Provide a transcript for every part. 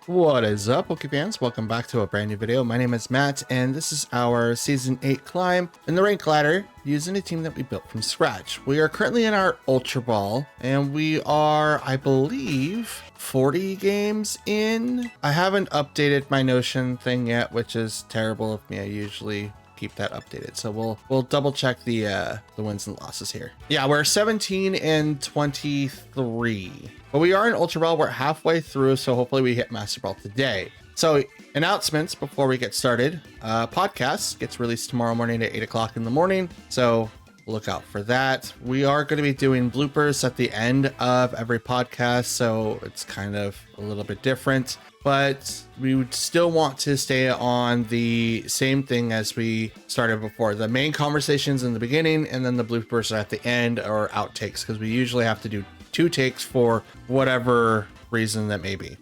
What is up, Poke fans? Welcome back to a brand new video. My name is Matt, and this is our Season 8 climb in the rank ladder using a team that we built from scratch. We are currently in our Ultra Ball, and we are, I believe, 40 games in. I haven't updated my Notion thing yet, which is terrible of me. I usually keep that updated, so we'll double check the wins and losses here. Yeah, we're 17 and 23. But we are in Ultra Ball. We're halfway through, so hopefully we hit Master Ball today. So announcements before we get started. Podcast gets released tomorrow morning at 8 o'clock in the morning, so look out for that. We are going to be doing bloopers at the end of every podcast, so it's kind of a little bit different. But we would still want to stay on the same thing as we started before. The main conversations in the beginning, and then the bloopers are at the end, or outtakes, because we usually have to do 2 takes for whatever reason that may be.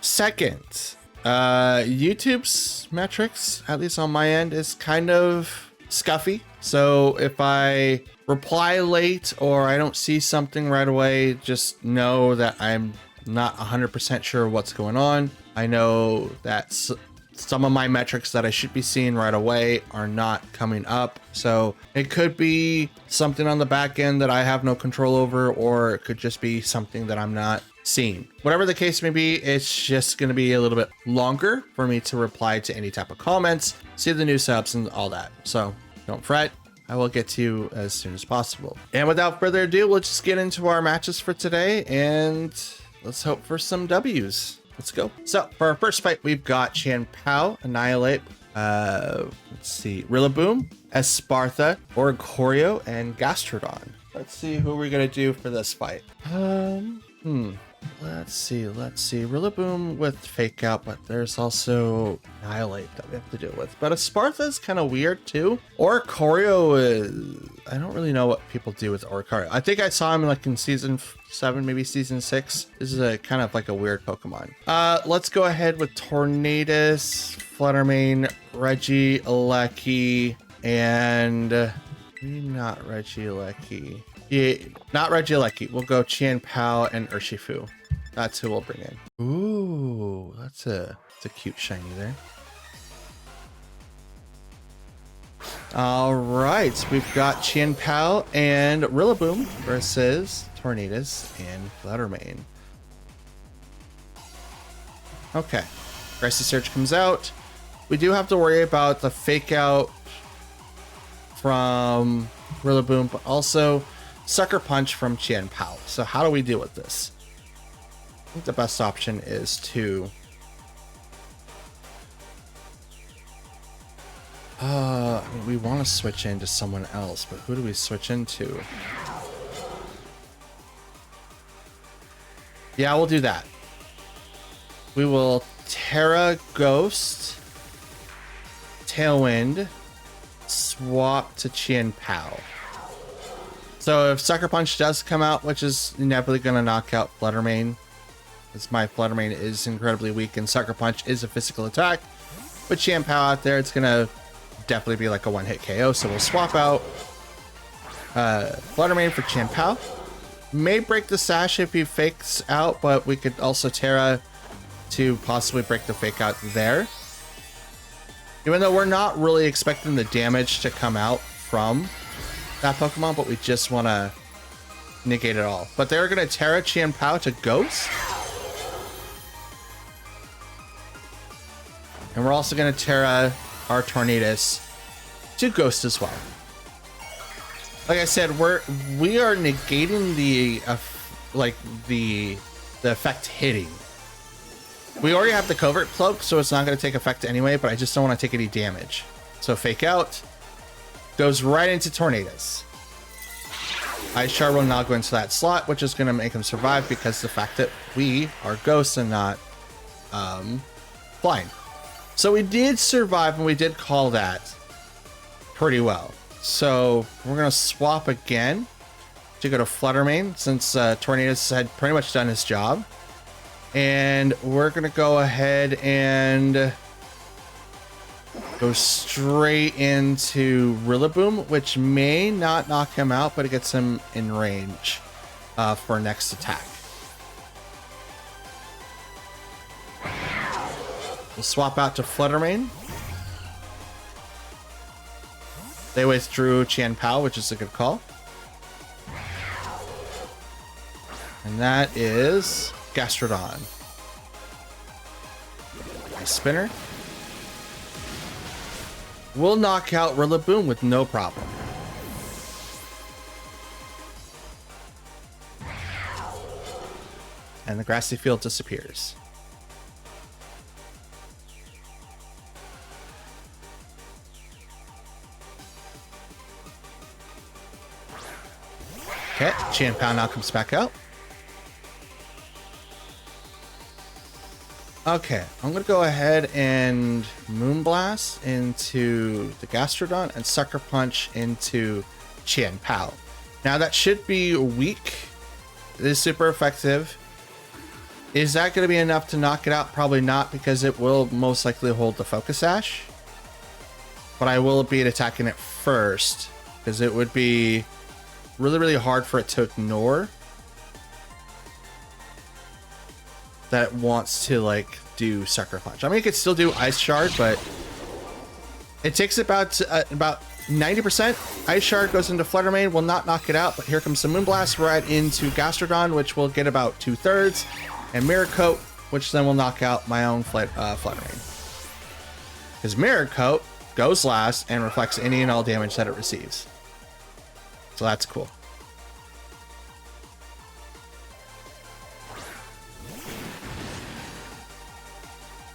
Second, YouTube's metrics, at least on my end, is kind of scuffy. So if I reply late or I don't see something right away, just know that I'm not 100% sure what's going on. I know that some of my metrics that I should be seeing right away are not coming up. So it could be something on the back end that I have no control over, or it could just be something that I'm not seeing. Whatever the case may be, it's just going to be a little bit longer for me to reply to any type of comments, see the new subs and all that. So don't fret. I will get to you as soon as possible. And without further ado, we'll just get into our matches for today and let's hope for some W's. Let's go. So for our first fight, we've got Chien-Pao, Annihilate, let's see, Rillaboom, Espartha, Oricorio, and Gastrodon. Let's see who we're gonna do for this fight. Let's see. Rillaboom with Fake Out, but there's also Annihilate that we have to deal with. But Espartha is kind of weird too. Oricorio is, I don't really know what people do with Oricorio. I think I saw him like in season 7, maybe season 6. This is a kind of like a weird Pokemon. Let's go ahead with Tornadus, Fluttermane, Regieleki, and maybe not Regieleki. Yeah, not Regieleki. We'll go Chien-Pao and Urshifu. That's who we'll bring in. Ooh, that's a cute shiny there. All right, we've got Chien-Pao and Rillaboom versus Tornadus and Fluttermane. Okay, Aggressive Surge comes out. We do have to worry about the Fake Out from Rillaboom, but also Sucker Punch from Chien-Pao. So how do we deal with this? I think the best option is to I mean, we want to switch into someone else, but who do we switch into? Yeah, we'll do that. We will Terra Ghost, Tailwind, swap to Chien-Pao. So if Sucker Punch does come out, which is inevitably going to knock out Fluttermane, because my Fluttermane is incredibly weak and Sucker Punch is a physical attack, but Chien-Pao out there, it's going to definitely be like a one-hit KO. So we'll swap out Fluttermane for Chien-Pao. May break the Sash if he fakes out, but we could also Terra to possibly break the Fake Out there. Even though we're not really expecting the damage to come out from that Pokemon, but we just want to negate it all. But they're going to Terra Chien-Pao to Ghost. And we're also going to Terra our Tornadus to Ghost as well. Like I said, we are negating the the effect hitting. We already have the Covert Cloak, so it's not going to take effect anyway, but I just don't want to take any damage. So Fake Out goes right into Tornadus. Ice Shard will now go into that slot, which is going to make him survive because the fact that we are ghosts and not flying. So we did survive, and we did call that pretty well. So we're going to swap again to go to Fluttermane, since Tornadus had pretty much done his job. And we're going to go ahead and go straight into Rillaboom, which may not knock him out, but it gets him in range for next attack. We'll swap out to Fluttermane. They withdrew Chien-Pao, which is a good call. And that is Gastrodon. Nice spinner. We'll knock out Rillaboom with no problem. And the grassy field disappears. Okay, Chien-Pao now comes back out. Okay, I'm gonna go ahead and Moonblast into the Gastrodon and Sucker Punch into Chien-Pao. Now that should be weak. It is super effective. Is that going to be enough to knock it out? Probably not, because it will most likely hold the Focus Sash. But I will be attacking it first, because it would be really, really hard for it to ignore that it wants to, like, do Sucker Punch. I mean, it could still do Ice Shard, but it takes about 90%. Ice Shard goes into Fluttermane, will not knock it out, but here comes the Moonblast right into Gastrodon, which will get about 2/3. And Mirror Coat, which then will knock out my own Fluttermane. Because Mirror Coat goes last and reflects any and all damage that it receives. So that's cool.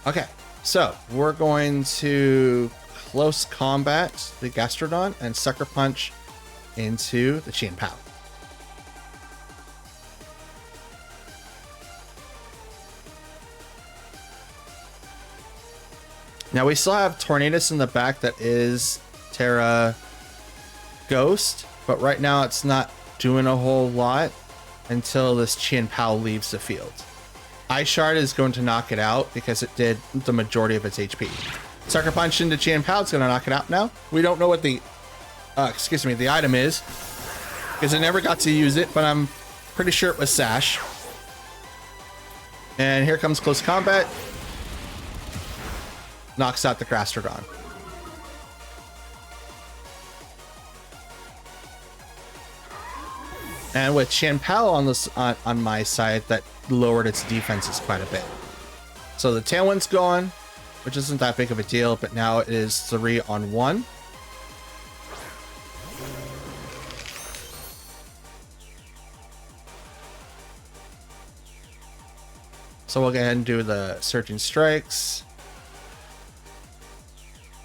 Okay, so we're going to close combat the Gastrodon and Sucker Punch into the Chien-Pao. Now we still have Tornadus in the back that is Terra Ghost, but right now it's not doing a whole lot until this Chien-Pao leaves the field. Ice Shard is going to knock it out because it did the majority of its HP. Sucker Punch into Chien-Pao is going to knock it out now. We don't know what the the item is, because I never got to use it, but I'm pretty sure it was Sash. And here comes close combat. Knocks out the Gastrodon. And with Chien-Pao on this on my side, that lowered its defenses quite a bit. So the Tailwind's gone, which isn't that big of a deal, but now it is 3-on-1. So we'll go ahead and do the Surging Strikes.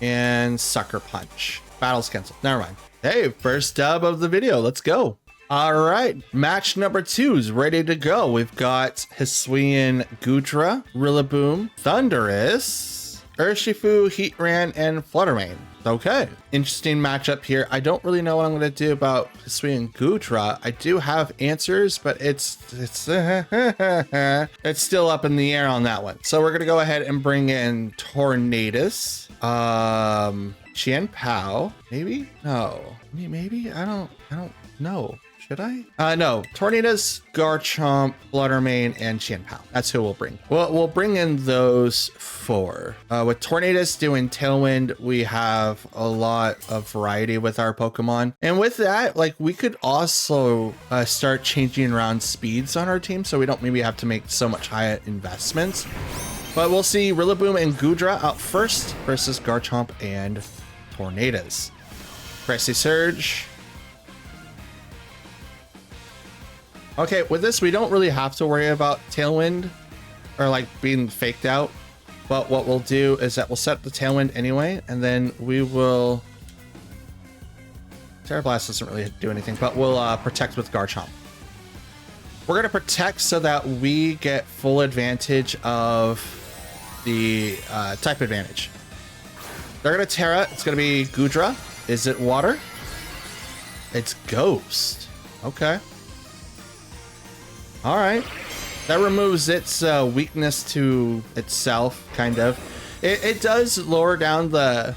And Sucker Punch. Battle's canceled. Never mind. Hey, first dub of the video. Let's go. All right. Match number 2 is ready to go. We've got Hisuian Goodra, Rillaboom, Thundurus, Urshifu, Heatran, and Fluttermane. Okay. Interesting matchup here. I don't really know what I'm going to do about Hisuian Goodra. I do have answers, but it's it's still up in the air on that one. So we're going to go ahead and bring in Tornadus. Chien-Pao, maybe? No. Maybe? I don't know. Should I? No. Tornadus, Garchomp, Fluttermane, and Chien-Pao. That's who we'll bring. Well, we'll bring in those 4. With Tornadus doing Tailwind, we have a lot of variety with our Pokemon. And with that, like, we could also start changing around speeds on our team, so we don't maybe have to make so much high investments. But we'll see Rillaboom and Goodra out first versus Garchomp and Tornadus. Pressy Surge. Okay, with this, we don't really have to worry about Tailwind or like being faked out. But what we'll do is that we'll set the Tailwind anyway, and then we will... Terra Blast doesn't really do anything, but we'll protect with Garchomp. We're going to protect so that we get full advantage of the type advantage. They're going to Terra. It's going to be Goodra. Is it Water? It's Ghost. Okay. All right. That removes its weakness to itself, kind of. It does lower down the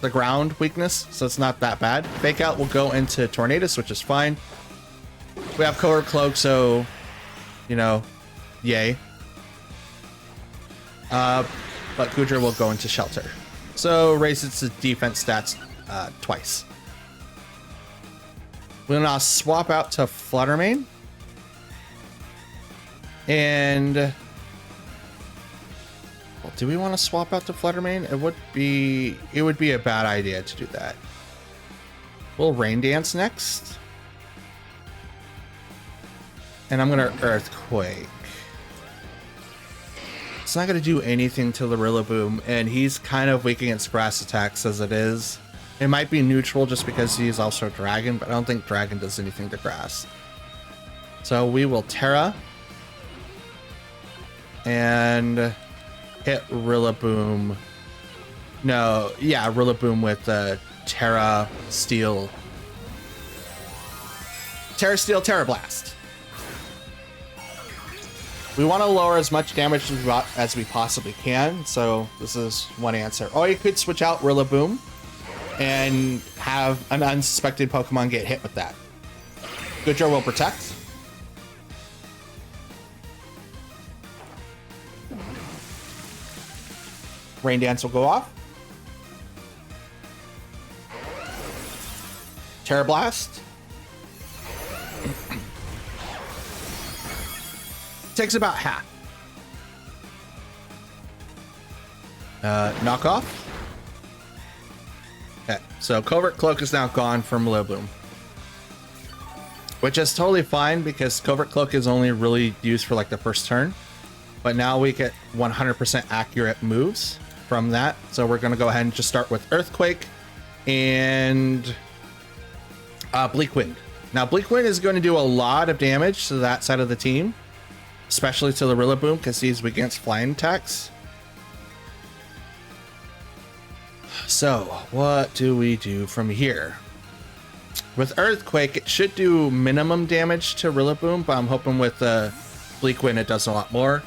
ground weakness, so it's not that bad. Fake Out will go into Tornadus, which is fine. We have Color Cloak, so, you know, yay. But but Goodra will go into shelter. So raise its defense stats twice. We're gonna swap out to Fluttermane. And well, do we want to swap out to Fluttermane? It would be a bad idea to do that. We'll Rain Dance next. And I'm gonna Earthquake. It's not gonna do anything to the Rillaboom, and he's kind of weak against grass attacks as it is. It might be neutral just because he's also a dragon, but I don't think dragon does anything to grass. So we will Terra and hit Rillaboom. No, yeah, Rillaboom with Terra Steel. Terra Steel, Terra Blast. We want to lower as much damage as we possibly can, so this is one answer. Or you could switch out Rillaboom and have an unsuspected Pokemon get hit with that. Goodra will protect. Rain Dance will go off. Terra Blast. Takes about half. Knock off. Okay, so Covert Cloak is now gone from Rillaboom, which is totally fine because Covert Cloak is only really used for like the first turn, but now we get 100% accurate moves from that. So we're going to go ahead and just start with Earthquake and Bleak Wind. Now Bleak Wind is going to do a lot of damage to that side of the team, especially to the Rillaboom because he's weak against flying attacks. So what do we do from here? With Earthquake, it should do minimum damage to Rillaboom, but I'm hoping with Bleak Wind it does a lot more.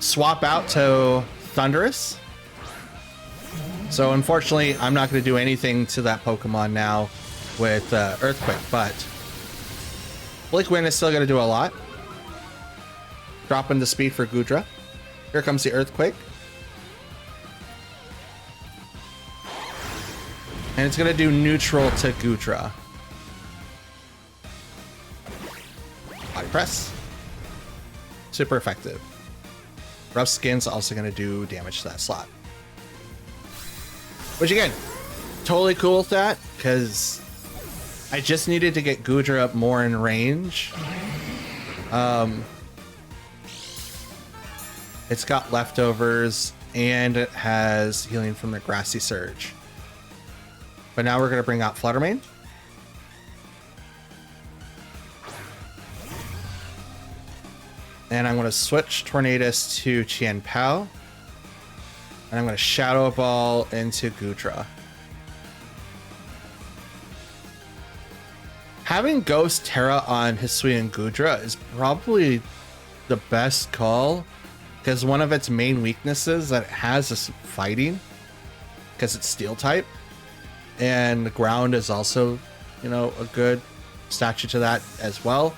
Swap out to Thunderous. So unfortunately, I'm not going to do anything to that Pokemon now with Earthquake, but Bleak Wind is still going to do a lot. Dropping the speed for Goodra. Here comes the Earthquake. And it's going to do neutral to Goodra. Body Press. Super effective. Rough Skin's also going to do damage to that slot. Which again, totally cool with that, because I just needed to get Goodra up more in range. It's got leftovers, and it has healing from the Grassy Surge. But now we're going to bring out Fluttermane. And I'm going to switch Tornadus to Qianpao. And I'm going to Shadow Ball into Goodra. Having Ghost Terra on Hisui and Goodra is probably the best call, because one of its main weaknesses that it has is fighting, because it's Steel type. And the ground is also, you know, a good statue to that as well.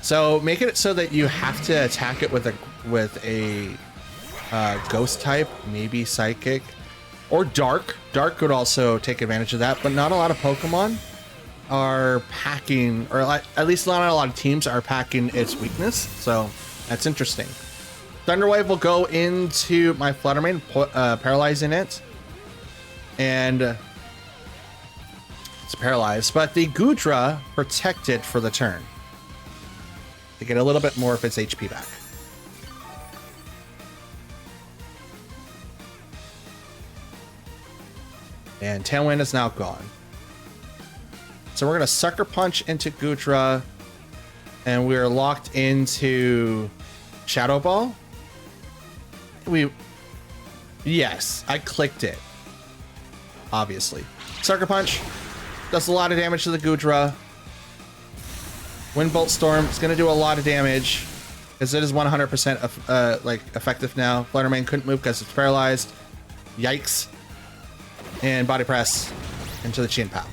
So make it so that you have to attack it with a ghost type, maybe psychic or dark. Dark could also take advantage of that, but not a lot of Pokemon are packing, or at least not a lot of teams are packing its weakness. So that's interesting. Thunderwave will go into my Fluttermane, paralyzing it. And it's paralyzed, but the Goodra protected for the turn to get a little bit more of its HP back. And Tailwind is now gone. So we're going to Sucker Punch into Goodra, and we're locked into Shadow Ball. Yes, I clicked it. Obviously. Sucker Punch does a lot of damage to the Goodra. Wind Bolt Storm is going to do a lot of damage because it is 100% like effective now. Fluttermane couldn't move because it's paralyzed. Yikes. And Body Press into the Qianpao.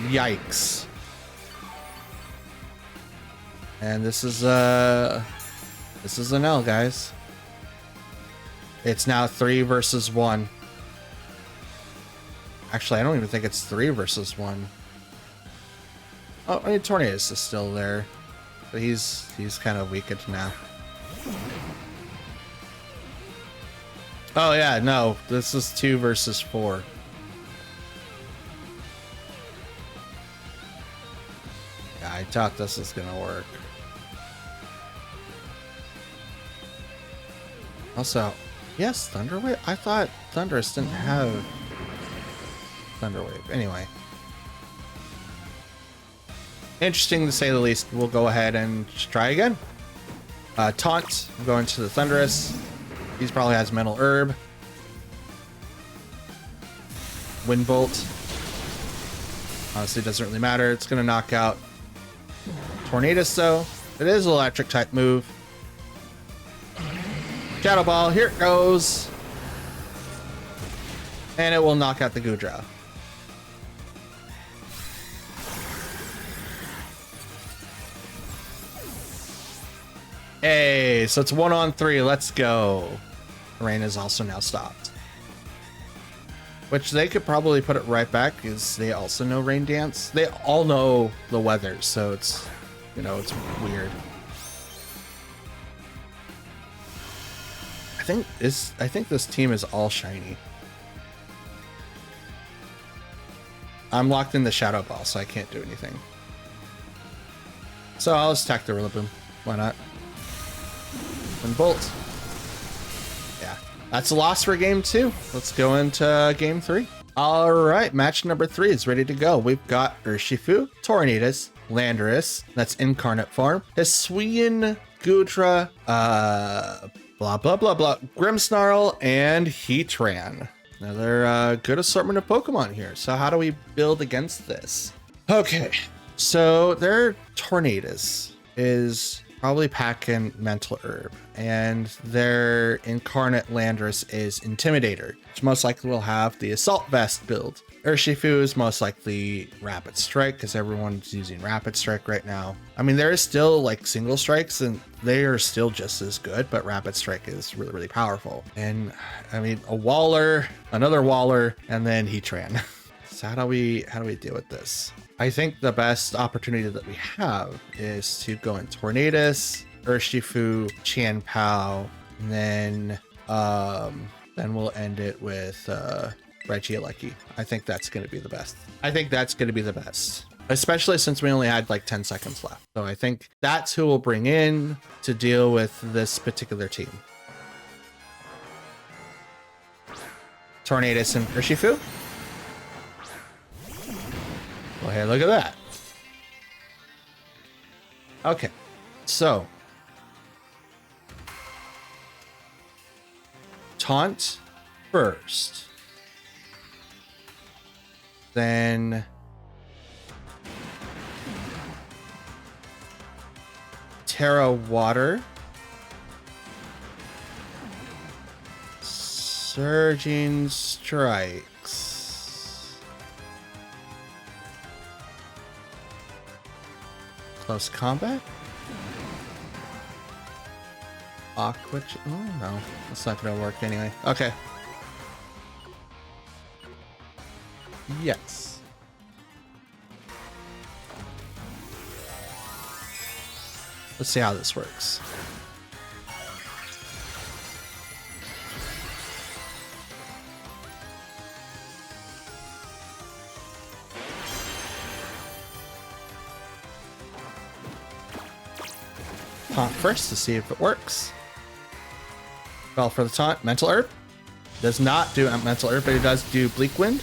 Yikes. And this is an L, guys. It's now 3 versus 1. Actually, I don't even think it's 3 versus 1. Oh, I mean, Tornadus is still there, but he's kind of weakened now. Oh yeah, no, this is 2 versus 4. Yeah, I thought this was gonna work. Also, yes, Thunderwave? I thought Thundurus didn't have Thunderwave. Anyway. Interesting to say the least. We'll go ahead and try again. Taunt, I'm going to the Thundurus. He probably has Mental Herb. Wind Bolt. Honestly, doesn't really matter. It's going to knock out Tornadus, though. It is an electric type move. Shadow Ball, here it goes. And it will knock out the Goodra. Hey, so it's 1-on-3. Let's go. Rain is also now stopped. Which they could probably put it right back because they also know Rain Dance. They all know the weather, so it's, you know, it's weird. I think this team is all shiny. I'm locked in the Shadow Ball, so I can't do anything. So I'll just attack the Rillaboom. Why not? And Bolt. Yeah, that's a loss for game 2. Let's go into game 3. All right, match number 3 is ready to go. We've got Urshifu, Tornadus, Landorus, that's incarnate form, Hisuian, Goodra, blah, blah, blah, blah, Grimmsnarl, and Heatran. Another good assortment of Pokemon here. So how do we build against this? Okay, so their Tornadus is probably packing Mental Herb, and their incarnate Landorus is Intimidator, which most likely will have the Assault Vest build. Urshifu is most likely Rapid Strike because everyone's using Rapid Strike right now. I mean, there is still like single strikes and they are still just as good, but Rapid Strike is really, really powerful. And I mean, a Waller, another Waller, and then Heatran. So how do we deal with this? I think the best opportunity that we have is to go in Tornadus, Urshifu, Chanpao, and then we'll end it with Regieleki. I think that's going to be the best. Especially since we only had like 10 seconds left. So I think that's who we'll bring in to deal with this particular team. Tornadus and Urshifu. Well, hey, look at that. Okay, so Taunt first. Then Terra Water. Surging Strikes. Close Combat? Aqua... Oh, no. That's not going to work anyway. Okay. Yes. Let's see how this works. Taunt first to see if it works. Well, for the taunt, Mental Herb. Does not do Mental Herb, but it does do Bleak Wind.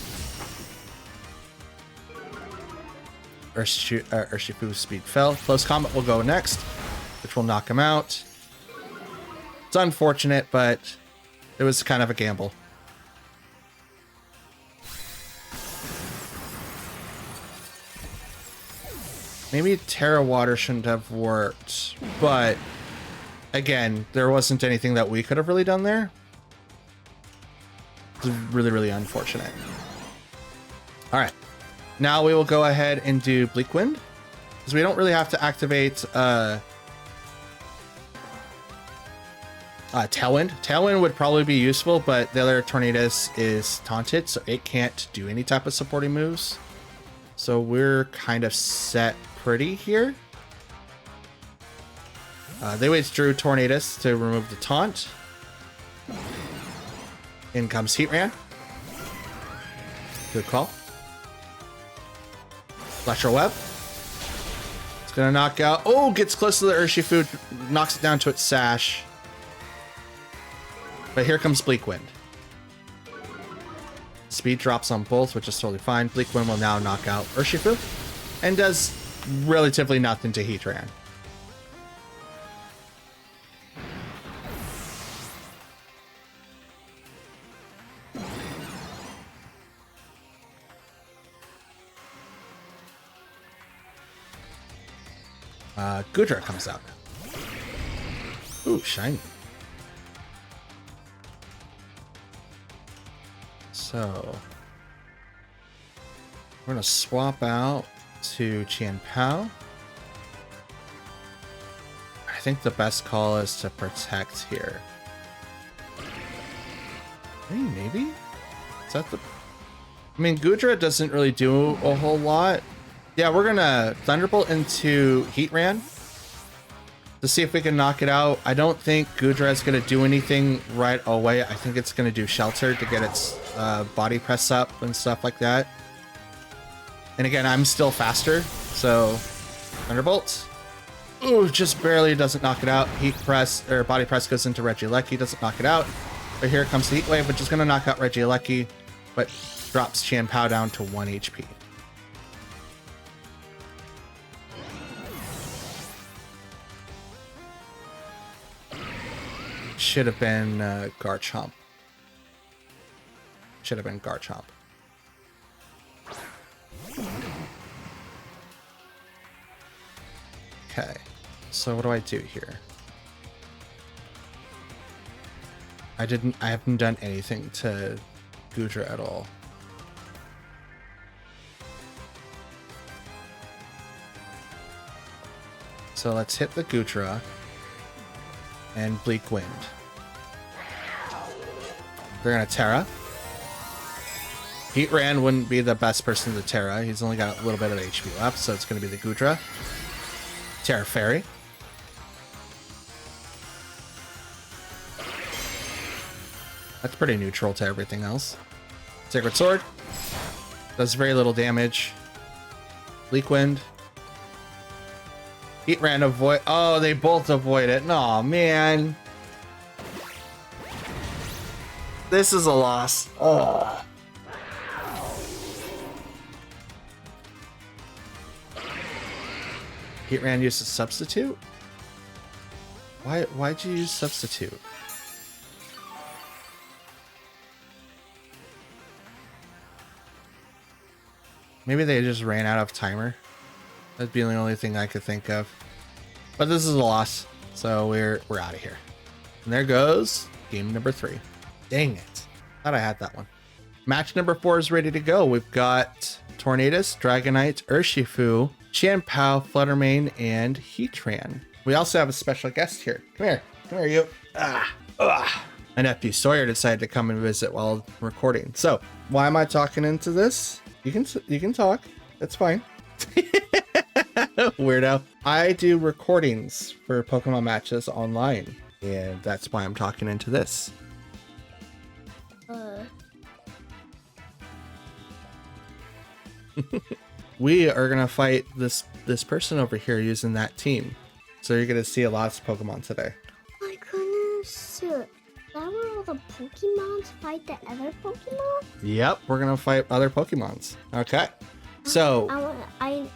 Urshifu's speed fell. Close Combat will go next, which will knock him out. It's unfortunate, but it was kind of a gamble. Maybe Terra Water shouldn't have worked, but again, there wasn't anything that we could have really done there. It's really, really unfortunate. All right, now we will go ahead and do Bleak Wind, because we don't really have to activate Tailwind. Tailwind would probably be useful, but the other Tornadus is taunted, so it can't do any type of supporting moves. So we're kind of set pretty here. They withdrew Tornadus to remove the taunt. In comes Heatran. Good call. Electro Web. It's gonna knock out. Oh, gets close to the Urshifu, knocks it down to its sash. But here comes Bleak Wind. Speed drops on both, which is totally fine. Bleak Wind will now knock out Urshifu and does relatively nothing to Heatran. Goodra comes out. Ooh, shiny. So we're gonna swap out to Qianpao. I think the best call is to protect here. Hey, maybe? Is that the... I mean, Goodra doesn't really do a whole lot. Yeah, we're gonna Thunderbolt into Heatran to see if we can knock it out. I don't think Goodra is gonna do anything right away. I think it's gonna do Shelter to get its body press up and stuff like that. And again, I'm still faster, so Thunderbolt. Ooh, just barely doesn't knock it out. Heat Press, or Body Press goes into Regieleki, doesn't knock it out. But here comes the Heat Wave, which is gonna knock out Regieleki, but drops Qianpao down to 1 HP. Should have been Garchomp. Should have been Garchomp. Okay, so what do I do here? I haven't done anything to Goodra at all. So let's hit the Goodra and Bleak Wind. They're gonna Terra. Heatran wouldn't be the best person to Terra. He's only got a little bit of HP left, so it's gonna be the Goodra. Terra Fairy. That's pretty neutral to everything else. Sacred Sword. Does very little damage. Bleak Wind. Heatran avoid. Oh, they both avoid it. Aw, man. This is a loss. Ugh. Heatran uses Substitute? Why'd you use Substitute? Maybe they just ran out of timer. That'd be the only thing I could think of. But this is a loss, so we're out of here. And there goes game number 3. Dang it. Thought I had that one. Match number 4 is ready to go. We've got Tornadus, Dragonite, Urshifu, Qianpao, Fluttermane, and Heatran. We also have a special guest here. Come here. Come here, you. And FP Sawyer decided to come and visit while recording. So, why am I talking into this? You can talk. That's fine. Weirdo. I do recordings for Pokemon matches online, and that's why I'm talking into this. We are gonna fight this person over here using that team, so you're gonna see a lot of Pokemon today. My goodness, that where all the Pokemons fight the other Pokemon? Yep, we're gonna fight other Pokemons. Okay, so I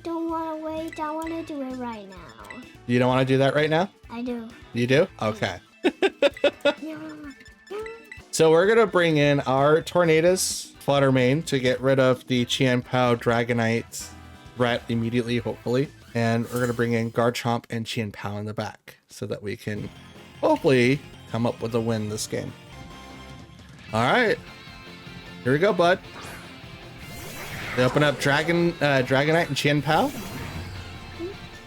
don't want to wait. I want to do it right now. You don't want to do that right now? I do. You do? Okay. Yeah. So we're gonna bring in our Tornadus, Fluttermane to get rid of the Qianpao Dragonite threat immediately, hopefully. And we're gonna bring in Garchomp and Qianpao in the back so that we can hopefully come up with a win this game. All right, here we go, bud. They open up Dragonite and Qianpao,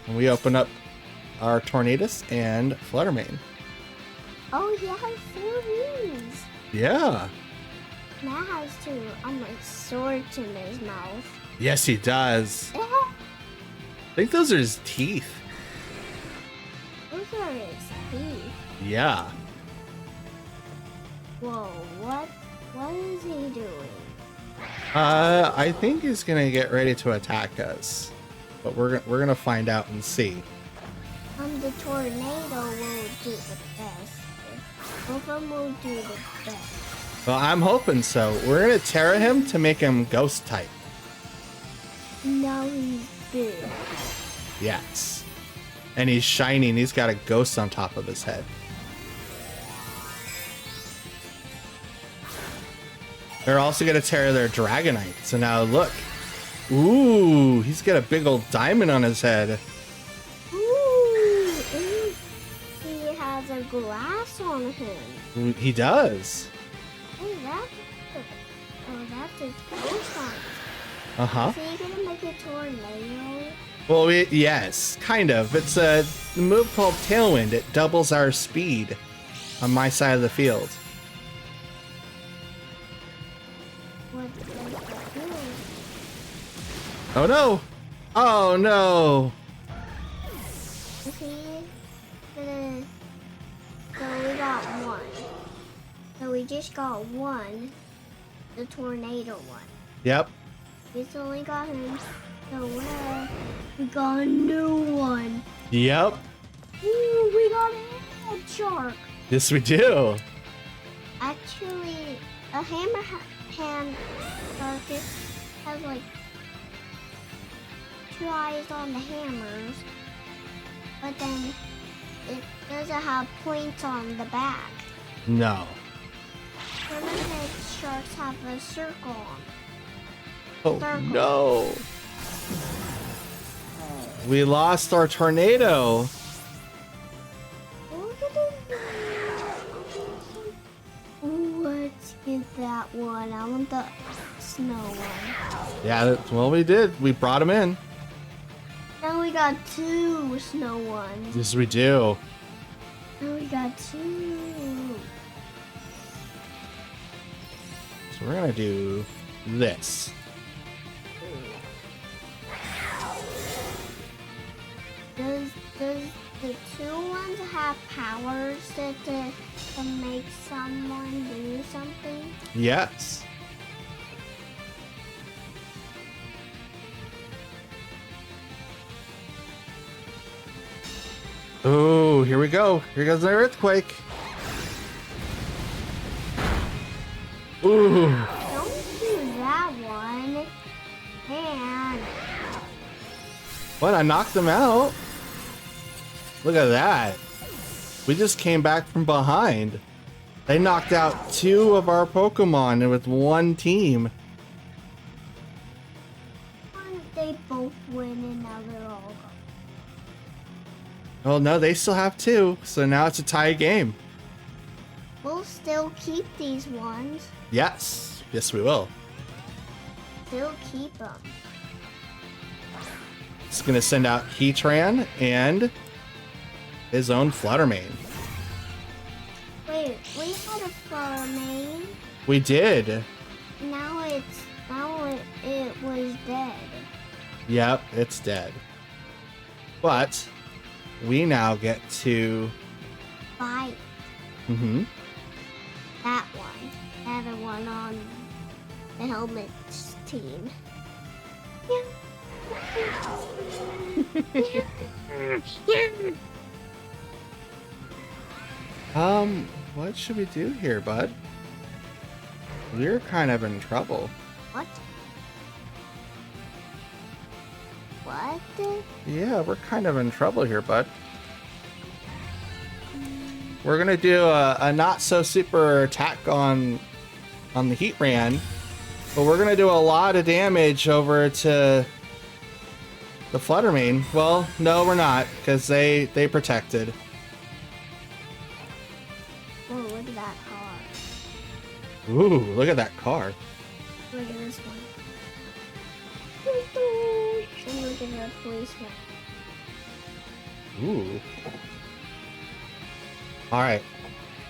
and we open up our Tornadus and Fluttermane. Oh, he has 4 wings. Yeah. Matt has 2. I'm like swords in his mouth. Yes, he does. I think those are his teeth. Those are his teeth. Yeah. Whoa, what is he doing? I think he's gonna get ready to attack us, but we're gonna find out and see. The tornado will do the best. Both of them will do the best. Well, I'm hoping so. We're gonna Terra him to make him ghost type. Now he's big. Yes. And he's shiny and he's got a ghost on top of his head. They're also gonna Terra their Dragonite. So now look. Ooh, he's got a big old diamond on his head. Ooh, and he has a glass on him. He does. Hey, that's a ghost on it. Uh-huh. Is he gonna make a tornado? Well, yes, kind of. It's a move called Tailwind. It doubles our speed on my side of the field. What does that do? Oh no! Oh no! Okay, so we got 1. So we just got 1, the tornado one. Yep. We only got him. So we got a new one. Yep. Ooh, we got a head shark. Yes, we do. Actually, a hand shark has like 2 eyes on the hammers, but then it doesn't have points on the back. No. Permanent sharks have a circle on. Oh Circle. no. We lost our tornado. Look at it. Ooh, let's get that one. I want the snow one. Yeah, well, we did. We brought him in. Now we got 2 snow ones. Yes, we do. Now we got 2. So we're gonna do this. Does the 2 ones have powers to make someone do something? Yes. Oh, here we go. Here goes the earthquake. Ooh. Don't do that one. And What? I knocked them out. Look at that. We just came back from behind. They knocked out 2 of our Pokemon with 1 team. they both win and now they're all gone. Well, no, they still have 2, so now it's a tie game. We'll still keep these ones. Yes. Yes, we will. Still keep them. It's gonna send out Heatran and his own Fluttermane. Wait, we had a Fluttermane. We did. Now it was dead. Yep, it's dead. But we now get to Fight that one. That one on the helmet's team. What should we do here, bud? We're kind of in trouble. What? What? Yeah, we're kind of in trouble here, bud. We're gonna do a not so super attack on the Heatran, but we're gonna do a lot of damage over to the Fluttermane. Well, no, we're not, because they protected. Oh, look at that car. Ooh, look at that car. Look at this one. And look at the policeman. Ooh. All right.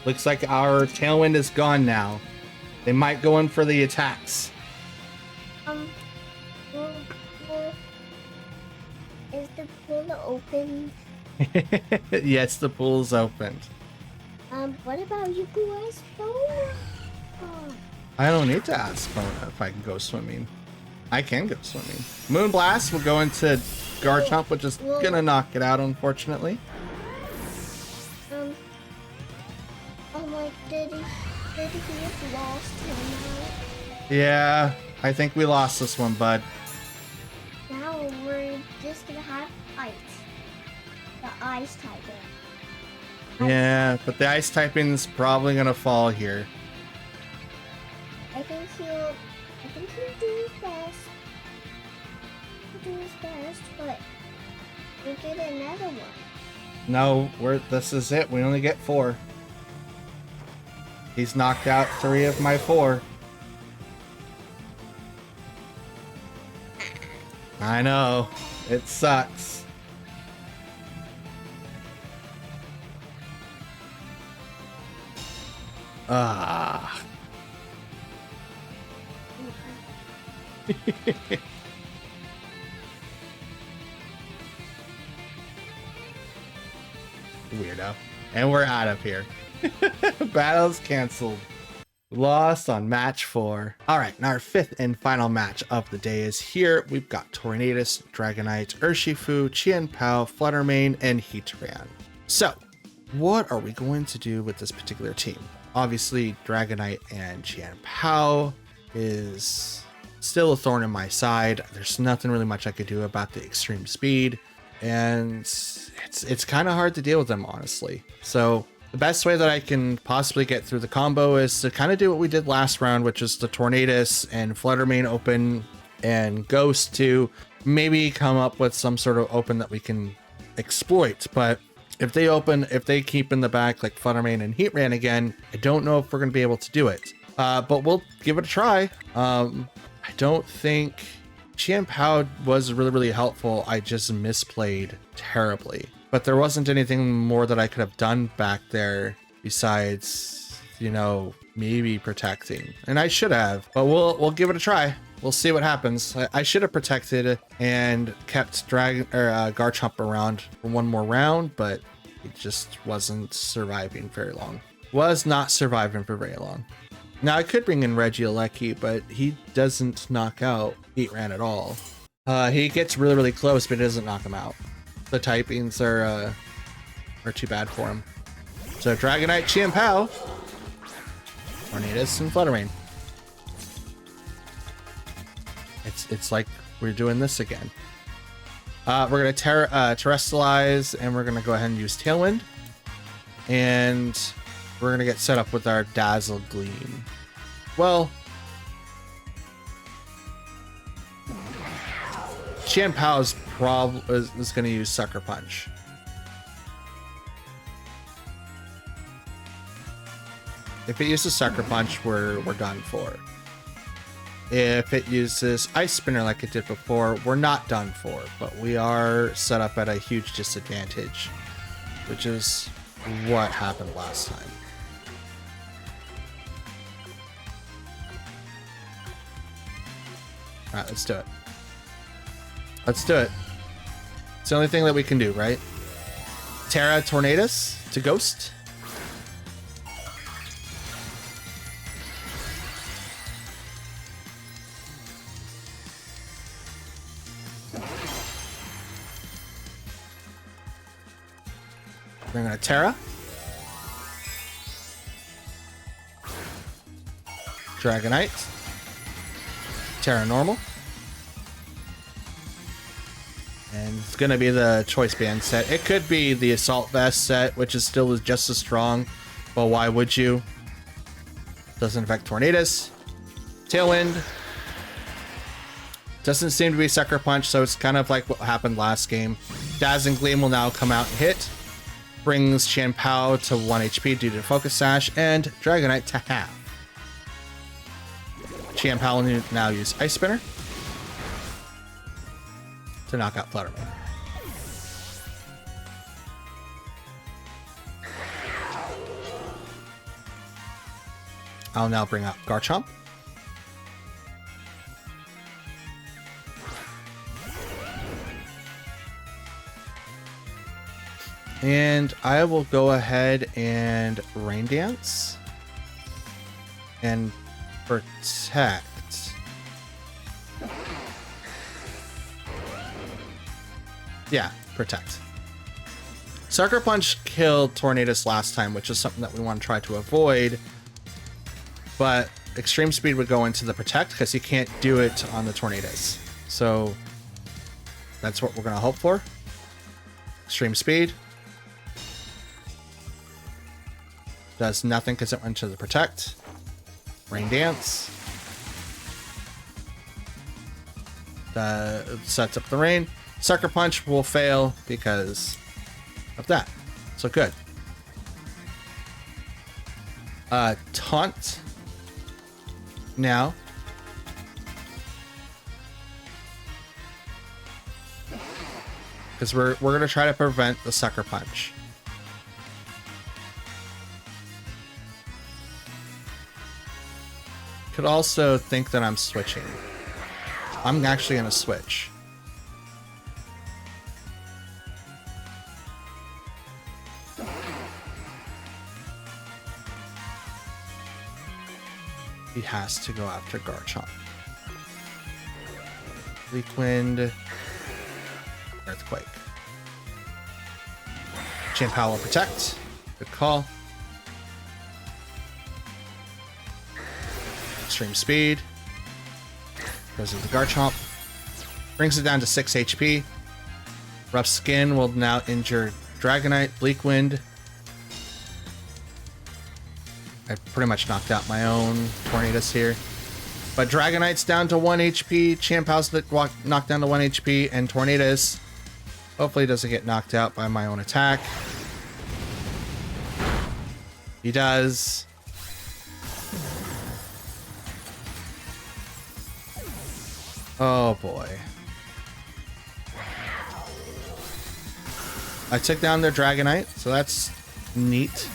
Looks like our Tailwind is gone now. They might go in for the attacks. Well, is the pool open? Yes, the pool's opened. What about you guys? Oh. I don't need to ask Mona if I can go swimming. I can go swimming. Moonblast will go into Garchomp, which is gonna knock it out, unfortunately. Like, did he have lost him now? Yeah, I think we lost this one, bud. Now we're just gonna have ice. The ice typing. Yeah, but the ice typing is probably gonna fall here. I think he'll do his best. But we get another one. No, this is it. We only get 4. He's knocked out 3 of my 4. I know. It sucks. Ah. Weirdo. And we're out of here. Battle's canceled. Lost on match 4. All right, now our 5th and final match of the day is here. We've got Tornadus, Dragonite, Urshifu, Qianpao, Fluttermane, and Heatran. So, what are we going to do with this particular team? Obviously, Dragonite and Qianpao is still a thorn in my side. There's nothing really much I could do about the extreme speed, and it's kind of hard to deal with them, honestly. So the best way that I can possibly get through the combo is to kind of do what we did last round, which is the Tornadus and Fluttermane open and Ghost to maybe come up with some sort of open that we can exploit. But if they keep in the back like Fluttermane and Heatran again, I don't know if we're going to be able to do it. But we'll give it a try. I don't think Qianpao was really, really helpful. I just misplayed terribly. But there wasn't anything more that I could have done back there besides, you know, maybe protecting. And I should have, but we'll give it a try. We'll see what happens. I should have protected and kept Garchomp around for one more round, but it just wasn't surviving very long. Was not surviving for very long. Now I could bring in Regieleki, but he doesn't knock out Heatran at all. He gets really, really close, but it doesn't knock him out. The typings are too bad for him. So Dragonite, Qianpao, Tornadus, and Fluttermane. It's like we're doing this again. We're gonna terrestrialize, and we're gonna go ahead and use Tailwind, and we're gonna get set up with our Dazzle Gleam. Well, Qianpao's is going to use Sucker Punch. If it uses Sucker Punch, we're done for. If it uses Ice Spinner like it did before, we're not done for, but we are set up at a huge disadvantage, which is what happened last time. All right, let's do it. Let's do it. It's the only thing that we can do, right? Terra Tornadus to Ghost. We're gonna Terra. Dragonite. Terra Normal. And it's going to be the Choice Band set. It could be the Assault Vest set, which is still just as strong. But why would you? Doesn't affect Tornadus. Tailwind. Doesn't seem to be Sucker Punch, so it's kind of like what happened last game. Dazzling Gleam will now come out and hit. Brings Qianpao to 1 HP due to Focus Sash, and Dragonite to half. Qianpao will now use Ice Spinner to knock out Fluttermane. I'll now bring out Garchomp. And I will go ahead and Rain Dance and protect. Yeah, protect. Sucker Punch killed Tornadus last time, which is something that we want to try to avoid. But Extreme Speed would go into the protect because he can't do it on the Tornadus. So that's what we're going to hope for. Extreme Speed. Does nothing because it went to the protect. Rain Dance. Sets up the rain. Sucker Punch will fail because of that. So good. Taunt. Now. Because we're going to try to prevent the Sucker Punch. Could also think that I'm switching. I'm actually going to switch. He has to go after Garchomp. Leak Wind. Earthquake. Chien-Pao will protect. Good call. Extreme Speed. Goes into Garchomp. Brings it down to 6 HP. Rough Skin will now injure Dragonite. Bleak Wind. I pretty much knocked out my own Tornadus here. But Dragonite's down to 1 HP. Chien-Pao's knocked down to 1 HP. And Tornadus hopefully doesn't get knocked out by my own attack. He does. Oh boy. I took down their Dragonite, so that's neat.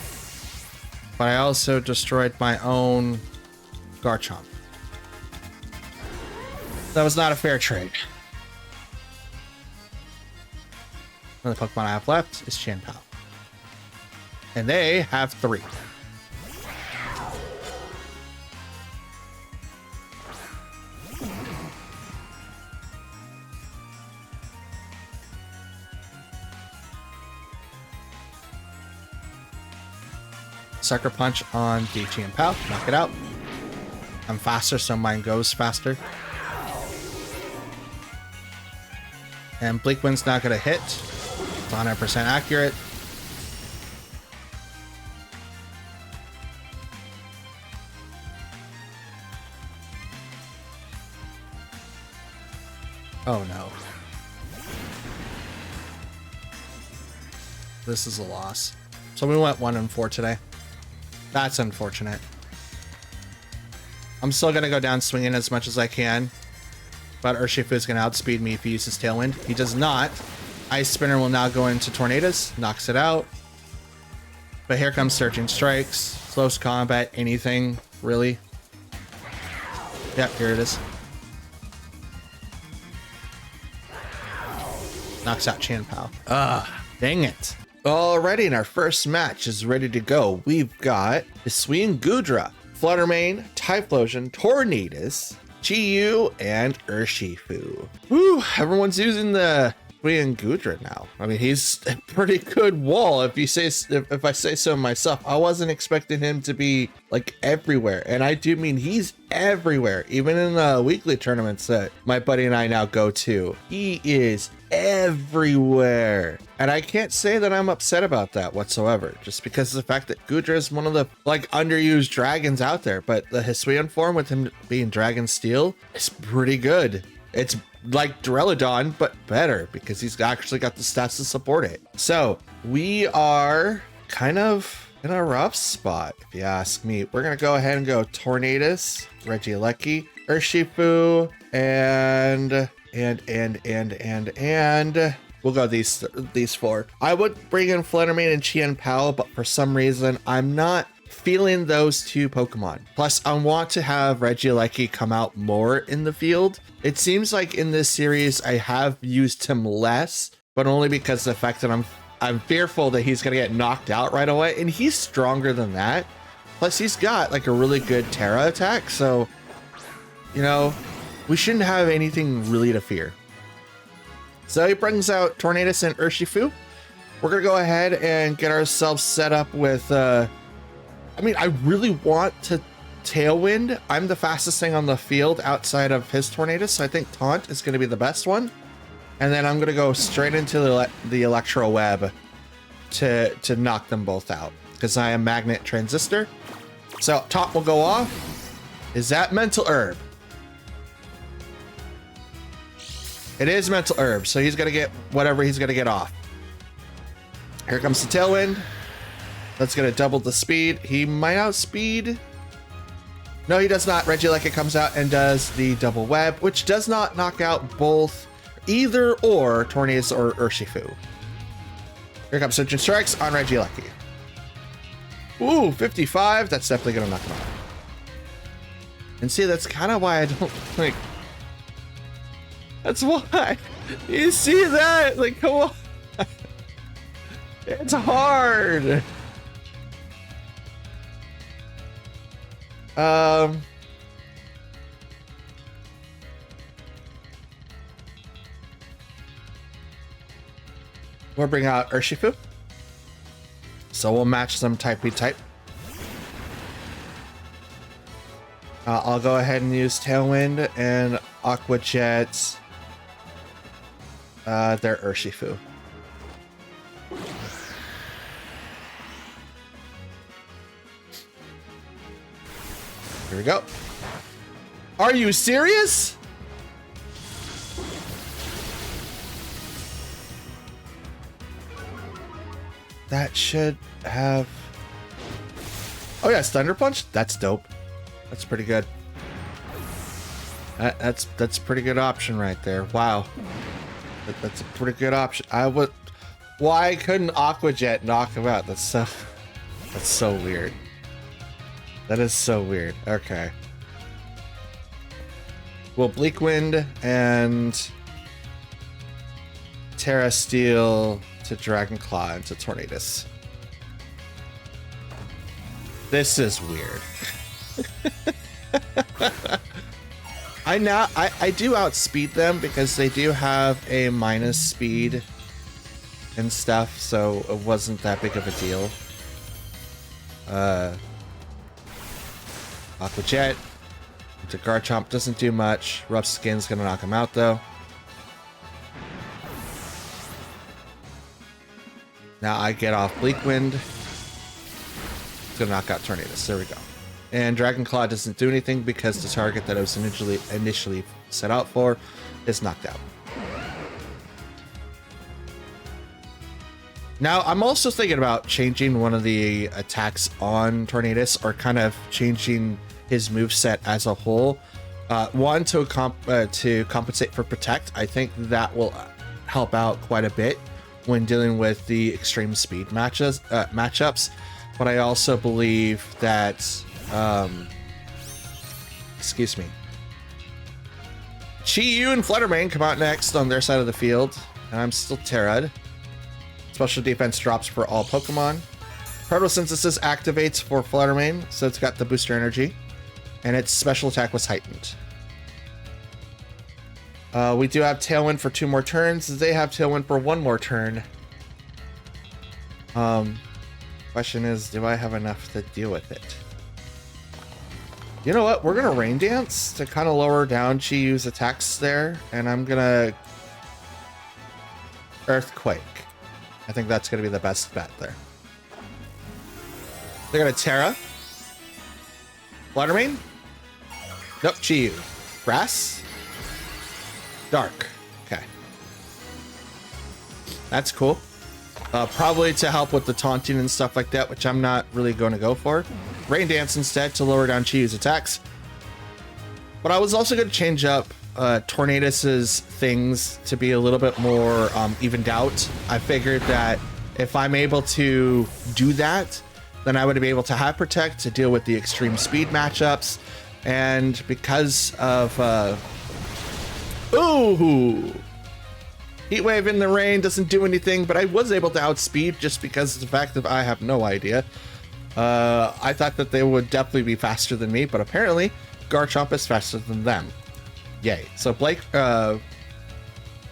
But I also destroyed my own Garchomp. That was not a fair trade. The only Pokemon I have left is Chien-Pao. And they have 3. Sucker Punch on the Chien-Pao. Knock it out. I'm faster, so mine goes faster. And Bleak Wind's not going to hit. It's 100% accurate. Oh no. This is a loss. So we went 1-4 today. That's unfortunate. I'm still going to go down swinging as much as I can. But Urshifu is going to outspeed me if he uses Tailwind. He does not. Ice Spinner will now go into Tornadus. Knocks it out. But here comes Surging Strikes. Slows combat. Anything, really. Yep, here it is. Knocks out Chien-Pao. Dang it. Alrighty, and our first match is ready to go. We've got Hisuian Goodra, Fluttermane, Typhlosion, Tornadus, Chi-Yu, and Urshifu. Woo, everyone's using the Hisuian Goodra now. I mean, he's a pretty good wall if I say so myself. I wasn't expecting him to be like everywhere, and I do mean he's everywhere, even in the weekly tournaments that my buddy and I now go to. He is everywhere, and I can't say that I'm upset about that whatsoever, just because of the fact that Goodra is one of the like underused dragons out there. But the Hisuian form with him being Dragon Steel is pretty good. It's like Duraludon, but better because he's actually got the stats to support it. So we are kind of in a rough spot, if you ask me. We're gonna go ahead and go Tornadus, Regieleki, Urshifu, and we'll go these 4. I would bring in Fluttermane and Chien-Pao, but for some reason I'm not feeling those two Pokemon. Plus, I want to have Regieleki come out more in the field. It seems like in this series, I have used him less, but only because of the fact that I'm fearful that he's gonna get knocked out right away, and he's stronger than that. Plus, he's got like a really good Terra attack, so, you know, we shouldn't have anything really to fear. So he brings out Tornadus and Urshifu. We're gonna go ahead and get ourselves set up with, I mean, I really want to Tailwind. I'm the fastest thing on the field outside of his Tornadus, so I think Taunt is gonna be the best one. And then I'm gonna go straight into the Electro Web to knock them both out, because I am Magnet Transistor. So Taunt will go off. Is that Mental Herb? It is Mental Herb, so he's gonna get whatever he's gonna get off. Here comes the Tailwind. That's gonna double the speed. He might outspeed. No, he does not. Regieleki comes out and does the double web, which does not knock out both either or Tornadus or Urshifu. Here comes Surgeon Strikes on Regieleki. Ooh, 55. That's definitely gonna knock him out. And see, that's kind of why I don't like. That's why. You see that? Like, come on. It's hard. We'll bring out Urshifu. So we'll match them type B type. I'll go ahead and use Tailwind and Aqua Jet their Urshifu. Here we go. Are you serious? That should have... Oh yeah, Thunder Punch? That's dope. That's pretty good. That's pretty good option right there. Wow. That's a pretty good option. Why couldn't Aqua Jet knock him out? That's so weird. That is so weird. Okay. Well, Bleak Wind and Terra Steel to Dragon Claw into Tornadus. This is weird. I do outspeed them because they do have a minus speed and stuff, so it wasn't that big of a deal. Aqua Jet into Garchomp doesn't do much. Rough Skin's gonna knock him out though. Now I get off Bleak Wind. It's gonna knock out Tornadus. There we go. And Dragon Claw doesn't do anything because the target that it was initially set out for is knocked out. Now, I'm also thinking about changing one of the attacks on Tornadus, or kind of changing his moveset as a whole. One, to compensate for Protect. I think that will help out quite a bit when dealing with the extreme speed matchups. But I also believe that, excuse me, Chi-Yu and Fluttermane come out next on their side of the field, and I'm still Terra'd. Special defense drops for all Pokemon. Protosynthesis activates for Fluttermane, so it's got the booster energy, and its special attack was heightened. We do have Tailwind for 2 more turns. They have Tailwind for 1 more turn. Question is, do I have enough to deal with it? You know what? We're gonna Rain Dance to kind of lower down Chi-Yu's attacks there, and I'm gonna Earthquake. I think that's gonna be the best bet there. They're gonna Terra. Fluttermane? Nope, Chi-Yu. Grass? Dark. Okay. That's cool. Probably to help with the taunting and stuff like that, which I'm not really going to go for. Rain Dance instead to lower down Chi-Yu's attacks. But I was also going to change up Tornadus's things to be a little bit more evened out. I figured that if I'm able to do that, then I would be able to have Protect to deal with the extreme speed matchups. And because of ooh, Heat Wave in the rain doesn't do anything, but I was able to outspeed just because of the fact that I have no idea. I thought that they would definitely be faster than me, but apparently Garchomp is faster than them. Yay. So Blake, we're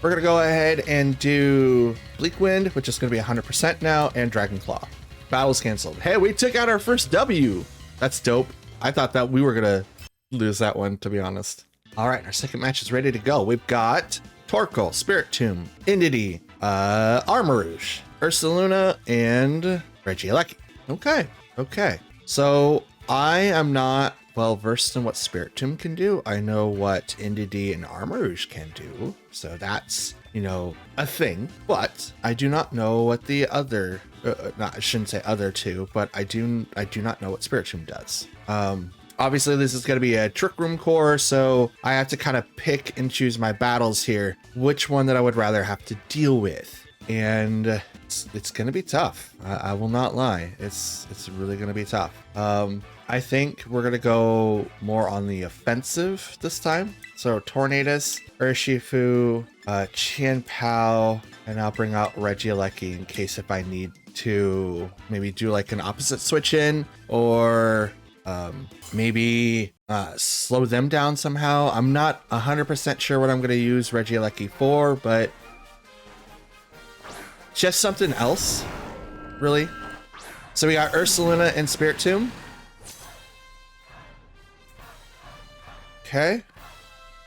going to go ahead and do Bleak Wind, which is going to be 100% now, and Dragon Claw. Battle's canceled. Hey, we took out our first W. That's dope. I thought that we were going to lose that one, to be honest. All right, our second match is ready to go. We've got Torkoal, Spirit Tomb, Indeedee, Armarouge, Ursaluna, and Regieleki. Okay. So I am not well versed in what Spirit Tomb can do. I know what Indeedee and Armarouge can do, so that's, you know, a thing. But I do not know what the other, I shouldn't say other two, but I do not know what Spirit Tomb does. Obviously, this is going to be a Trick Room core, so I have to kind of pick and choose my battles here, which one that I would rather have to deal with. And it's going to be tough. I will not lie. It's really going to be tough. I think we're going to go more on the offensive this time. So Tornadus, Urshifu, Chien-Pao, and I'll bring out Regieleki in case if I need to maybe do like an opposite switch in, or maybe slow them down somehow. I'm not 100% sure what I'm going to use Regieleki for, but just something else, really. So we got Ursaluna and Spirit Tomb. Okay.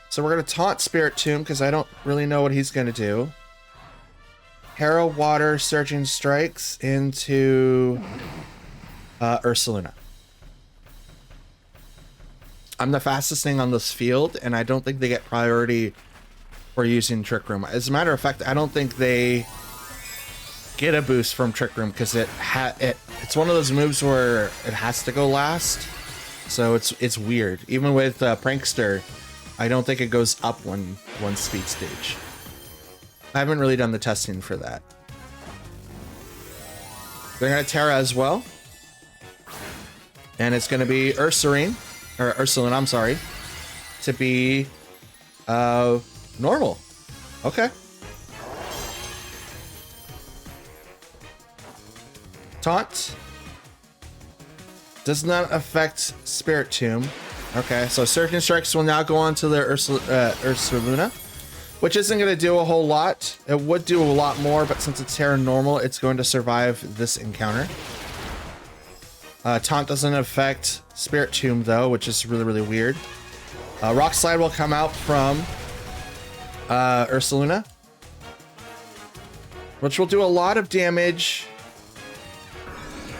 So we're going to taunt Spirit Tomb because I don't really know what he's going to do. Harrow Water Surging Strikes into Ursaluna. I'm the fastest thing on this field, and I don't think they get priority for using Trick Room. As a matter of fact, I don't think they get a boost from Trick Room because it's one of those moves where it has to go last. So it's weird. Even with Prankster, I don't think it goes up one speed stage. I haven't really done the testing for that. They're gonna Terra as well, and it's gonna be Ursaluna, I'm sorry, to be normal. Okay. Taunt does not affect Spirit Tomb. Okay, so Surging Strikes will now go on to the Ursaluna, which isn't going to do a whole lot. It would do a lot more, but since it's Terra normal, it's going to survive this encounter. Taunt doesn't affect Spirit Tomb though, which is really, really weird. Rock Slide will come out from Ursaluna, which will do a lot of damage.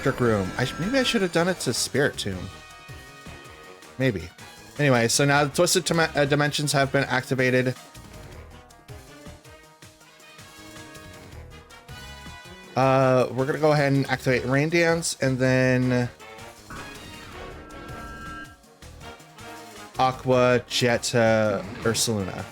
Trick Room. Maybe I should have done it to Spirit Tomb. Maybe. Anyway, so now the Twisted Dimensions have been activated. We're gonna go ahead and activate Rain Dance, and then Aqua Jet to Ursaluna.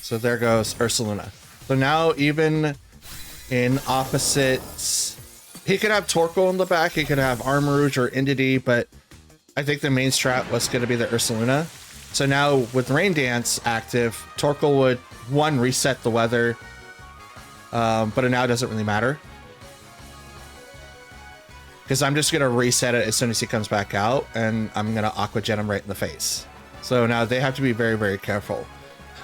So there goes Ursaluna. So now even in opposites, he could have Torkoal in the back, he could have Armarouge or Indeedee, but I think the main strat was going to be the Ursaluna. So now with Rain Dance active, Torkoal would, one, reset the weather, but it now doesn't really matter. Because I'm just going to reset it as soon as he comes back out, and I'm going to Aqua Jet him right in the face. So now they have to be very, very careful.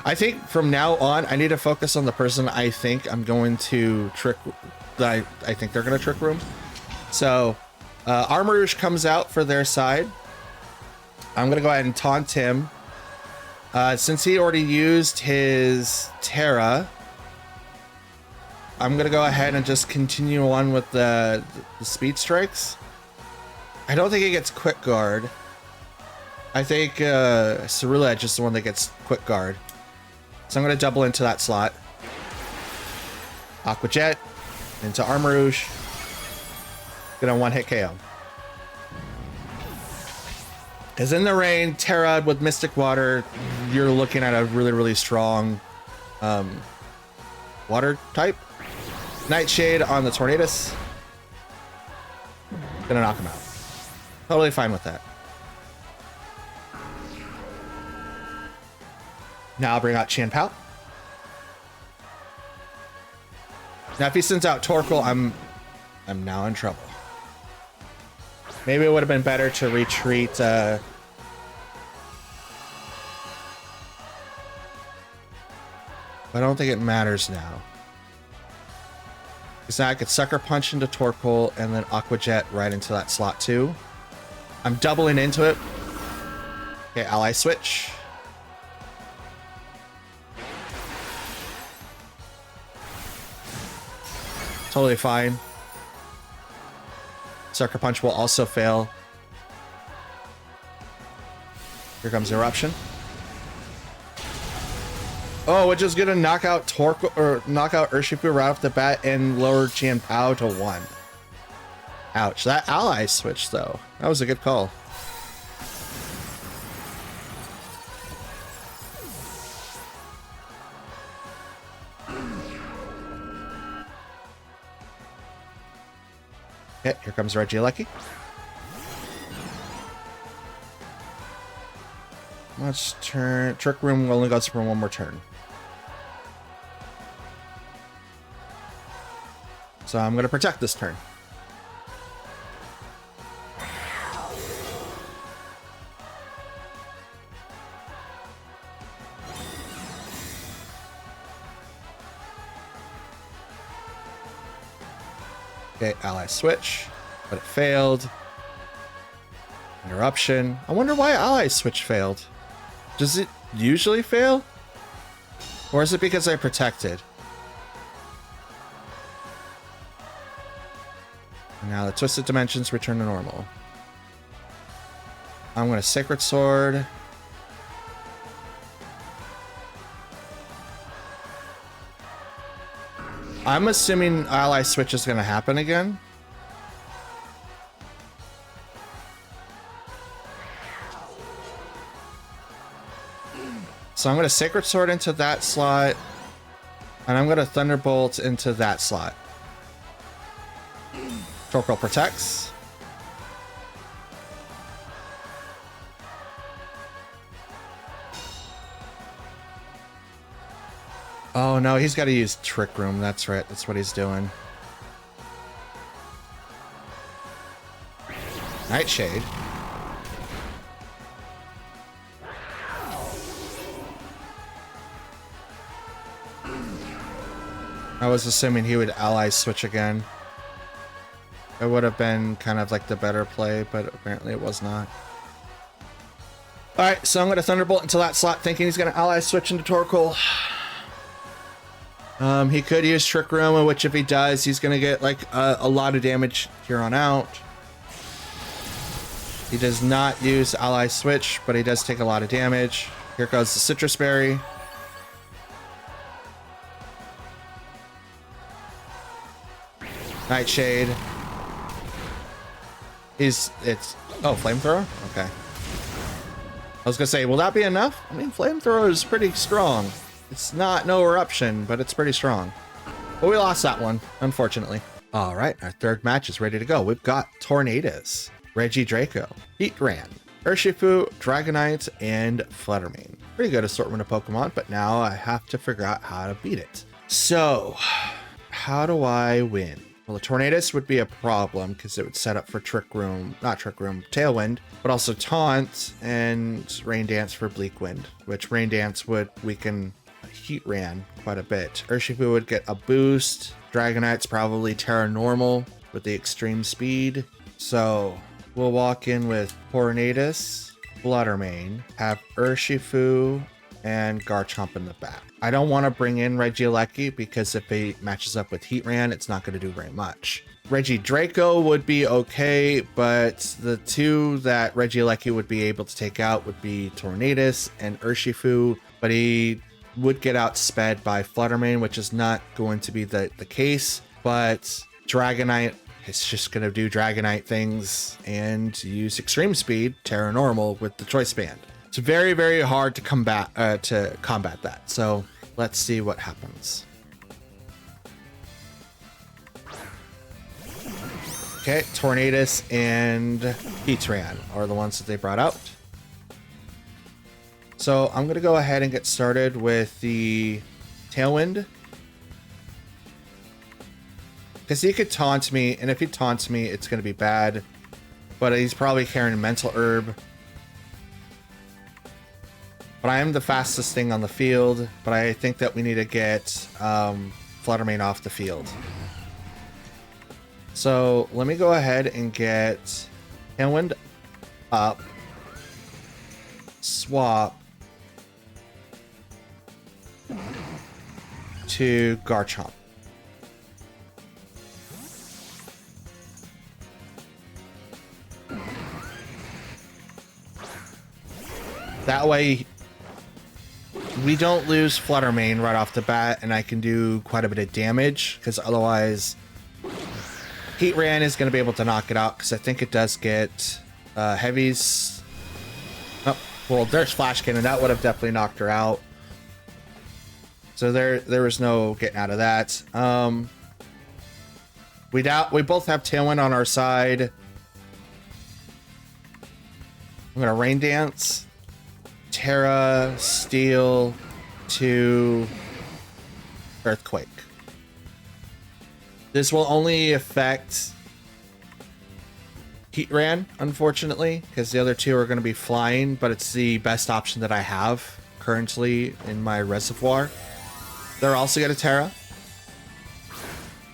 I think from now on, I need to focus on the person I think I'm going to trick, that I think they're going to Trick Room. So Armarouge comes out for their side. I'm going to go ahead and taunt him. Since he already used his Terra, I'm going to go ahead and just continue on with the Speed Strikes. I don't think he gets Quick Guard. I think Cerule Edge is the one that gets Quick Guard. So I'm going to double into that slot. Aqua Jet into Armarouge. Gonna one-hit KO. Because in the rain, Terra with Mystic Water, you're looking at a really, really strong water type. Nightshade on the Tornadus. Gonna knock him out. Totally fine with that. Now I'll bring out Chien-Pao. Now if he sends out Torkoal, I'm now in trouble. Maybe it would have been better to retreat but I don't think it matters now. Because now I could Sucker Punch into Torkoal and then Aqua Jet right into that slot too. I'm doubling into it. Okay, Ally Switch. Totally fine. Sucker Punch will also fail. Here comes Eruption. Oh, which is gonna knock out Torkoal or knock out Urshifu right off the bat and lower Chien-Pao to 1. Ouch. That ally switch though. That was a good call. Okay, here comes Regieleki. Let's turn. Trick Room only goes for one more turn. So I'm going to protect this turn. Okay, ally switch, but it failed. Interruption. I wonder why ally switch failed. Does it usually fail? Or is it because I protected? Now the Twisted Dimensions return to normal. I'm going to Sacred Sword. I'm assuming ally switch is going to happen again. So I'm going to Sacred Sword into that slot, and I'm going to Thunderbolt into that slot. Torkoal protects. Oh no, he's got to use Trick Room. That's right. That's what he's doing. Nightshade. I was assuming he would ally switch again. It would have been kind of like the better play, but apparently it was not. Alright, so I'm going to Thunderbolt into that slot, thinking he's going to ally switch into Torkoal. He could use Trick Room, which if he does, he's going to get like a lot of damage here on out. He does not use ally switch, but he does take a lot of damage. Here goes the Citrus Berry. Nightshade. Oh, Flamethrower? Okay. I was gonna say, will that be enough? I mean, Flamethrower is pretty strong. It's not no Eruption, but it's pretty strong. But we lost that one, unfortunately. All right, our third match is ready to go. We've got Tornadus, Regidraco, Heatran, Urshifu, Dragonite, and Fluttermane. Pretty good assortment of Pokemon, but now I have to figure out how to beat it. So, how do I win? Well, the Tornadus would be a problem because it would set up for Tailwind, but also Taunt and Rain Dance for Bleak Wind, which Rain Dance would weaken Heatran quite a bit. Urshifu would get a boost. Dragonite's probably Terra Normal with the extreme speed. So we'll walk in with Tornadus, Fluttermane, have Urshifu, and Garchomp in the back. I don't want to bring in Regieleki because if he matches up with Heatran, it's not going to do very much. Regidraco would be okay, but the two that Regieleki would be able to take out would be Tornadus and Urshifu, but he would get outsped by Fluttermane, which is not going to be the case, but Dragonite is just going to do Dragonite things and use Extreme Speed, Terra Normal, with the Choice Band. It's very, very hard to combat that. So let's see what happens. Okay, Tornadus and Heatran are the ones that they brought out. So I'm going to go ahead and get started with the Tailwind. Because he could taunt me, and if he taunts me, it's going to be bad. But he's probably carrying Mental Herb. But I am the fastest thing on the field, but I think that we need to get Fluttermane off the field. So let me go ahead and get Tailwind up, swap to Garchomp. That way we don't lose Fluttermane right off the bat, and I can do quite a bit of damage, because otherwise Heatran is going to be able to knock it out, because I think it does get heavies. Oh, well, there's Flash Cannon. That would have definitely knocked her out. So there was no getting out of that. We both have Tailwind on our side. I'm going to Rain Dance. Terra, Steel to Earthquake. This will only affect Heatran, unfortunately, because the other two are going to be flying, but it's the best option that I have currently in my reservoir. They're also going to Terra.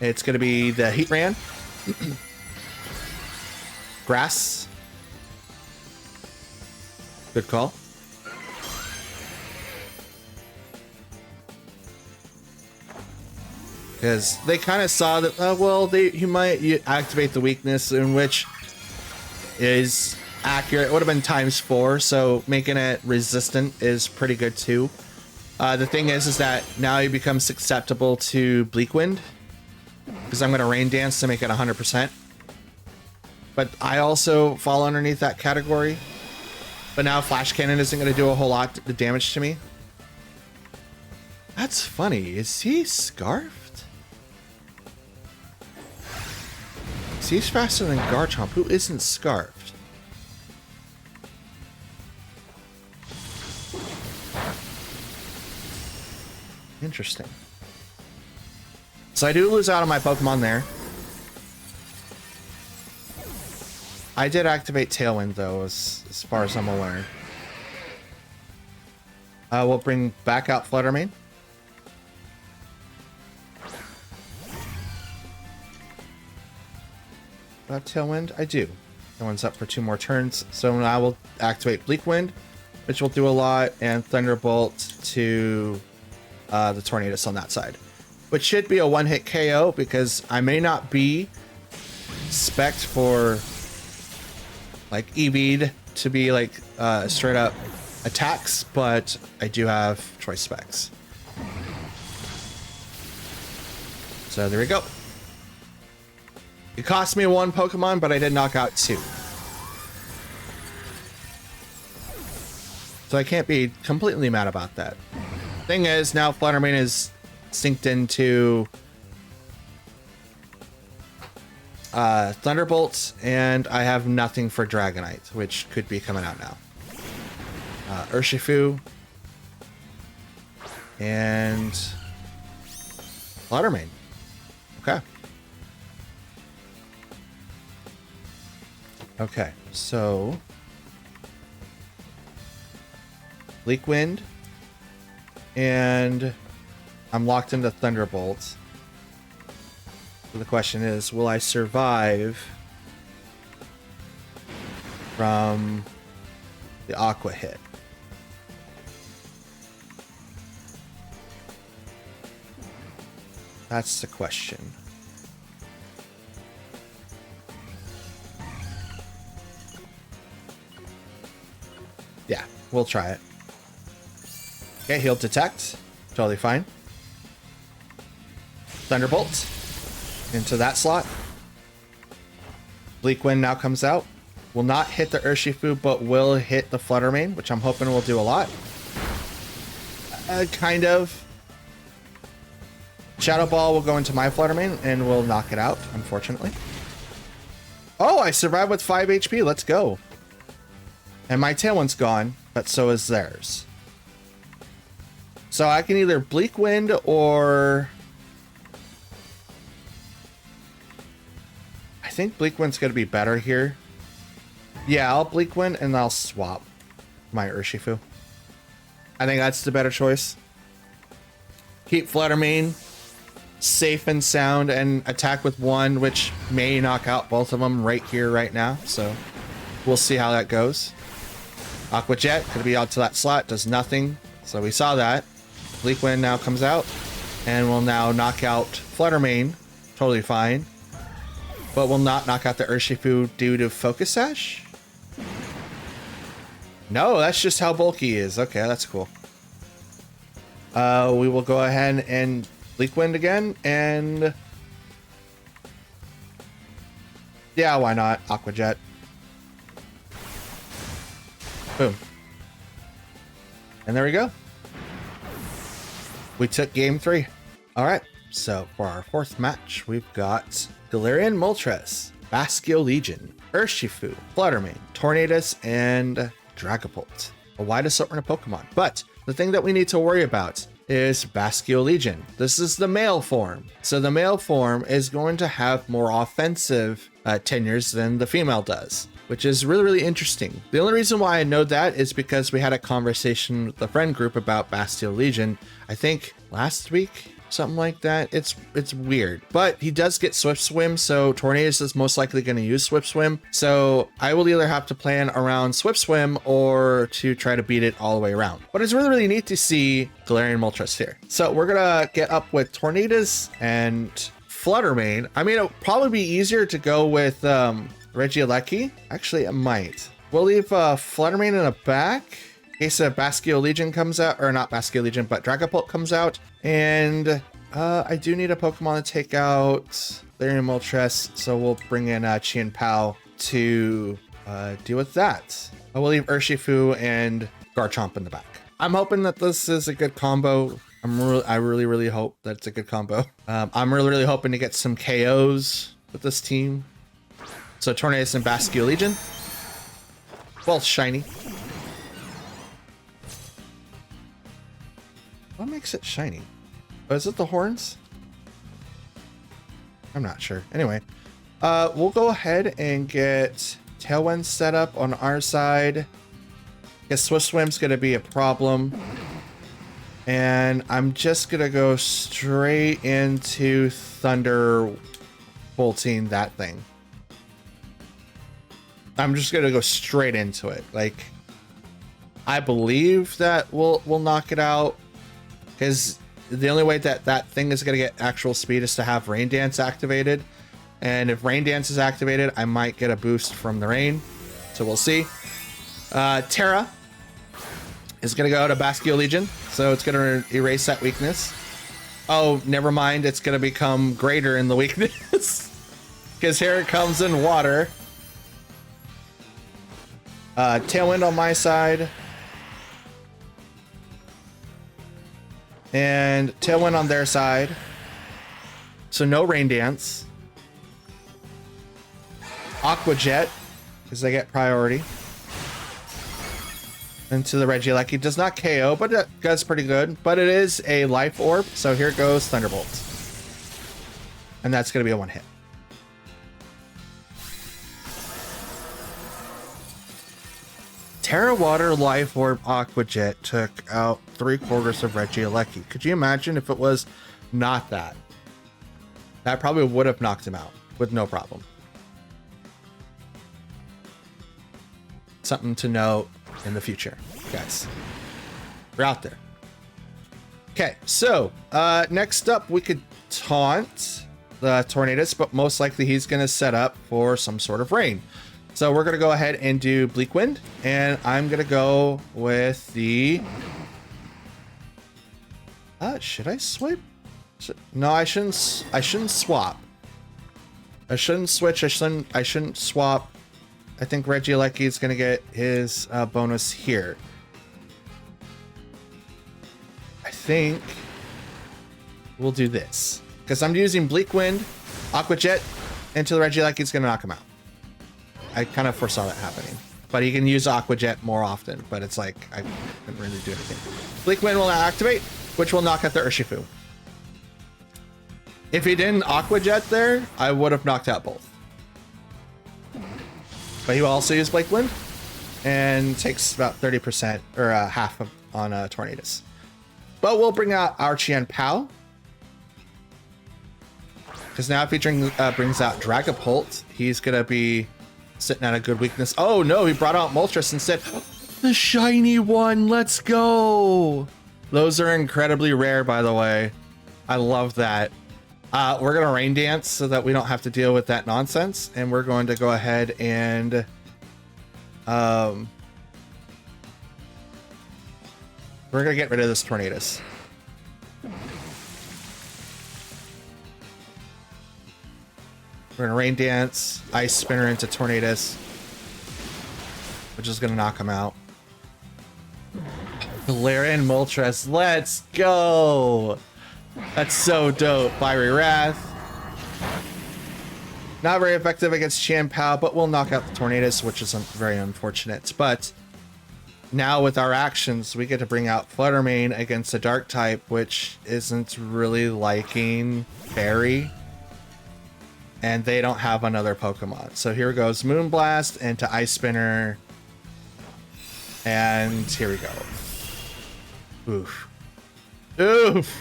It's going to be the Heatran. Grass. Good call. Because they kind of saw that, well, you might activate the weakness, in which is accurate. It would have been ×4, so making it resistant is pretty good too. The thing is that now he becomes susceptible to Bleak Wind, because I'm going to Rain Dance to make it 100%. But I also fall underneath that category. But now Flash Cannon isn't going to do a whole lot of damage to me. That's funny. Is he Scarfed? He's faster than Garchomp, who isn't Scarfed. Interesting. So I do lose out on my Pokemon there. I did activate Tailwind, though, as far as I'm aware. We'll bring back out Fluttermane. Tailwind? I do. Tailwind's up for 2 more turns. So now I will activate Bleak Wind, which will do a lot, and Thunderbolt to the Tornadus on that side. Which should be a one-hit KO, because I may not be spec'd for like EV'd to be like straight up attacks, but I do have choice specs. So there we go. It cost me 1 Pokemon, but I did knock out 2. So I can't be completely mad about that. Thing is, now Fluttermane is synced into Thunderbolt, and I have nothing for Dragonite, which could be coming out now. Urshifu and Fluttermane. Okay. Okay, so Bleak Wind, and I'm locked into Thunderbolt. So the question is, will I survive from the Aqua hit? That's the question. Yeah, we'll try it. Okay, he'll detect. Totally fine. Thunderbolt into that slot. Bleak Wind now comes out. Will not hit the Urshifu, but will hit the Fluttermane, which I'm hoping will do a lot. Kind of. Shadow Ball will go into my Fluttermane and will knock it out, unfortunately. I survived with 5 HP. Let's go. And my Tailwind's gone, but so is theirs. So I can either Bleak Wind or... I think Bleak Wind's going to be better here. Yeah, I'll Bleak Wind and I'll swap my Urshifu. I think that's the better choice. Keep Flutter Mane safe and sound and attack with one, which may knock out both of them right here, right now. So we'll see how that goes. Aqua Jet could be out to that slot, does nothing. So we saw that. Bleak Wind now comes out and will now knock out Flutter Mane. Totally fine. But will not knock out the Urshifu due to Focus Sash? No, that's just how bulky he is. Okay, that's cool. We will go ahead and Bleak Wind again, and... yeah, why not? Aqua Jet. Boom. And there we go. We took game 3. Alright, so for our 4th match, we've got Galarian Moltres, Bascio Legion, Urshifu, Flutter Mane, Tornadus, and Dragapult. A wide assortment of Pokemon. But the thing that we need to worry about is Bascio Legion. This is the male form. So the male form is going to have more offensive tenures than the female does, which is really, really interesting. The only reason why I know that is because we had a conversation with the friend group about Bascio Legion, I think last week, something like that. It's weird, but he does get Swift Swim, so Tornadus is most likely going to use Swift Swim. So I will either have to plan around Swift Swim or to try to beat it all the way around. But it's really, really neat to see Galarian Moltres here. So we're gonna get up with Tornadus and Flutter Mane. I mean, it'll probably be easier to go with Regieleki. Actually, it might. We'll leave Flutter Mane in the back in case Bascio Legion comes out, or not Bascio Legion, but Dragapult comes out. And I do need a Pokemon to take out Galarian Moltres, so we'll bring in Chien Pao to deal with that. I will leave Urshifu and Garchomp in the back. I'm hoping that this is a good combo. I really hope that it's a good combo. I'm really hoping to get some KOs with this team. So Tornadus and Bascio Legion, both shiny. What makes it shiny? Oh, is it the horns? I'm not sure. Anyway, we'll go ahead and get Tailwind set up on our side. Guess Swift Swim's gonna be a problem. And I'm just gonna go straight into Thunder bolting that thing. I'm just gonna go straight into it. Like, I believe that we'll knock it out, because the only way that that thing is gonna get actual speed is to have Rain Dance activated. And if Rain Dance is activated, I might get a boost from the rain. So we'll see. Terra is gonna go to Bascio Legion, so it's gonna erase that weakness. Oh, never mind, it's gonna become greater in the weakness. Because here it comes in water. Tailwind on my side. And Tailwind on their side. So no Rain Dance. Aqua Jet, because they get priority. Into the Regieleki. Does not KO, but it does pretty good. But it is a Life Orb, so here goes Thunderbolt. And that's going to be a one hit. Terra Water Life Orb Aqua Jet took out 3/4 of Regieleki. Could you imagine if it was not that? That probably would have knocked him out with no problem. Something to know in the future, guys. We're out there. Okay, so next up we could taunt the Tornadus, but most likely he's going to set up for some sort of rain. So we're going to go ahead and do Bleak Wind, and I'm going to go with the... should I swipe? No, I shouldn't swap. I shouldn't switch. I shouldn't swap. I think Regieleki is going to get his bonus here. I think we'll do this, because I'm using Bleak Wind, Aqua Jet, until Regieleki is going to knock him out. I kind of foresaw that happening. But he can use Aqua Jet more often, but it's like, I couldn't really do anything. Bleak Wind will now activate, which will knock out the Urshifu. If he didn't Aqua Jet there, I would have knocked out both. But he will also use Bleak Wind and takes about 30% or half of, on Tornadus. But we'll bring out our Qian Pao. Because now if he brings out Dragapult, he's going to be sitting at a good weakness. Oh no, he brought out Moltres instead. The shiny one, let's go. Those are incredibly rare, by the way. I love that. We're going to Rain Dance so that we don't have to deal with that nonsense. And we're going to go ahead and we're going to get rid of this Tornadus. We're going to Rain Dance, Ice Spinner into Tornadus, which is going to knock him out. Galarian Moltres, let's go! That's so dope. Fiery Wrath. Not very effective against Qian Pao, but we'll knock out the Tornadus, which is very unfortunate. But now with our actions, we get to bring out Flutter Mane against a Dark type, which isn't really liking Fairy. And they don't have another Pokemon. So here goes Moonblast into Ice Spinner. And here we go. Oof. Oof.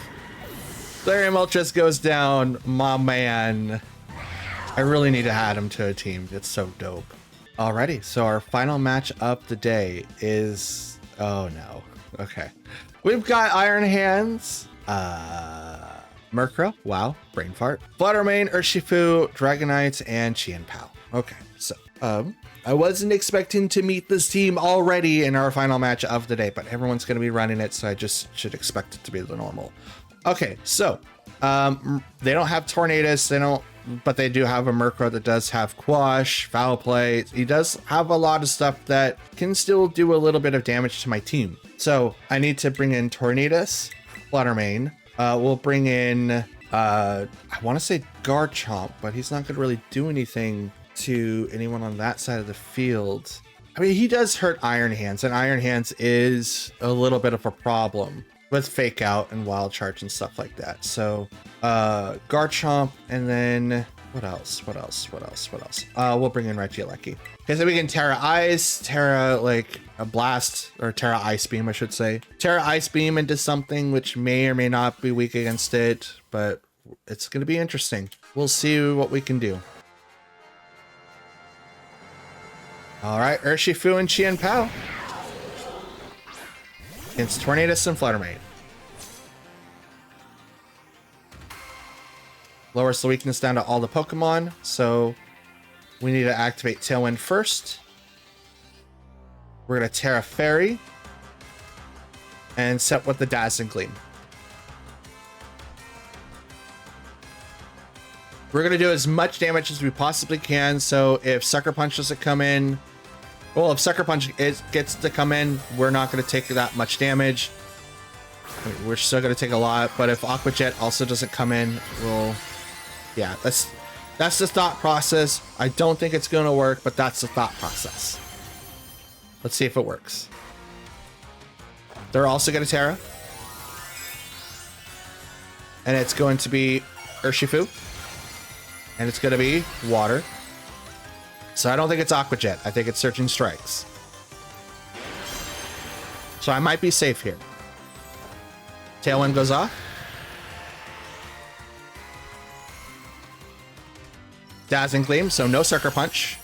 Galarian Moltres goes down. My man. I really need to add him to a team. It's so dope. Alrighty, so our final match of the day is... Oh no. Okay. We've got Iron Hands. Murkrow, wow, brain fart. Flutter Mane, Urshifu, Dragonite, and Qian Pao. Okay, so I wasn't expecting to meet this team already in our final match of the day, but everyone's going to be running it, so I just should expect it to be the normal. Okay, so they don't have Tornadus, but they do have a Murkrow that does have Quash, Foul Play. He does have a lot of stuff that can still do a little bit of damage to my team. So I need to bring in Tornadus, Flutter Mane. We'll bring in, I want to say Garchomp, but he's not going to really do anything to anyone on that side of the field. I mean, he does hurt Iron Hands, and Iron Hands is a little bit of a problem with Fake Out and Wild Charge and stuff like that. So, Garchomp, and then what else? We'll bring in Regieleki. Okay, so we can Terra Ice, Terra like a Blast, or Terra Ice Beam, I should say. Terra Ice Beam into something which may or may not be weak against it, but it's going to be interesting. We'll see what we can do. All right, Urshifu and Qian Pao against Tornadus and Flutter Mane. Lowers the weakness down to all the Pokemon, so we need to activate Tailwind first. We're going to Terra Fairy and set with the Dazzling Gleam. We're going to do as much damage as we possibly can, so if Sucker Punch doesn't come in, well, if Sucker Punch gets to come in, we're not going to take that much damage. We're still going to take a lot, but if Aqua Jet also doesn't come in, we'll... Yeah, that's the thought process. I don't think it's going to work, but that's the thought process. Let's see if it works. They're also going to Terra. And it's going to be Urshifu. And it's going to be Water. So I don't think it's Aqua Jet. I think it's Searching Strikes. So I might be safe here. Tailwind goes off. Dazzling Gleam, so no Sucker Punch.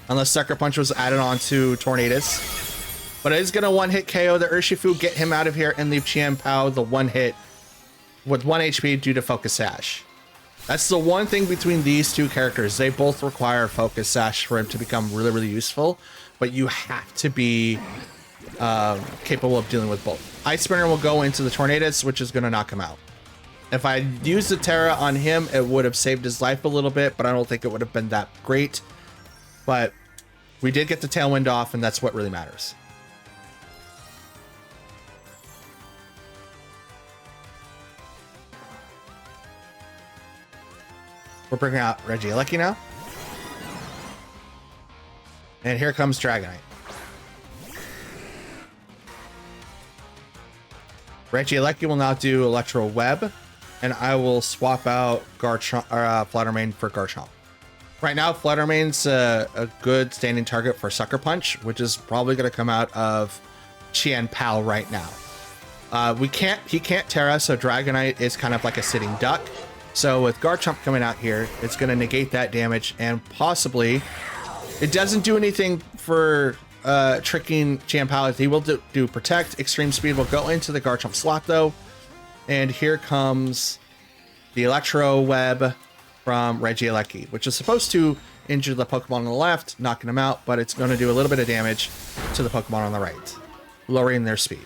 Unless Sucker Punch was added on to Tornadus. But it is going to one-hit KO the Urshifu, get him out of here, and leave Qian Pao the one hit with 1 HP due to Focus Sash. That's the one thing between these two characters. They both require Focus Sash for him to become really, really useful. But you have to be capable of dealing with both. Ice Spinner will go into the Tornadus, which is going to knock him out. If I used the Terra on him, it would have saved his life a little bit, but I don't think it would have been that great. But we did get the Tailwind off, and that's what really matters. We're bringing out Regieleki now. And here comes Dragonite. Regieleki will now do Electro Web, and I will swap out Fluttermane for Garchomp. Right now, Fluttermane's a good standing target for Sucker Punch, which is probably going to come out of Qianpao right now. He can't Terra, so Dragonite is kind of like a sitting duck. So with Garchomp coming out here, it's going to negate that damage, and possibly it doesn't do anything for tricking Qianpao. He will do Protect. Extreme Speed will go into the Garchomp slot though, and here comes the Electro Web from Regieleki, which is supposed to injure the Pokemon on the left, knocking them out, but it's going to do a little bit of damage to the Pokemon on the right, lowering their speed.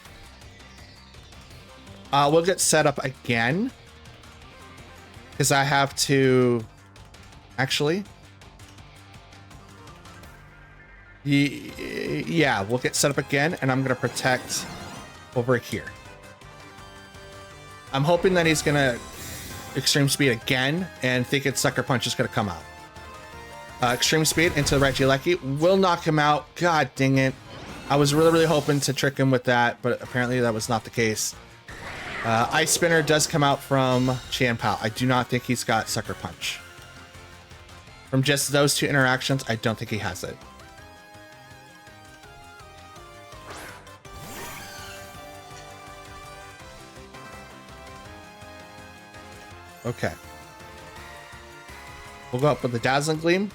We'll get set up again, because I have to... Actually... Yeah, we'll get set up again, and I'm going to protect over here. I'm hoping that he's going to Extreme Speed again, and thinking Sucker Punch is going to come out. Extreme Speed into Regieleki will knock him out. God dang it. I was really hoping to trick him with that, but apparently that was not the case. Ice Spinner does come out from Qianpao. I do not think he's got Sucker Punch. From just those two interactions, I don't think he has it. Okay. We'll go up with the Dazzling Gleam.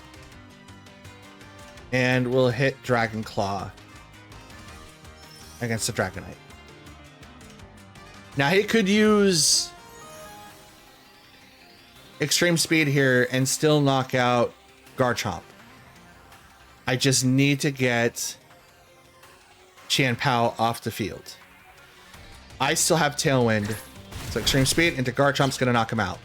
And we'll hit Dragon Claw against the Dragonite. Now he could use Extreme Speed here and still knock out Garchomp. I just need to get Qianpao off the field. I still have Tailwind. So Extreme Speed into Garchomp's going to knock him out.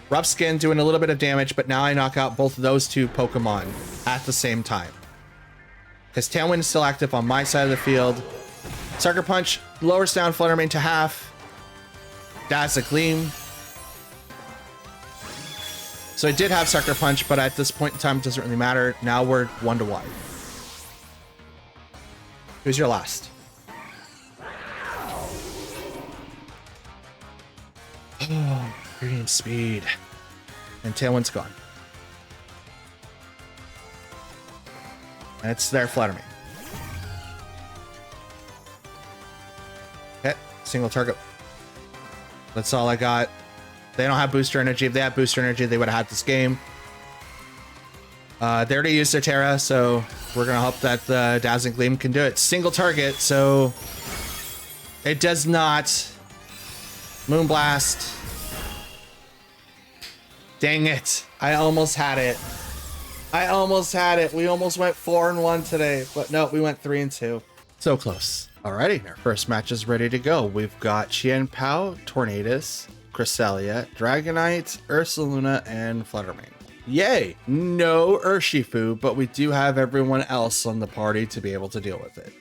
Rough Skin doing a little bit of damage, but now I knock out both of those two Pokemon at the same time. Because Tailwind is still active on my side of the field. Sucker Punch lowers down Fluttermane to half. Dazzling Gleam. So I did have Sucker Punch, but at this point in time, it doesn't really matter. Now we're 1-1. Who's your last? Oh, Extreme Speed. And Tailwind's gone. And it's their Fluttermane. Okay, single target. That's all I got. They don't have booster energy. If they had booster energy, they would have had this game. They already used their Terra, so we're going to hope that the Dazzling Gleam can do it. Single target, so it does not. Moonblast. Dang it. I almost had it. I almost had it. We almost went 4-1 today, but no, we went 3-2. So close. Alrighty, our first match is ready to go. We've got Qianpao, Tornadus, Cresselia, Dragonite, Ursaluna, and Fluttermane. Yay! No Urshifu, but we do have everyone else on the party to be able to deal with it.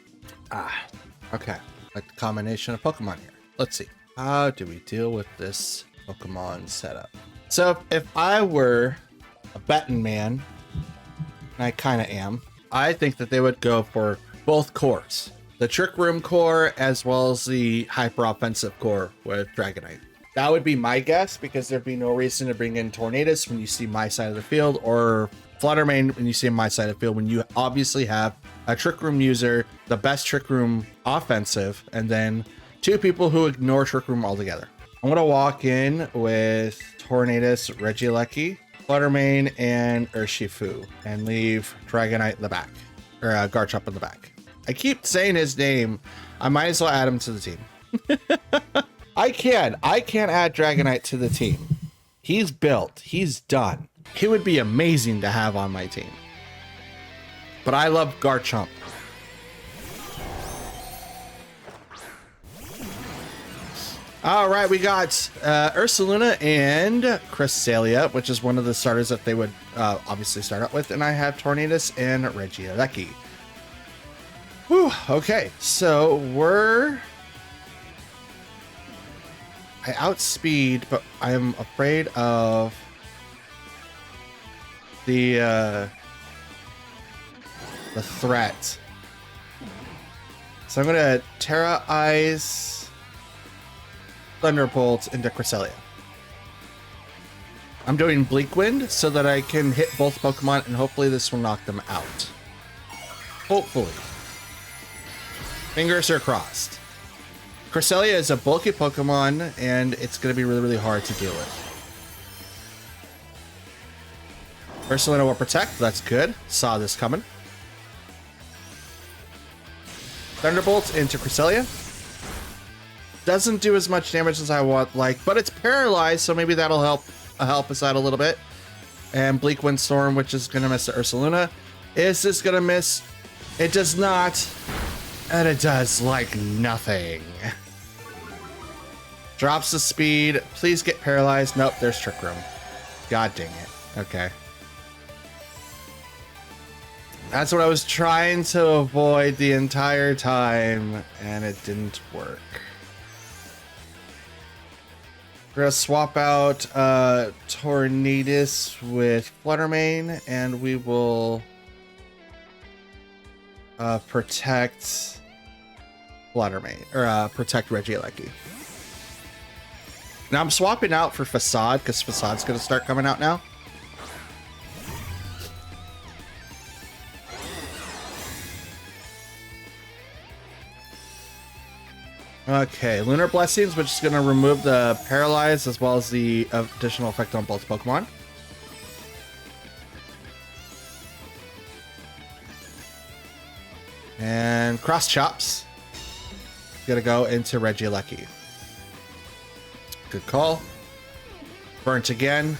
Okay. Like the combination of Pokemon here. Let's see. How do we deal with this Pokemon setup? So if I were a betting man, and I kind of am, I think that they would go for both cores. The Trick Room core as well as the hyper offensive core with Dragonite. That would be my guess, because there'd be no reason to bring in Tornadus when you see my side of the field, or Fluttermane when you see my side of the field, when you obviously have a Trick Room user, the best Trick Room offensive, and then two people who ignore Trick Room altogether. I'm going to walk in with Tornadus, Regieleki, Fluttermane, and Urshifu, and leave Dragonite in the back, or Garchomp in the back. I keep saying his name. I might as well add him to the team. I can't add Dragonite to the team. He's built. He's done. He would be amazing to have on my team. But I love Garchomp. All right, we got Ursaluna and Cresselia, which is one of the starters that they would obviously start out with. And I have Tornadus and Regieleki. Whew, okay, so I outspeed, but I'm afraid of the the threat. So I'm gonna Terra Ice Thunderbolt into Cresselia. I'm doing Bleak Wind so that I can hit both Pokemon and hopefully this will knock them out. Hopefully. Fingers are crossed. Cresselia is a bulky Pokemon and it's going to be really, really hard to deal with. Ursaluna will protect. That's good. Saw this coming. Thunderbolt into Cresselia. Doesn't do as much damage as I want, but it's paralyzed, so maybe that'll help us out a little bit. And Bleak Windstorm, which is going to miss the Ursaluna. Is this going to miss? It does not. And it does like nothing. Drops the speed. Please get paralyzed. Nope, there's Trick Room. God dang it. Okay. That's what I was trying to avoid the entire time, and it didn't work. We're gonna swap out Tornadus with Fluttermane, and we will protect Fluttermane, or protect Regieleki. Now I'm swapping out for Facade, because Facade's gonna start coming out now. Okay, Lunar Blessings, which is going to remove the Paralyze as well as the additional effect on both Pokemon. And Cross Chops. Gonna go into Regieleki. Good call. Burnt again.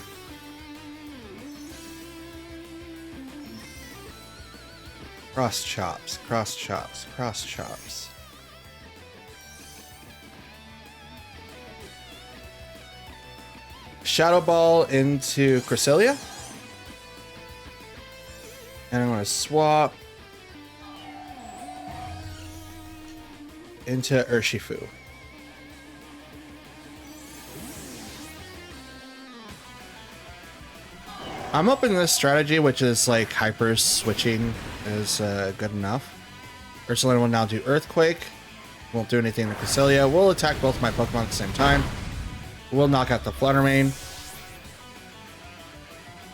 Cross Chops, Cross Chops, Cross Chops. Shadow Ball into Cresselia. And I'm going to swap into Urshifu. I'm hoping this strategy, which is like hyper switching, is good enough. Ursaluna will now do Earthquake. Won't do anything to Cresselia. We'll attack both my Pokemon at the same time. We'll knock out the Fluttermane.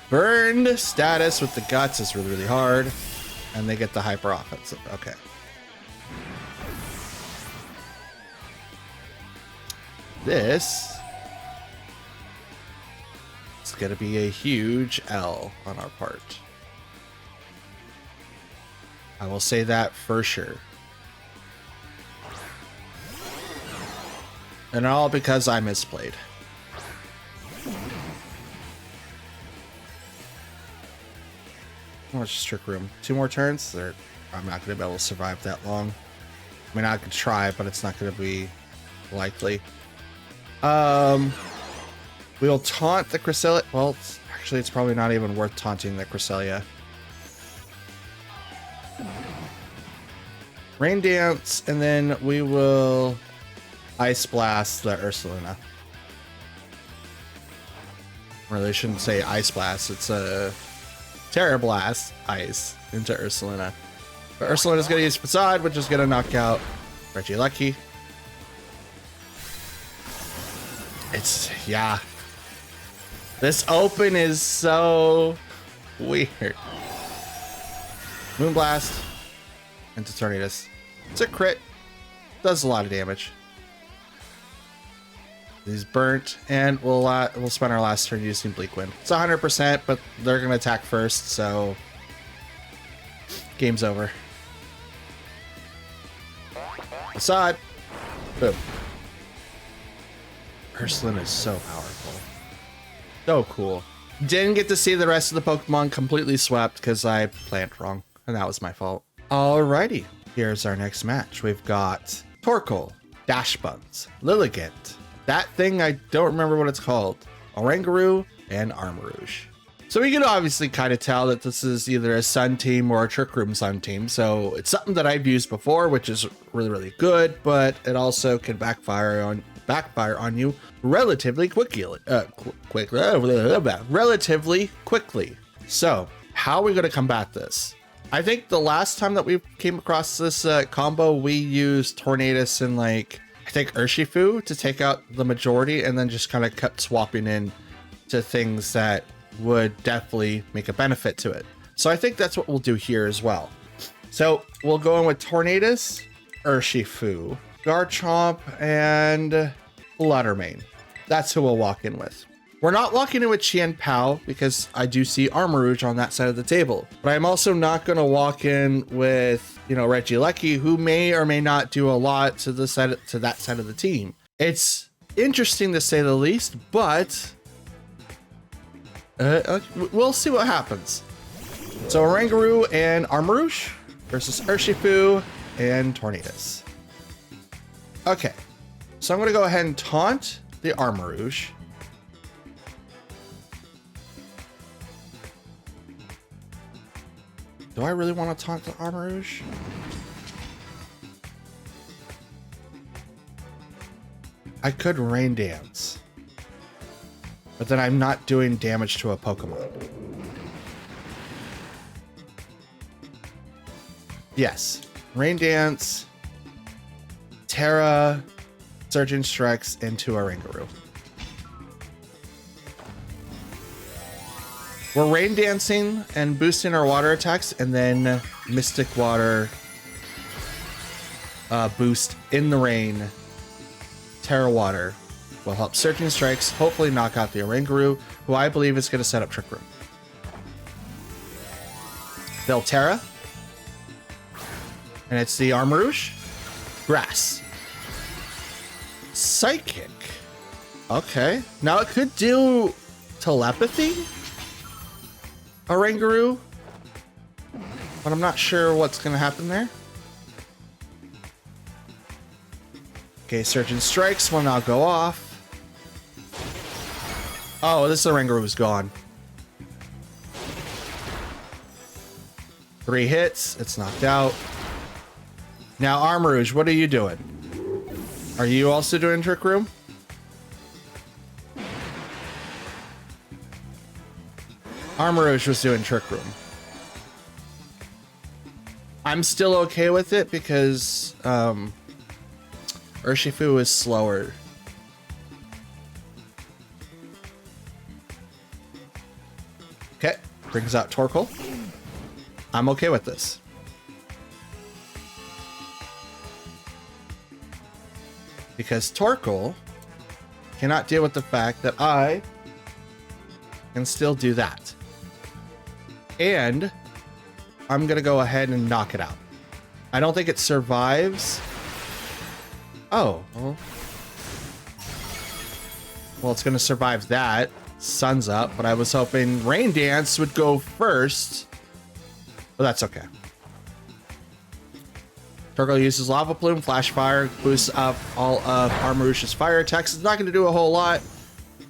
Burned status with the Guts is really, really hard. And they get the Hyper Offensive. Okay. This is going to be a huge L on our part. I will say that for sure. And all because I misplayed. How much Trick Room? 2 more turns? I'm not going to be able to survive that long. I mean, I could try, but it's not going to be likely. We'll taunt the Cresselia. Well, actually, it's probably not even worth taunting the Cresselia. Rain Dance, and then we will Ice Blast the Ursaluna. Really shouldn't say Ice Blast. It's a Terra Blast Ice into Ursaluna. But Ursaluna's going to use Facade, which is going to knock out Regieleki. Yeah. This open is so weird. Moonblast into Tornadus. It's a crit. Does a lot of damage. He's burnt, and we'll spend our last turn using Bleak Wind. It's 100%, but they're gonna attack first, so game's over. Facade. Boom. Ursaluna is so powerful. So cool. Didn't get to see the rest of the Pokemon completely swept because I planned wrong, and that was my fault. Alrighty, here's our next match. We've got Torkoal, Dash Buns, Lilligant, that thing I don't remember what it's called, Oranguru, and Armarouge. So we can obviously kind of tell that this is either a Sun team or a Trick Room Sun team. So it's something that I've used before, which is really, really good, but it also can backfire on you relatively quickly. Relatively quickly. So how are we going to combat this? I think the last time that we came across this combo, we used Tornadus and like, I think Urshifu to take out the majority and then just kind of kept swapping in to things that would definitely make a benefit to it. So I think that's what we'll do here as well. So we'll go in with Tornadus, Urshifu, Garchomp, and Fluttermane. That's who we'll walk in with. We're not walking in with Qian Pao because I do see Armarouge on that side of the table. But I'm also not going to walk in with, you know, Regieleki, who may or may not do a lot to the side, to that side of the team. It's interesting to say the least, but we'll see what happens. So Oranguru and Armarouge versus Urshifu and Tornadus. Okay, so I'm going to go ahead and taunt the Armarouge. Do I really want to taunt the Armarouge? I could Rain Dance, but then I'm not doing damage to a Pokemon. Yes, Rain Dance, Terra, Surgeon Strikes into Oranguru. We're Rain Dancing and boosting our water attacks, and then Mystic Water boost in the rain. Terra Water will help Surging Strikes hopefully knock out the Oranguru, who I believe is going to set up Trick Room. They'll Terra. And it's the Armarouge. Grass. Psychic. Okay. Now it could do Telepathy. Oranguru. But I'm not sure what's going to happen there. Okay, Surgeon Strikes will now go off. Oh, this Oranguru is gone. 3 hits. It's knocked out. Now, Armarouge, what are you doing? Are you also doing Trick Room? Armarouge was doing Trick Room. I'm still okay with it because Urshifu is slower. Okay, brings out Torkoal. I'm okay with this. Because Torkoal cannot deal with the fact that I can still do that. And I'm going to go ahead and knock it out. I don't think it survives. Oh. Well, it's going to survive that. Sun's up, but I was hoping Rain Dance would go first. But that's okay. Torkoal uses Lava Plume, Flash Fire, boosts up all of Armarouge's fire attacks. It's not going to do a whole lot,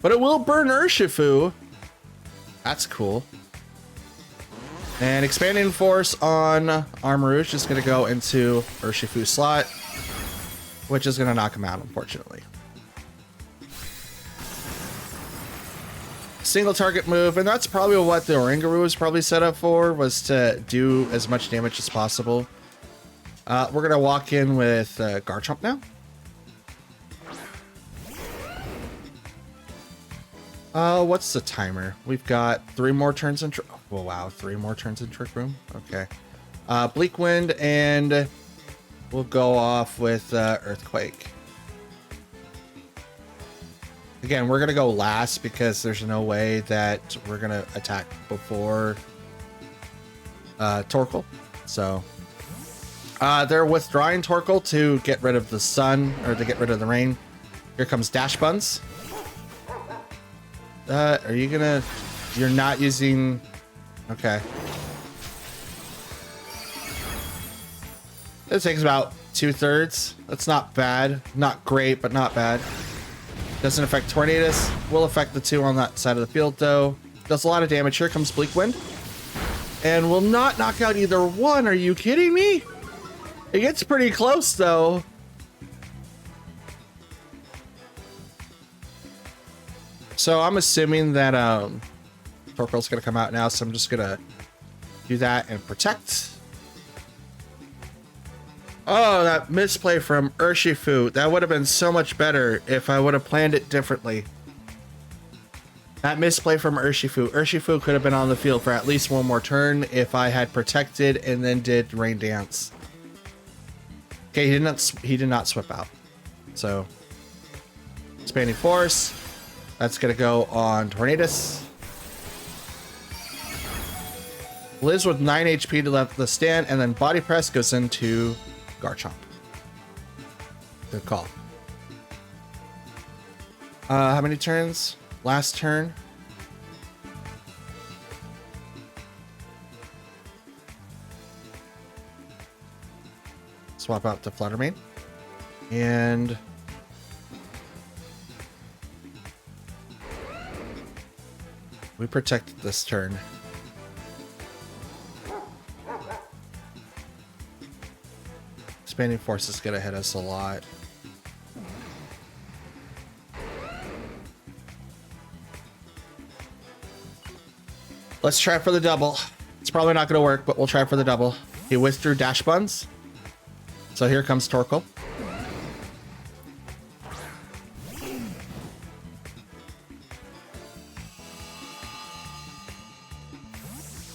but it will burn Urshifu. That's cool. And Expanding Force on Armarouge is going to go into Urshifu's slot, which is going to knock him out, unfortunately. Single target move, and that's probably what the Oranguru was probably set up for, was to do as much damage as possible. We're going to walk in with Garchomp now. What's the timer? We've got 3 more turns in... Oh, wow, 3 more turns in Trick Room? Okay. Bleak Wind, and we'll go off with Earthquake. Again, we're going to go last because there's no way that we're going to attack before Torkoal. So... they're withdrawing Torkoal to get rid of the sun, or to get rid of the rain. Here comes Dash Buns. Are you gonna... You're not using... Okay. It takes about 2/3. That's not bad. Not great, but not bad. Doesn't affect Tornadus. Will affect the 2 on that side of the field, though. Does a lot of damage. Here comes Bleak Wind. And will not knock out either one. Are you kidding me? It gets pretty close, though. So I'm assuming that Torkoal's going to come out now, so I'm just going to do that and protect. Oh, that misplay from Urshifu. That would have been so much better if I would have planned it differently. That misplay from Urshifu. Urshifu could have been on the field for at least one more turn if I had protected and then did Rain Dance. Okay, he did not swip out. So, Expanding Force. That's going to go on Tornadus. Liz with 9 HP to left the stand, and then Body Press goes into Garchomp. Good call. How many turns? Last turn. Swap out to Fluttermane. And we protected this turn. Expanding Force is going to hit us a lot. Let's try for the double. It's probably not going to work, but we'll try for the double. He withdrew Dash Buns. So here comes Torkoal.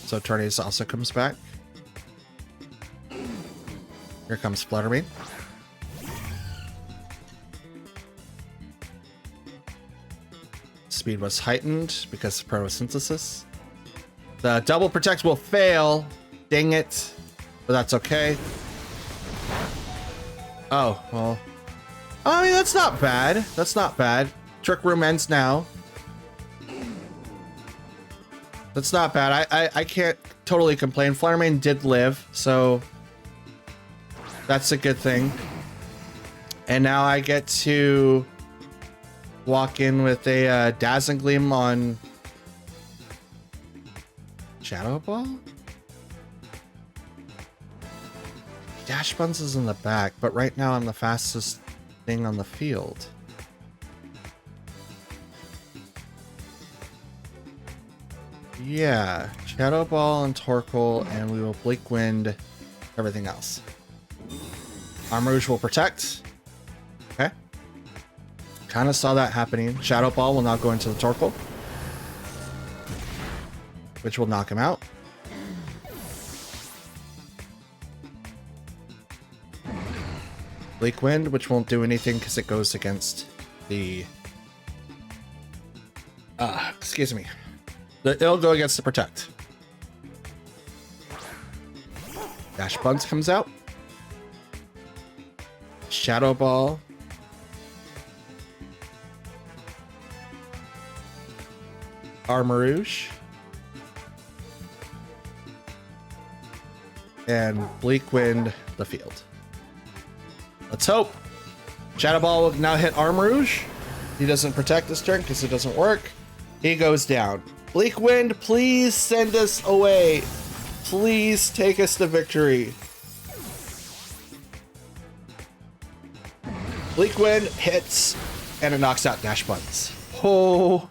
So Tornadus also comes back. Here comes Fluttermane. Speed was heightened because of photosynthesis. The double protect will fail. Dang it. But that's okay. Oh, well. I mean, that's not bad. That's not bad. Trick Room ends now. That's not bad. I can't totally complain. Fluttermane did live, so that's a good thing. And now I get to walk in with a Dazzling Gleam on Shadow Ball? Dash Buns is in the back, but right now I'm the fastest thing on the field. Yeah, Shadow Ball and Torkoal, and we will Bleak Wind everything else. Armrouge will protect. Okay. Kind of saw that happening. Shadow Ball will now go into the Torkoal, which will knock him out. Bleak Wind, which won't do anything because it goes against the... excuse me. It'll go against the Protect. Dash Buns comes out. Shadow Ball. Armrouge. And Bleak Wind the field. Let's hope. Shadow Ball will now hit Armrouge. He doesn't protect this turn because it doesn't work. He goes down. Bleak Wind, please send us away. Please take us to victory. Bleak Wind hits, and it knocks out Dash Buns. Oh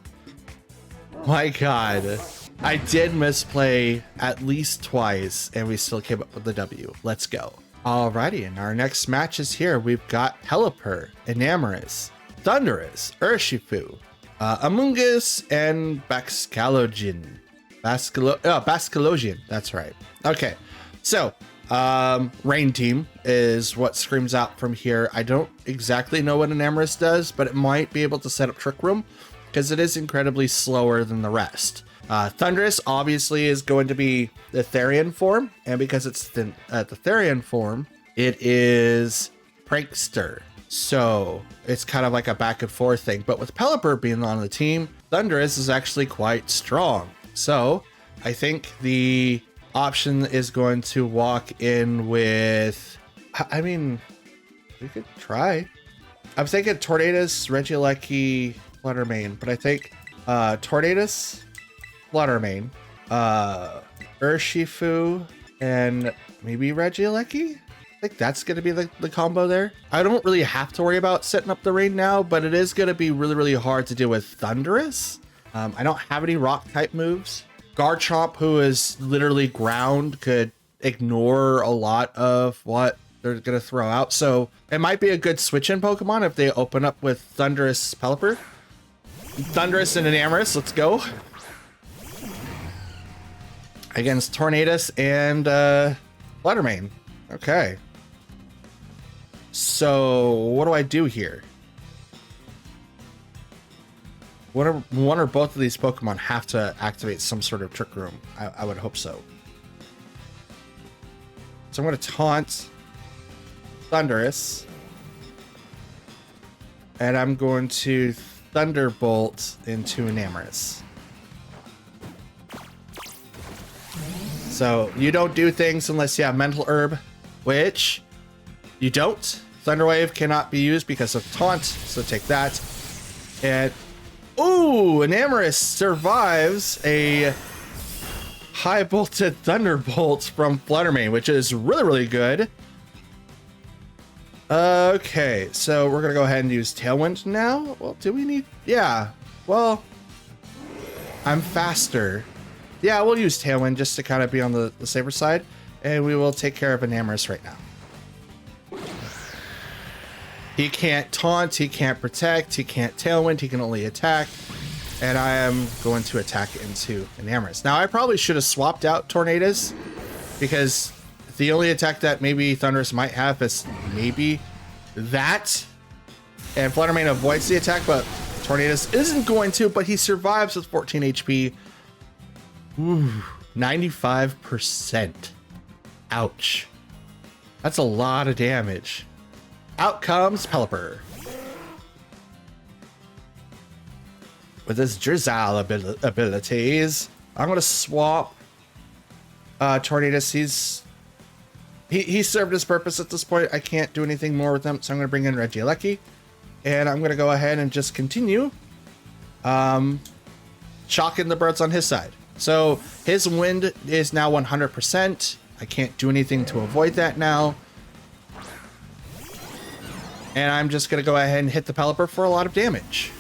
my god. I did misplay at least twice, and we still came up with the W. Let's go. Alrighty, and our next match is here. We've got Pelipper, Enamorus, Thundurus, Urshifu, Amoonguss, and Bascalogian. Bascalogian, that's right. Okay, so Rain Team is what screams out from here. I don't exactly know what Enamorus does, but it might be able to set up Trick Room because it is incredibly slower than the rest. Thundurus obviously is going to be the Therian form, and because it's the Therian form, it is Prankster. So it's kind of like a back and forth thing. But with Pelipper being on the team, Thundurus is actually quite strong. So I think the option is going to walk in with, I mean, we could try. I'm thinking Tornadus, Regieleki, Fluttermane, but I think Tornadus, Fluttermane, Urshifu, and maybe Regieleki. I think that's going to be the combo there. I don't really have to worry about setting up the rain now, but it is going to be really, really hard to deal with Thundurus. I don't have any rock type moves. Garchomp, who is literally ground, could ignore a lot of what they're gonna throw out. So it might be a good switch-in Pokemon if they open up with Thundurus Pelipper. Thundurus and Enamorus, let's go. Against Tornadus and Fluttermane. Okay. So what do I do here? One or both of these Pokemon have to activate some sort of Trick Room. I would hope so. So I'm going to taunt Thundurus. And I'm going to Thunderbolt into Enamorus. So you don't do things unless you have Mental Herb, which you don't. Thunderwave cannot be used because of taunt, so take that. And ooh, Enamorus survives a high bolted Thunderbolt from Fluttermane, which is really, really good. Okay, so we're gonna go ahead and use Tailwind now. Well, do we need? Yeah. Well, I'm faster. Yeah, we'll use Tailwind just to kind of be on the safer side, and we will take care of Enamorus right now. He can't taunt, he can't protect, he can't Tailwind, he can only attack. And I am going to attack into Enamorus. Now, I probably should have swapped out Tornadus, because the only attack that maybe Thundurus might have is maybe that. And Fluttermane avoids the attack, but Tornadus isn't going to, but he survives with 14 HP. Ooh, 95%. Ouch. That's a lot of damage. Out comes Pelipper. With his Drizzle abilities, I'm going to swap Tornadus. He served his purpose at this point. I can't do anything more with him, so I'm going to bring in Regieleki. And I'm going to go ahead and just continue shocking the birds on his side. So his wind is now 100%. I can't do anything to avoid that now. And I'm just going to go ahead and hit the Pelipper for a lot of damage.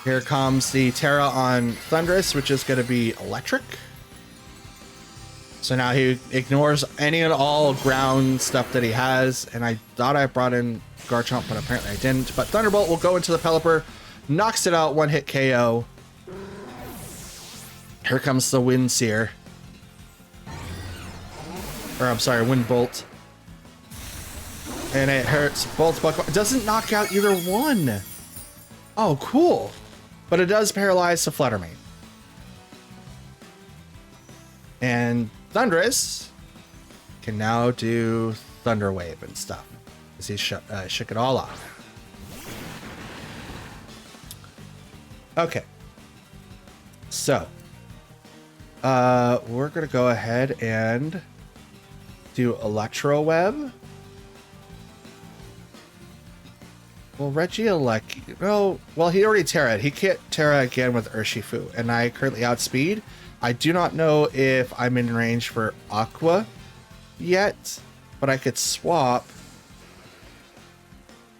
Here comes the Terra on Thundurus, which is going to be electric. So now he ignores any and all ground stuff that he has. And I thought I brought in Garchomp, but apparently I didn't. But Thunderbolt will go into the Pelipper, knocks it out, one hit KO. Here comes the Windseer. Or I'm sorry, Windbolt. And it hurts both Pokemon. It doesn't knock out either one. Oh, cool. But it does paralyze the Fluttermane. And Thundurus can now do Thunder Wave and stuff, as he shook it all off. Okay. So, we're going to go ahead and do Electro Web. Well, Regieleki, no, well, he already Terra. He can't Terra again with Urshifu, and I currently outspeed. I do not know if I'm in range for Aqua yet, but I could swap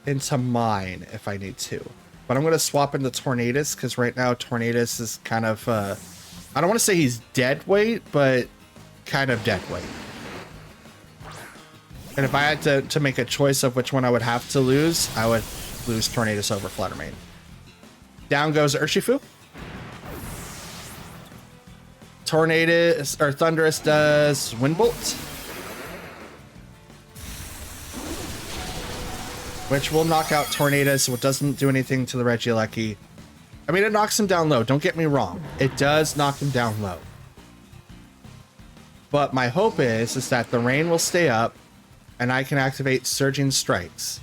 into Mine if I need to. But I'm going to swap into Tornadus, because right now Tornadus is kind of, I don't want to say he's dead weight, but kind of dead weight. And if I had to make a choice of which one I would have to lose, I would lose Tornadus over Fluttermane. Down goes Urshifu. Tornadus, or Thundurus does Windbolt, which will knock out Tornadus, so it doesn't do anything to the Regieleki. I mean, it knocks him down low, don't get me wrong. It does knock him down low. But my hope is that the rain will stay up, and I can activate Surging Strikes.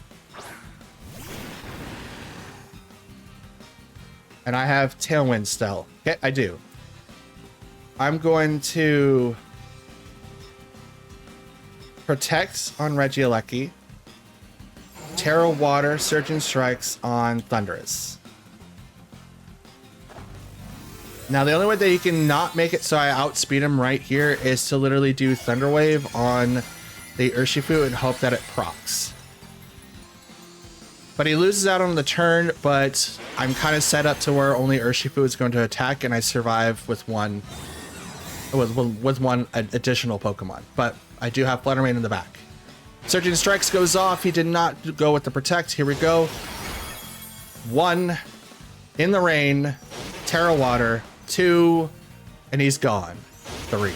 And I have Tailwind still. Okay, I do. I'm going to Protect on Regieleki, Terra Water, Surging Strikes on Thundurus. Now, the only way that he can not make it so I outspeed him right here is to literally do Thunder Wave on the Urshifu and hope that it procs. But he loses out on the turn, but I'm kind of set up to where only Urshifu is going to attack, and I survive with one with one additional Pokemon, but I do have Fluttermane in the back. Surging Strikes goes off. He did not go with the Protect. Here we go. 1 in the rain, Terra Water, 2, and he's gone. 3.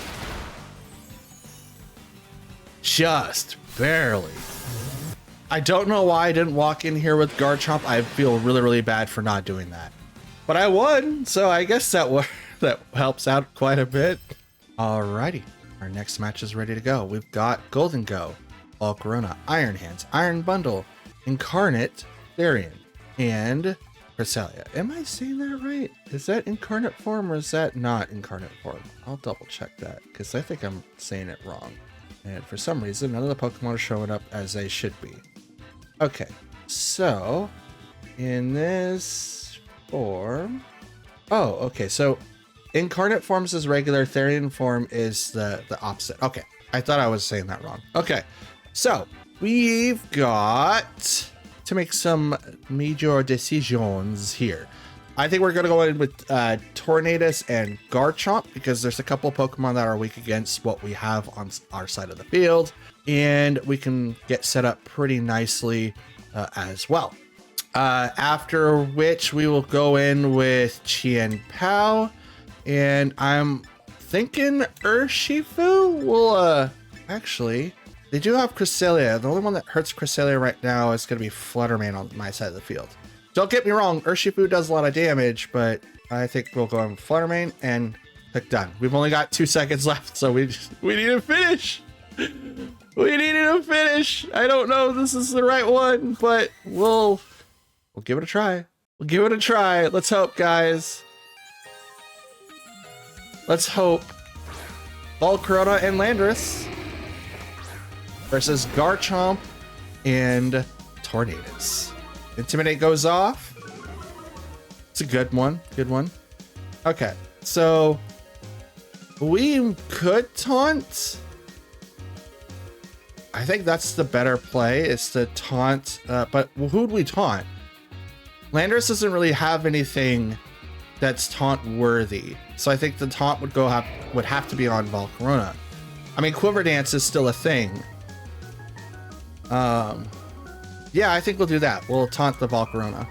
Just barely. I don't know why I didn't walk in here with Garchomp. I feel really, really bad for not doing that. But I won, so I guess that helps out quite a bit. Alrighty, our next match is ready to go. We've got Golden Go, Volcarona, Iron Hands, Iron Bundle, Incarnate, Therian, and Cresselia. Am I saying that right? Is that incarnate form or is that not incarnate form? I'll double check that because I think I'm saying it wrong. And for some reason, none of the Pokemon are showing up as they should be. Okay, so in this form... Oh, okay, so incarnate forms is regular, Therian form is the opposite. Okay, I thought I was saying that wrong. Okay, so we've got to make some major decisions here. I think we're going to go in with Tornadus and Garchomp because there's a couple Pokemon that are weak against what we have on our side of the field, and we can get set up pretty nicely as well. After which we will go in with Chien Pao, and I'm thinking Urshifu will actually, they do have Cresselia. The only one that hurts Cresselia right now is going to be Fluttermane on my side of the field. Don't get me wrong, Urshifu does a lot of damage, but I think we'll go in with Fluttermane and click done. We've only got 2 seconds left, so we need to finish. We needed to finish. I don't know if this is the right one, but we'll give it a try. We'll give it a try. Let's hope, guys. Let's hope. Volcarona and Landorus versus Garchomp and Tornadus. Intimidate goes off. It's a good one. Good one. Okay, so we could taunt. I think that's the better play, is to taunt. But who'd we taunt? Landorus doesn't really have anything that's taunt worthy, so I think the taunt would have to be on Volcarona. I mean, Quiver Dance is still a thing. Yeah, I think we'll do that. We'll taunt the Volcarona.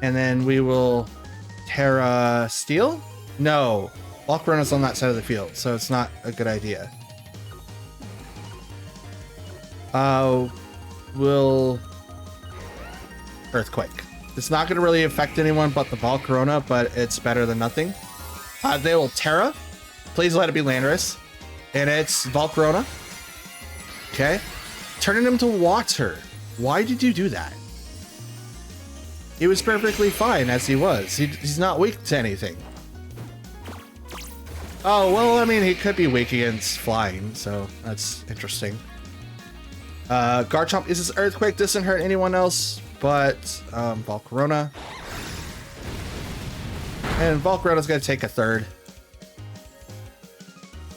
And then we will Terra Steel? No, Volcarona's on that side of the field, so it's not a good idea. We'll Earthquake. It's not going to really affect anyone but the Volcarona, but it's better than nothing. They will Terra. Please let it be Landorus. And it's Volcarona. Okay. Turning him to water. Why did you do that? He was perfectly fine as he was. He's not weak to anything. Oh, well, I mean, he could be weak against flying, so that's interesting. Garchomp uses Earthquake. Doesn't hurt anyone else but Volcarona. And Volcarona's going to take a third.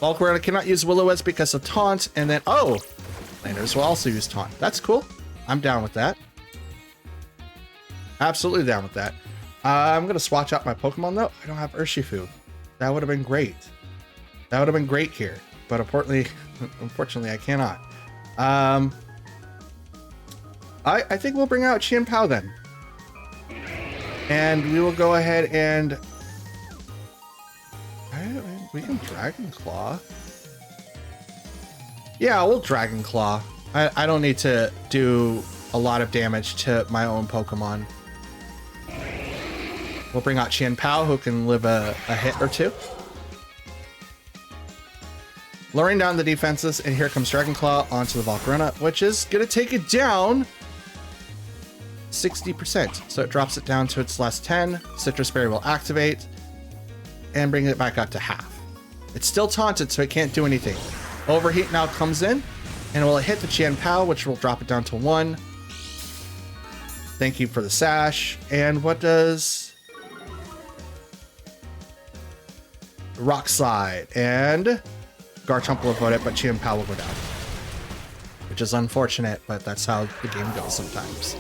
Volcarona cannot use Will-O-Wisp because of Taunt. And then, oh, Landorus will also use Taunt. That's cool. I'm down with that. Absolutely down with that. I'm going to swatch out my Pokemon, though. I don't have Urshifu. That would have been great. That would have been great here. But unfortunately, I cannot. I think we'll bring out Chien Pao then. And we will go ahead and... we can Dragon Claw. Yeah, we'll Dragon Claw. I don't need to do a lot of damage to my own Pokemon. We'll bring out Chien Pao, who can live a hit or two. Lowering down the defenses, and here comes Dragon Claw onto the Volcarona, which is going to take it down 60%. So it drops it down to its last 10. Citrus Berry will activate and bring it back up to half. It's still taunted, so it can't do anything. Overheat now comes in, and it will hit the Chien Pao, which will drop it down to 1. Thank you for the sash. And what does Rock Slide? And Garchomp will avoid it, but Chien Pao will go down. Which is unfortunate, but that's how the game goes sometimes.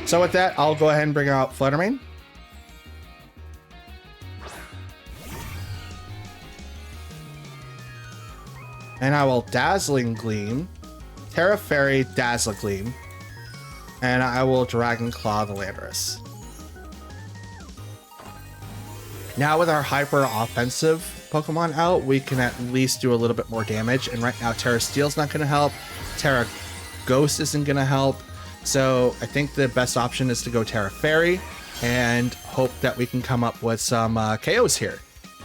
So with that, I'll go ahead and bring out Fluttermane. And I will Dazzling Gleam, Terra Fairy, Dazzle Gleam, and I will Dragon Claw the Landorus. Now with our hyper offensive Pokemon out, we can at least do a little bit more damage. And right now, Terra Steel's not going to help. Terra Ghost isn't going to help. So I think the best option is to go Terra Fairy and hope that we can come up with some KOs here.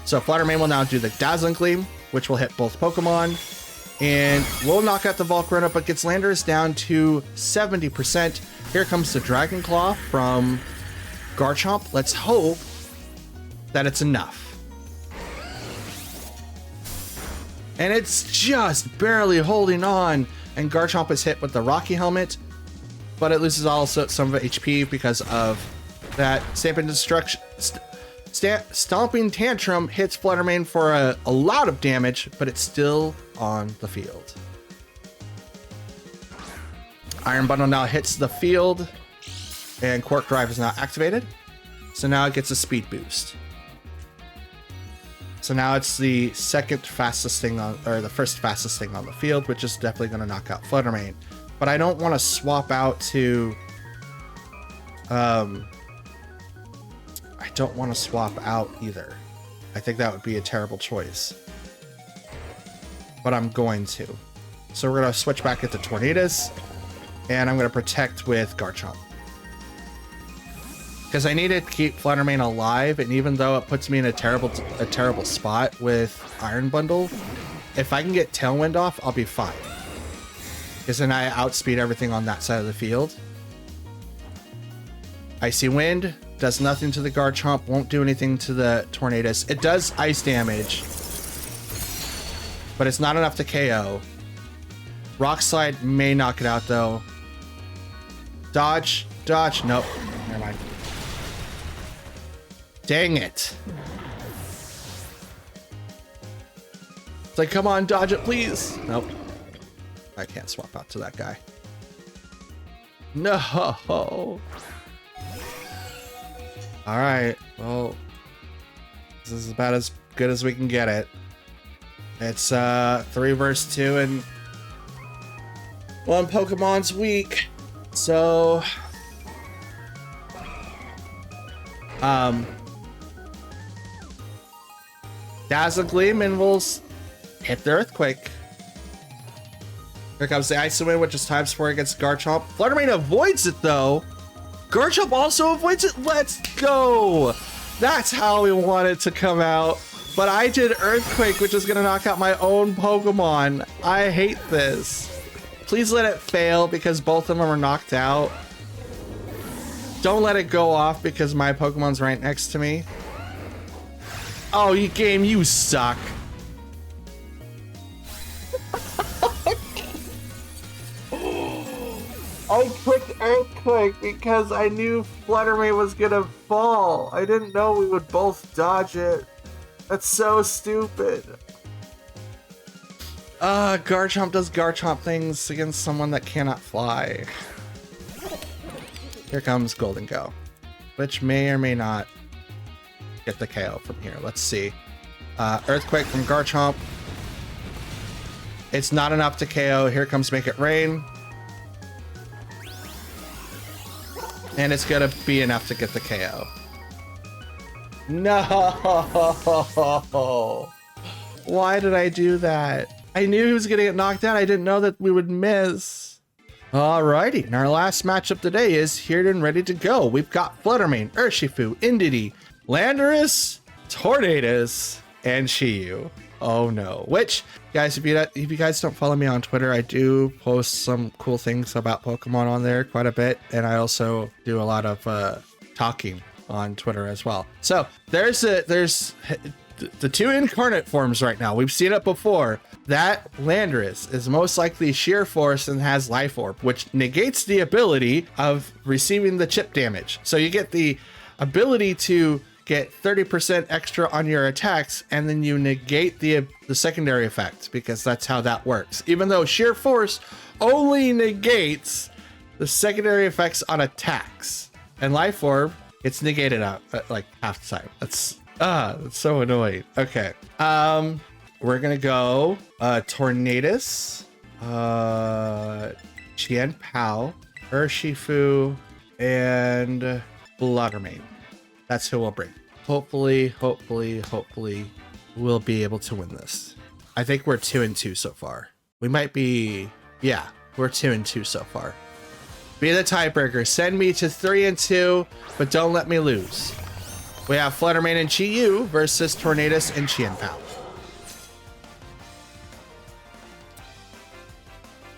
So Flutter Mane will now do the Dazzling Gleam, which will hit both Pokemon. And we'll knock out the Volcarona, but gets Landorus down to 70%. Here comes the Dragon Claw from Garchomp. Let's hope that it's enough. And it's just barely holding on. And Garchomp is hit with the Rocky Helmet, but it loses also some of HP because of that Stamping Destruction. Stomping Tantrum hits Flutter Mane for a lot of damage, but it's still on the field. Iron Bundle now hits the field, and Quark Drive is now activated. So now it gets a speed boost. So now it's the second fastest thing on, or the first fastest thing on the field, which is definitely going to knock out Flutter Mane. But I don't want to swap out to, I don't want to swap out either. I think that would be a terrible choice. But I'm going to. So we're going to switch back into Tornadus, and I'm going to protect with Garchomp. Because I need to keep Flutter Mane alive, and even though it puts me in a terrible spot with Iron Bundle, if I can get Tailwind off, I'll be fine. Because then I outspeed everything on that side of the field. Icy Wind does nothing to the Garchomp, won't do anything to the Tornadus. It does ice damage, but it's not enough to KO. Rock Slide may knock it out though. Dodge, dodge, nope, never mind. Dang it. It's like, come on, dodge it, please. Nope. I can't swap out to that guy. No. All right. Well, this is about as good as we can get it. It's 3 versus 2 and one Pokemon's weak. So Dazzle Gleam, and we'll hit the Earthquake. Here comes the Ice Wind, which is times 4 against Garchomp. Flutter Mane avoids it though. Garchomp also avoids it. Let's go. That's how we want it to come out. But I did Earthquake, which is going to knock out my own Pokemon. I hate this. Please let it fail because both of them are knocked out. Don't let it go off because my Pokemon's right next to me. Oh, you game, you suck. I clicked Earthquake because I knew Flutter Mane was gonna fall. I didn't know we would both dodge it. That's so stupid. Garchomp does Garchomp things against someone that cannot fly. Here comes Golden Go, which may or may not get the KO from here. Let's see. Earthquake from Garchomp. It's not enough to KO. Here comes Make It Rain. And it's gonna be enough to get the KO. No! Why did I do that? I knew he was gonna get knocked out. I didn't know that we would miss. Alrighty, and our last matchup today is here and ready to go. We've got Flutter Mane, Urshifu, Indeedee, Landorus, Tornadus, and Shiyu. Oh no. Which, guys, if you guys don't follow me on Twitter, I do post some cool things about Pokemon on there quite a bit, and I also do a lot of talking on Twitter as well. So there's the 2 incarnate forms right now. We've seen it before. That Landorus is most likely Sheer Force and has Life Orb, which negates the ability of receiving the chip damage. So you get the ability to get 30% extra on your attacks, and then you negate the secondary effect, because that's how that works. Even though Sheer Force only negates the secondary effects on attacks, and Life Orb, it's negated out like half the time. That's so annoying. Okay. we're gonna go Tornadus, Chien Pao, Urshifu, and Bluttermane. That's who we'll bring. Hopefully, we'll be able to win this. I think we're 2-2 so far. We might be, yeah, we're 2-2 so far. Be the tiebreaker. Send me to 3-2, but don't let me lose. We have Fluttermane and Chi-Yu versus Tornadus and Chien Pao.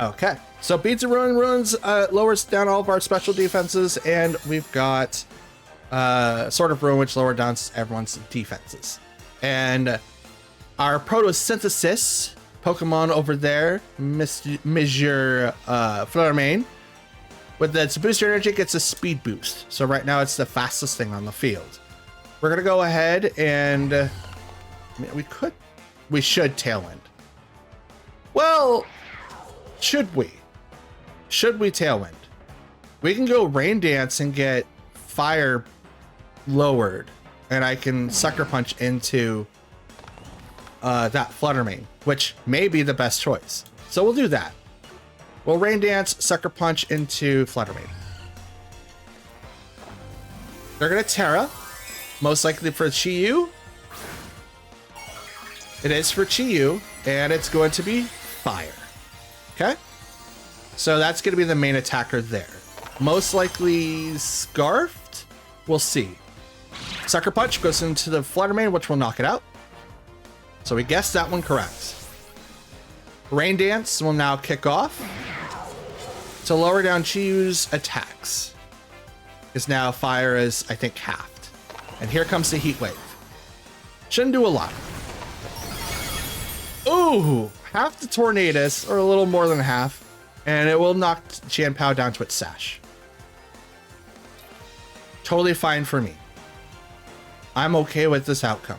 Okay, so Beads of Ruins lowers down all of our special defenses, and we've got Sword of Ruin, which lower down everyone's defenses. And our Photosynthesis Pokemon over there, Monsieur Fluttermane, with its booster energy gets a speed boost. So right now it's the fastest thing on the field. We're gonna go ahead and we should Tailwind. Well, should we? Should we Tailwind? We can go Rain Dance and get Fire lowered, and I can Sucker Punch into that Fluttermane, which may be the best choice. So we'll do that. We'll Rain Dance, Sucker Punch into Fluttermane. They're gonna Terra, most likely for Chi-Yu. It is for Chi-Yu, and it's going to be Fire. Okay? So that's going to be the main attacker there. Most likely Scarfed? We'll see. Sucker Punch goes into the Fluttermane, which will knock it out. So we guessed that one correct. Rain Dance will now kick off to lower down Chi-Yu's attacks. Because now Fire is, I think, halved. And here comes the Heat Wave. Shouldn't do a lot. Ooh! Half the Tornadus, or a little more than half, and it will knock Chien Pao down to its sash. Totally fine for me. I'm okay with this outcome.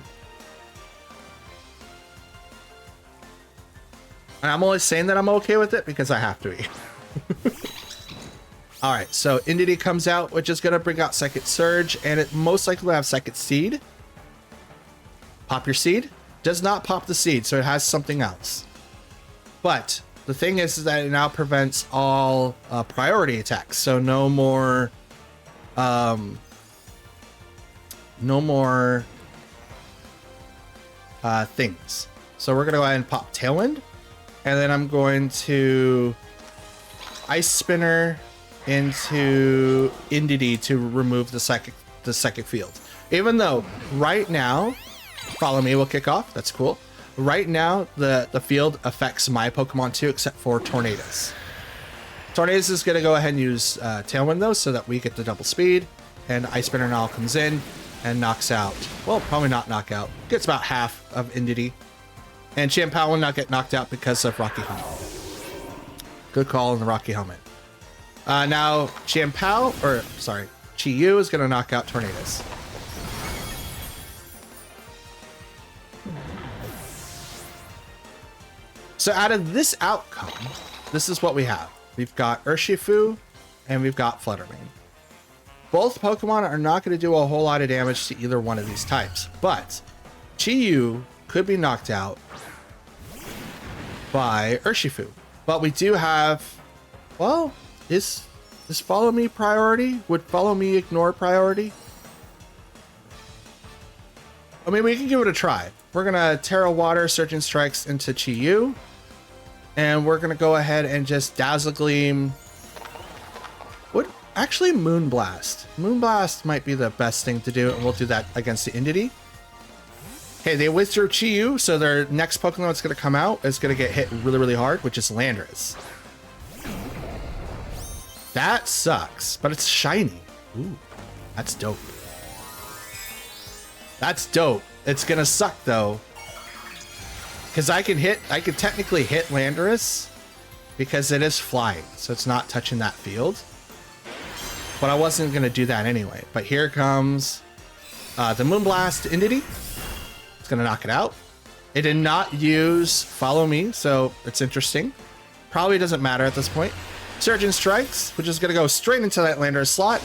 And I'm only saying that I'm okay with it because I have to be. All right, so Indity comes out, which is going to bring out Second Surge, and it most likely will have Second Seed. Pop your seed. Does not pop the seed, so it has something else. But the thing is that it now prevents all priority attacks. So no more things. So we're gonna go ahead and pop Tailwind, and then I'm going to Ice Spinner into Indity to remove the psychic field. Even though right now, Follow Me will kick off. That's cool. Right now, the field affects my Pokemon too, except for Tornadus. Tornadus is going to go ahead and use Tailwind, though, so that we get the double speed. And Ice Spinner now comes in and knocks out. Well, probably not knock out. Gets about half of Indity. And Chien Pao will not get knocked out because of Rocky Helmet. Good call on the Rocky Helmet. Now, Chi-Yu is going to knock out Tornadus. So out of this outcome, this is what we have. We've got Urshifu and we've got Fluttermane. Both Pokemon are not going to do a whole lot of damage to either one of these types, but Chi-Yu could be knocked out by Urshifu. But we do have, well, is Follow Me priority? Would Follow Me ignore priority? I mean, we can give it a try. We're going to Terra Water Surging Strikes into Chi-Yu. And we're going to go ahead and just Dazzle Gleam. Actually, Moonblast. Moonblast might be the best thing to do, and we'll do that against the Indity. Okay, they withdrew Chi-Yu, so their next Pokemon that's going to come out is going to get hit really, really hard, which is Landorus. That sucks, but it's shiny. Ooh, that's dope. That's dope. It's going to suck, though. Because I can technically hit Landorus because it is flying, so it's not touching that field. But I wasn't going to do that anyway. But here comes the Moonblast Indity. It's going to knock it out. It did not use Follow Me, so it's interesting. Probably doesn't matter at this point. Surgeon Strikes, which is going to go straight into that Landorus slot.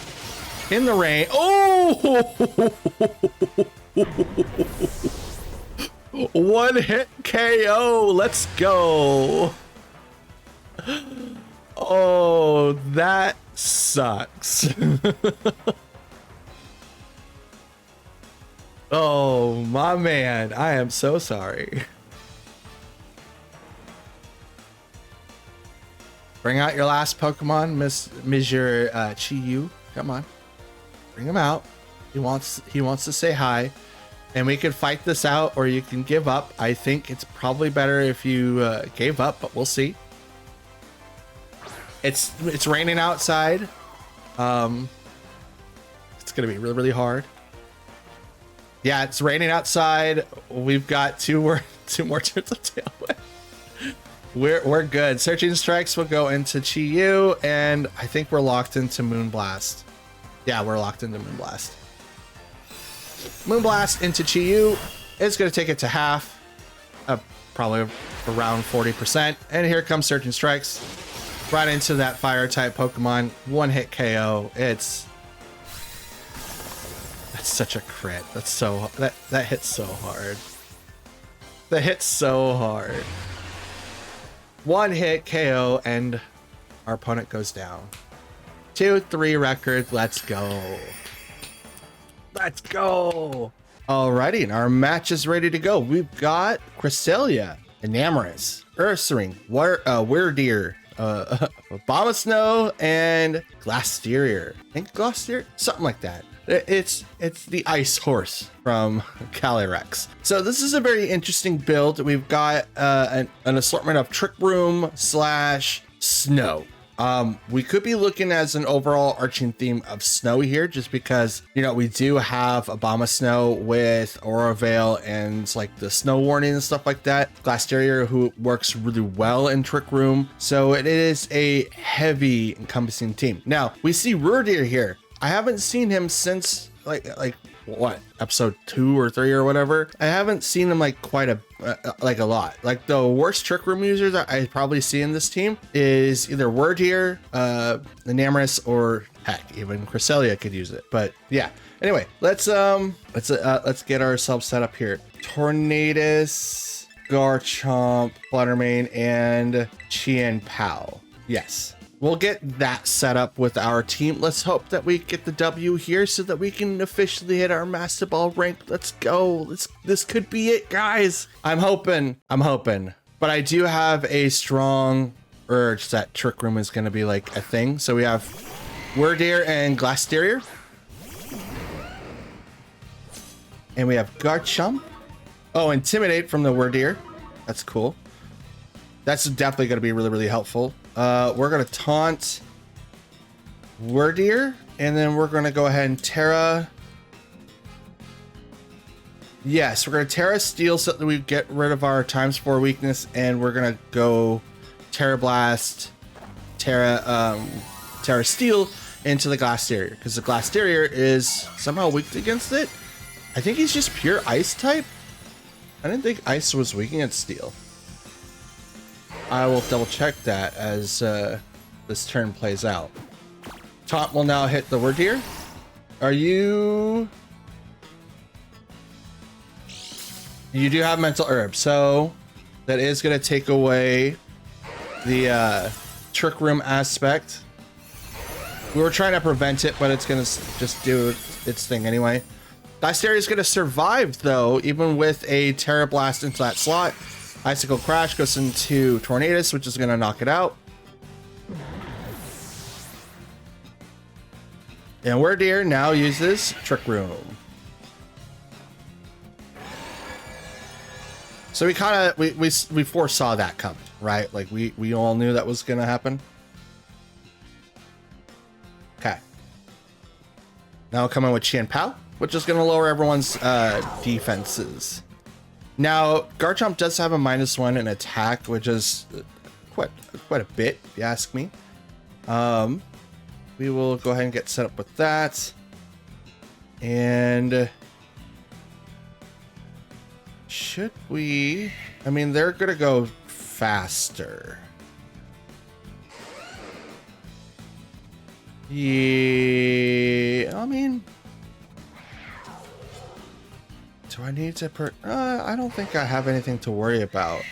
In the rain. Oh! One hit KO. Let's go. Oh, that sucks. Oh, my man. I am so sorry. Bring out your last Pokemon, Monsieur Chi-Yu. Come on. Bring him out. He wants to say hi. And we could fight this out, or you can give up. I think it's probably better if you gave up, but we'll see. It's raining outside. It's gonna be really, really hard. Yeah, it's raining outside. We've got two more turns of Tailwind. We're good. Searching Strikes will go into Chi-Yu, and I think we're locked into Moonblast. Yeah, we're locked into Moonblast. Moonblast into Chi-Yu is going to take it to half, probably around 40%. And here comes Searching Strikes, right into that fire type Pokemon. One hit KO. That's such a crit. That's so that hits so hard. That hits so hard. One hit KO, and our opponent goes down. 2-3 record. Let's go. Let's go. Alrighty, and our match is ready to go. We've got Cresselia, Enamorus, Ursaring, Weirdeer, Abomasnow, and Glasteria. I think Glasteria? Something like that. It's the ice horse from Calyrex. So this is a very interesting build. We've got an assortment of Trick Room / Snow. We could be looking as an overall arching theme of snow here, just because, you know, we do have Abomasnow with Aura Veil and like the snow warning and stuff like that. Glasteria, who works really well in Trick Room. So it is a heavy encompassing team. Now we see Rudeer here. I haven't seen him since like what, episode 2 or 3 or whatever. I haven't seen him like quite a lot. Like the worst Trick Room users I probably see in this team is either Weirdeer, Enamorus, or heck, even Cresselia could use it. But yeah. Anyway, let's get ourselves set up here. Tornadus, Garchomp, Fluttermane, and Chien-Pao. Yes. We'll get that set up with our team. Let's hope that we get the W here so that we can officially hit our Master Ball rank. Let's go. This could be it, guys. I'm hoping. But I do have a strong urge that Trick Room is going to be like a thing. So we have Weirdeer and Glasteria. And we have Garchomp. Oh, Intimidate from the Weirdeer. That's cool. That's definitely going to be really, really helpful. We're going to taunt Weirdeer, and then we're going to go ahead and Terra. Yes, we're going to Terra Steel so that we get rid of our ×4 weakness, and we're going to go Terra Blast, Terra Steel into the Glasteria, because the Glasteria is somehow weak against it. I think he's just pure Ice type. I didn't think Ice was weak against Steel. I will double check that as this turn plays out. Taunt will now hit the Weirdeer. Are you... You do have Mental Herb, so that is going to take away the Trick Room aspect. We were trying to prevent it, but it's going to just do its thing anyway. Glasteria is going to survive, though, even with a Terra Blast into that slot. Icicle Crash goes into Tornadus, which is going to knock it out. And Weirdeer now uses Trick Room. So we kind of we foresaw that coming, right? Like we all knew that was going to happen. Okay. Now coming with Chien-Pao, which is going to lower everyone's defenses. Now, Garchomp does have a -1 in attack, which is quite a bit, if you ask me. We will go ahead and get set up with that. And should we... I mean, they're going to go faster. Yeah, I mean... Do I need to I don't think I have anything to worry about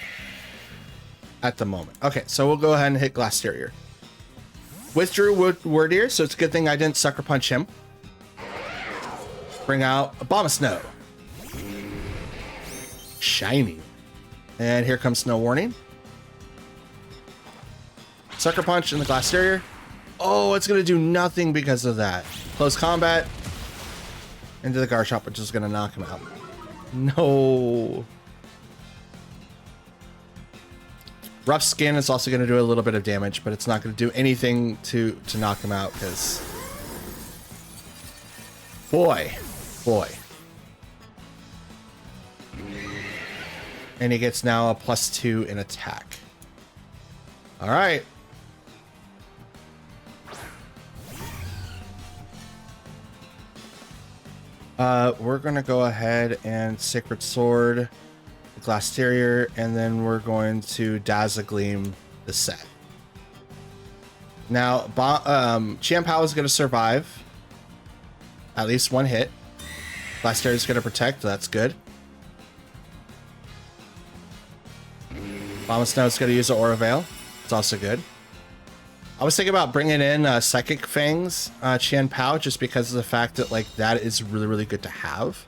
at the moment. Okay, so we'll go ahead and hit Glasteria. Withdrew Wardeer, so it's a good thing I didn't Sucker Punch him. Bring out Abomasnow. Shiny. And here comes Snow Warning. Sucker Punch in the Glasteria. Oh, it's going to do nothing because of that. Close combat. Into the Garchomp, which is going to knock him out. No. Rough Skin is also going to do a little bit of damage, but it's not going to do anything to knock him out because... Boy. And he gets now a +2 in attack. All right. We're going to go ahead and Sacred Sword the Glasteria, and then we're going to Dazzlegleam the set. Now, Chien-Pao is going to survive at least one hit. Glasteria is going to protect, that's good. Abomasnow is going to use the Aura Veil, it's also good. I was thinking about bringing in Psychic Fangs, Chien-Pao, just because of the fact that like that is really good to have.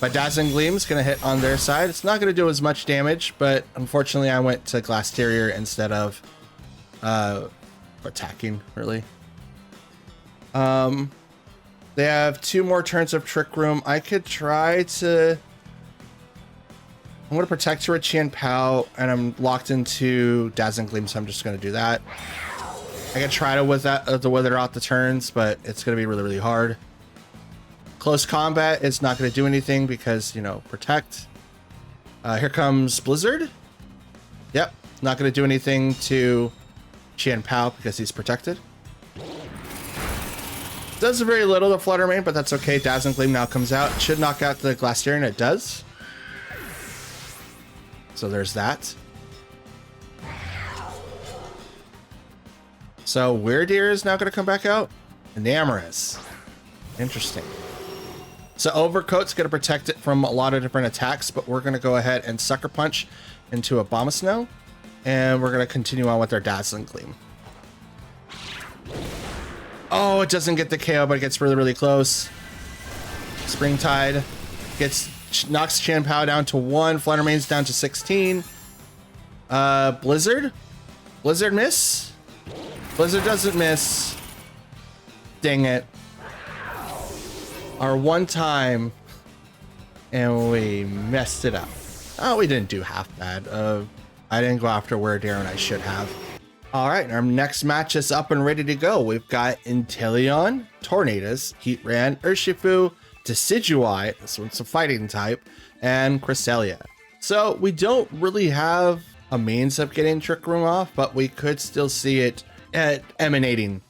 But Dazzling Gleam is going to hit on their side. It's not going to do as much damage, but unfortunately I went to Glasteria instead of attacking, really. They have 2 more turns of Trick Room. I could try to... I'm going to protect her with Chien-Pao, and I'm locked into Dazzling Gleam, so I'm just going to do that. I can try to wither out the turns, but it's going to be really hard. Close combat is not going to do anything because, you know, protect. Here comes Blizzard. Yep, not going to do anything to Chien-Pao because he's protected. Does very little to Flutter Mane, but that's okay. Dazzling Gleam now comes out. Should knock out the Glasteria, and it does. So there's that. So Wardeer is now going to come back out. Enamorous. Interesting. So Overcoat's going to protect it from a lot of different attacks, but we're going to go ahead and Sucker Punch into Abomasnow, and we're going to continue on with our Dazzling Gleam. Oh, it doesn't get the KO, but it gets really close. Springtide knocks Chien-Pao down to 1. Flutter Mane's down to 16. Blizzard miss. Blizzard doesn't miss. Dang it. Our one time, and we messed it up. Oh, we didn't do half bad. I didn't go after Wardeer, and I should have. All right, our next match is up and ready to go. We've got Inteleon, Tornadus, Heatran, Urshifu, Decidueye, this one's a fighting type, and Cresselia. So we don't really have a means of getting Trick Room off, but we could still see it emanating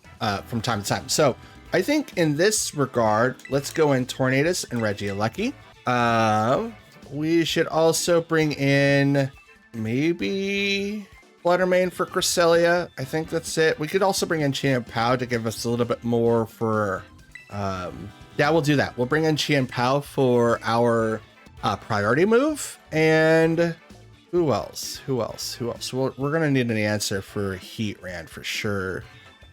from time to time. So I think in this regard, let's go in Tornadus and Regieleki. We should also bring in maybe Flutter Mane for Cresselia. I think that's it. We could also bring in Chien-Pao to give us a little bit more for... yeah, we'll do that. We'll bring in Chien-Pao for our priority move. And who else? We're going to need an answer for Heatran for sure.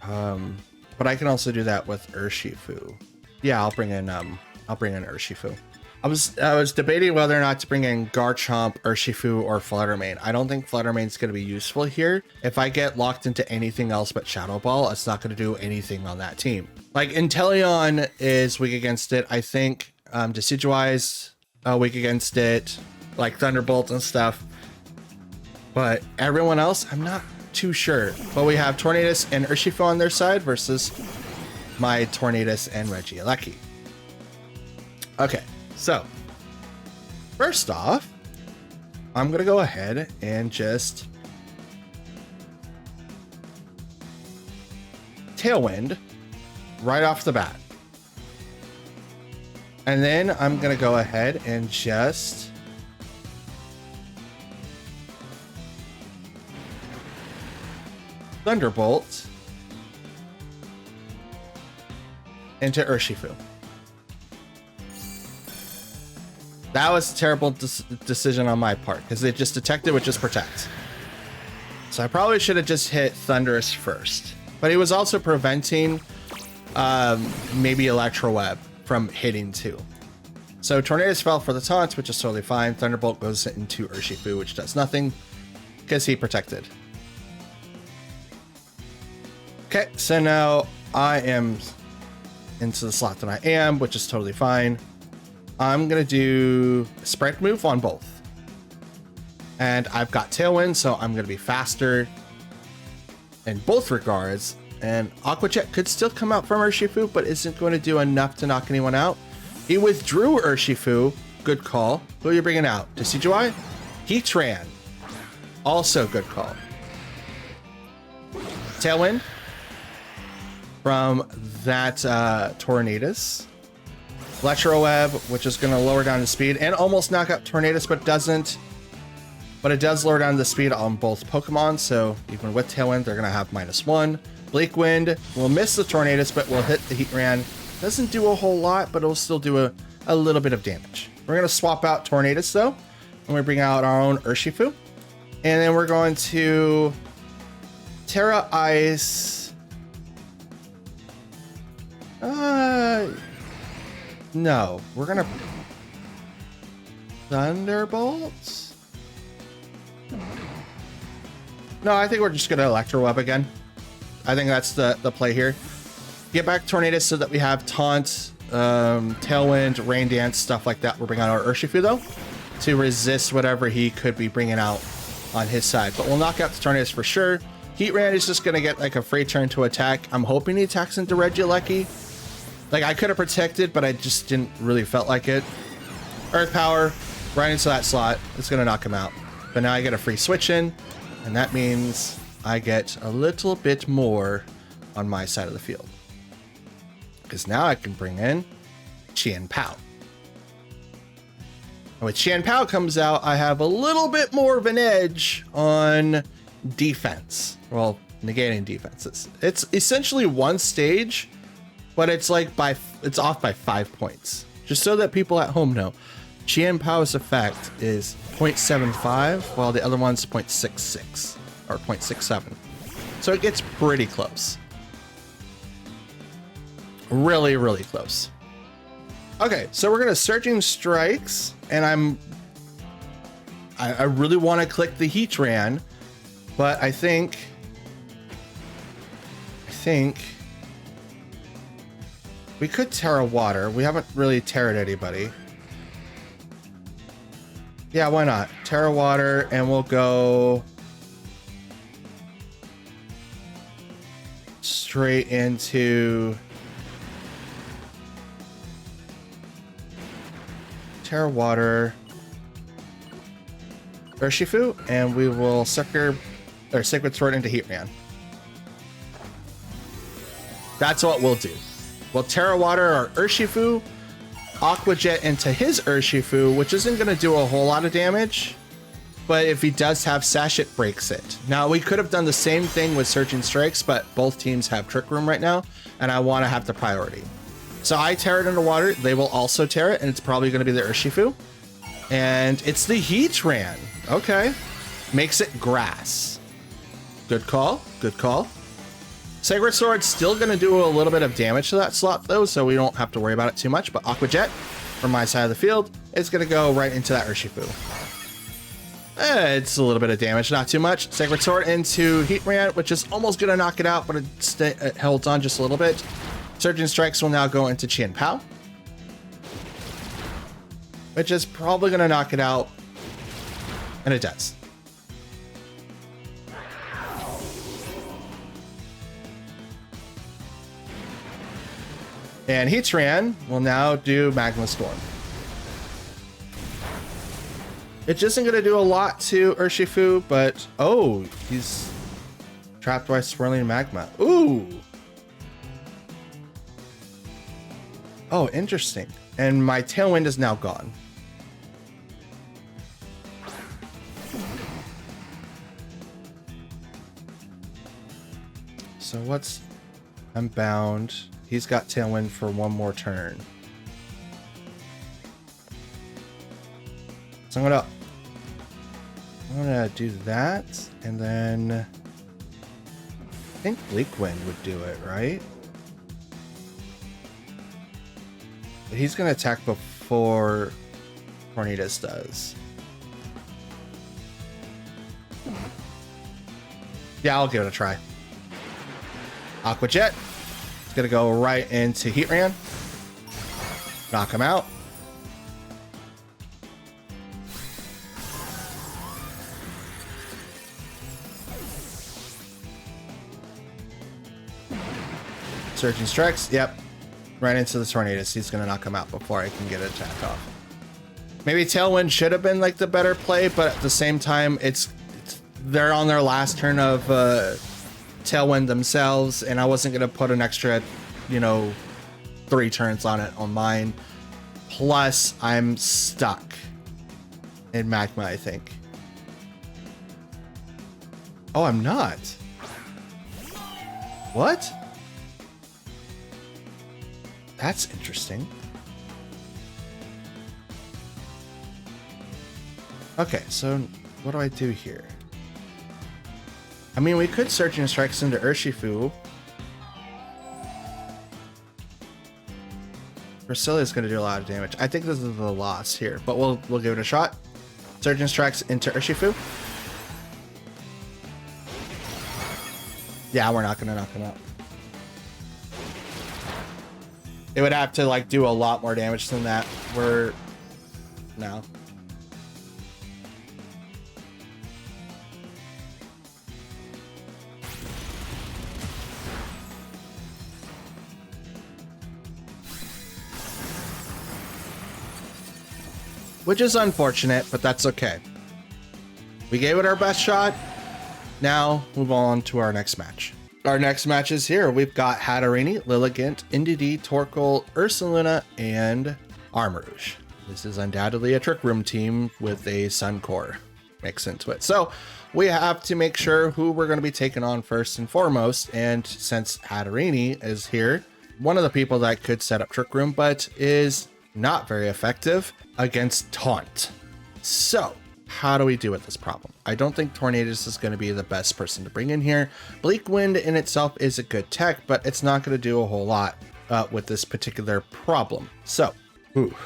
But I can also do that with Urshifu. Yeah, I'll bring in Urshifu. I was debating whether or not to bring in Garchomp, Urshifu, or Flutter Mane. I don't think Flutter Mane's going to be useful here. If I get locked into anything else but Shadow Ball, it's not going to do anything on that team. Like, Inteleon is weak against it. I think Decidueye's weak against it, like Thunderbolt and stuff. But everyone else, I'm not too sure. But we have Tornadus and Urshifu on their side versus my Tornadus and Regieleki. Okay. So, first off, I'm going to go ahead and just Tailwind right off the bat. And then I'm going to go ahead and just Thunderbolt into Urshifu. That was a terrible decision on my part because it just detected with just protect. So I probably should have just hit Thunderous first. But he was also preventing maybe Electro Web from hitting too. So Tornadus fell for the taunt, which is totally fine. Thunderbolt goes into Urshifu, which does nothing because he protected. Okay, so now I am into the slot that I am, which is totally fine. I'm going to do a sprint move on both. And I've got Tailwind, so I'm going to be faster in both regards. And Aqua Jet could still come out from Urshifu, but isn't going to do enough to knock anyone out. He withdrew Urshifu. Good call. Who are you bringing out? Decidueye? Heatran. Also good call. Tailwind from that Tornadus. Electro Web, which is going to lower down the speed and almost knock out Tornadus, but doesn't. But it does lower down the speed on both Pokemon, so even with Tailwind, they're going to have -1. Bleak Wind will miss the Tornadus, but will hit the Heatran. Doesn't do a whole lot, but it'll still do a little bit of damage. We're going to swap out Tornadus, though, and we bring out our own Urshifu. And then we're going to Terra Ice. No, we're going to Thunderbolt. No, I think we're just going to Electro Web again. I think that's the play here. Get back Tornadus so that we have Taunt, Tailwind, Rain Dance, stuff like that. We're bringing out our Urshifu, though, to resist whatever he could be bringing out on his side. But we'll knock out the Tornadus for sure. Heatran is just going to get like a free turn to attack. I'm hoping he attacks into Regieleki. Like, I could have protected, but I just didn't really felt like it. Earth Power, right into that slot. It's going to knock him out. But now I get a free switch in, and that means I get a little bit more on my side of the field. Because now I can bring in Chien-Pao. And with Chien-Pao comes out, I have a little bit more of an edge on defense. Well, negating defenses. It's essentially one stage, but it's like it's off by 5 points. Just so that people at home know. Chien-Pao's effect is 0.75, while the other one's 0.66 or 0.67. So it gets pretty close. Really, really close. Okay, so we're gonna Surging Strikes, and I really want to click the Heatran, but I think we could Terra Water. We haven't really terrored anybody. Yeah, why not? Terra Water, and we'll go straight into Terra Water, Urshifu, and we will Sacred Sword into Heatran. That's what we'll do. We'll Terra Water our Urshifu, Aqua Jet into his Urshifu, which isn't going to do a whole lot of damage, but if he does have Sash, it breaks it. Now, we could have done the same thing with Surging Strikes, but both teams have Trick Room right now, and I want to have the priority. So I tear it into water. They will also tear it, and it's probably going to be the Urshifu. And it's the Heatran. Okay. Makes it grass. Good call. Good call. Sacred Sword's still going to do a little bit of damage to that slot, though, so we don't have to worry about it too much. But Aqua Jet, from my side of the field, is going to go right into that Urshifu. It's a little bit of damage, not too much. Sacred Sword into Heatran, which is almost going to knock it out, but it holds on just a little bit. Surging Strikes will now go into Chien-Pao, which is probably going to knock it out, and it does. And Heatran will now do Magma Storm. It just isn't going to do a lot to Urshifu, but oh, he's trapped by swirling magma. Ooh. Oh, interesting. And my Tailwind is now gone. So what's... I'm bound. He's got Tailwind for one more turn. So I'm gonna do that, and then I think Bleak Wind would do it, right? But he's gonna attack before Tornadus does. Yeah, I'll give it a try. Aqua Jet. It's gonna go right into Heatran. Knock him out. Surging Strikes. Yep. Right into the Tornadus. He's gonna knock him out before I can get an attack off. Maybe Tailwind should have been like the better play, but at the same time, they're on their last turn of Tailwind themselves, and I wasn't gonna put an extra, 3 turns on it on mine. Plus, I'm stuck in Magma, I think. Oh, I'm not. What? That's interesting. Okay, so what do I do here? I mean, we could Surging Strikes into Urshifu. Brasilia's going to do a lot of damage. I think this is the loss here, but we'll give it a shot. Surging Strikes into Urshifu. Yeah, we're not going to knock him out. It would have to like do a lot more damage than that. No. Which is unfortunate, but that's okay. We gave it our best shot. Now move on to our next match. Our next match is here. We've got Hatterene, Lilligant, Indeedee, Torkoal, Ursaluna, and Armarouge. This is undoubtedly a Trick Room team with a Sun Core mix into it. So we have to make sure who we're going to be taking on first and foremost. And since Hatterene is here, one of the people that could set up Trick Room, but is not very effective against Taunt. So how do we deal with this problem? I don't think Tornadus is going to be the best person to bring in here. Bleak Wind in itself is a good tech, but it's not going to do a whole lot with this particular problem. So, oof.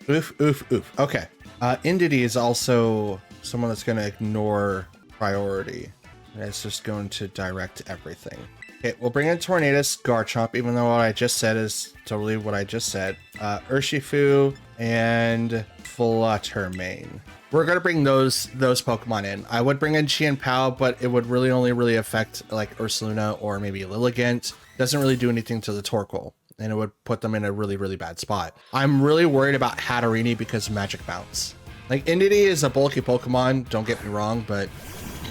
Okay. Indeedee is also someone that's going to ignore priority. And it's just going to direct everything. Okay, we'll bring in Tornadus, Garchomp, even though what I just said is totally what I just said. Urshifu and Fluttermane. We're going to bring those Pokemon in. I would bring in Qianpao, but it would only affect like Ursaluna or maybe Lilligant. Doesn't really do anything to the Torkoal, and it would put them in a really, really bad spot. I'm really worried about Hatterene because of Magic Bounce. Like, Indeedee is a bulky Pokemon, don't get me wrong, but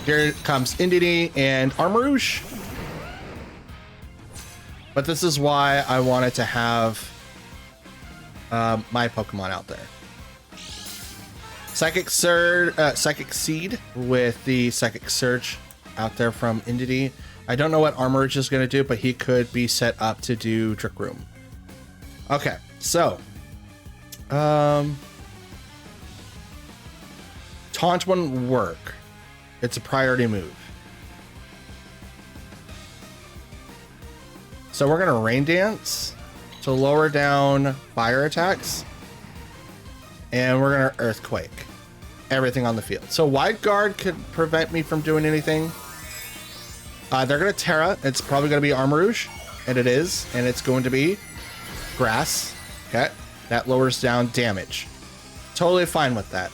here comes Indeedee and Armarouge. But this is why I wanted to have my Pokemon out there. Psychic Seed with the Psychic Surge out there from Indeedee. I don't know what Armarouge is going to do, but he could be set up to do Trick Room. Okay, so Taunt wouldn't work. It's a priority move. So we're going to Rain Dance to lower down fire attacks. And we're going to Earthquake everything on the field. So Wide Guard could prevent me from doing anything. They're going to Terra. It's probably going to be Armarouge. And it is. And it's going to be Grass. Okay. That lowers down damage. Totally fine with that.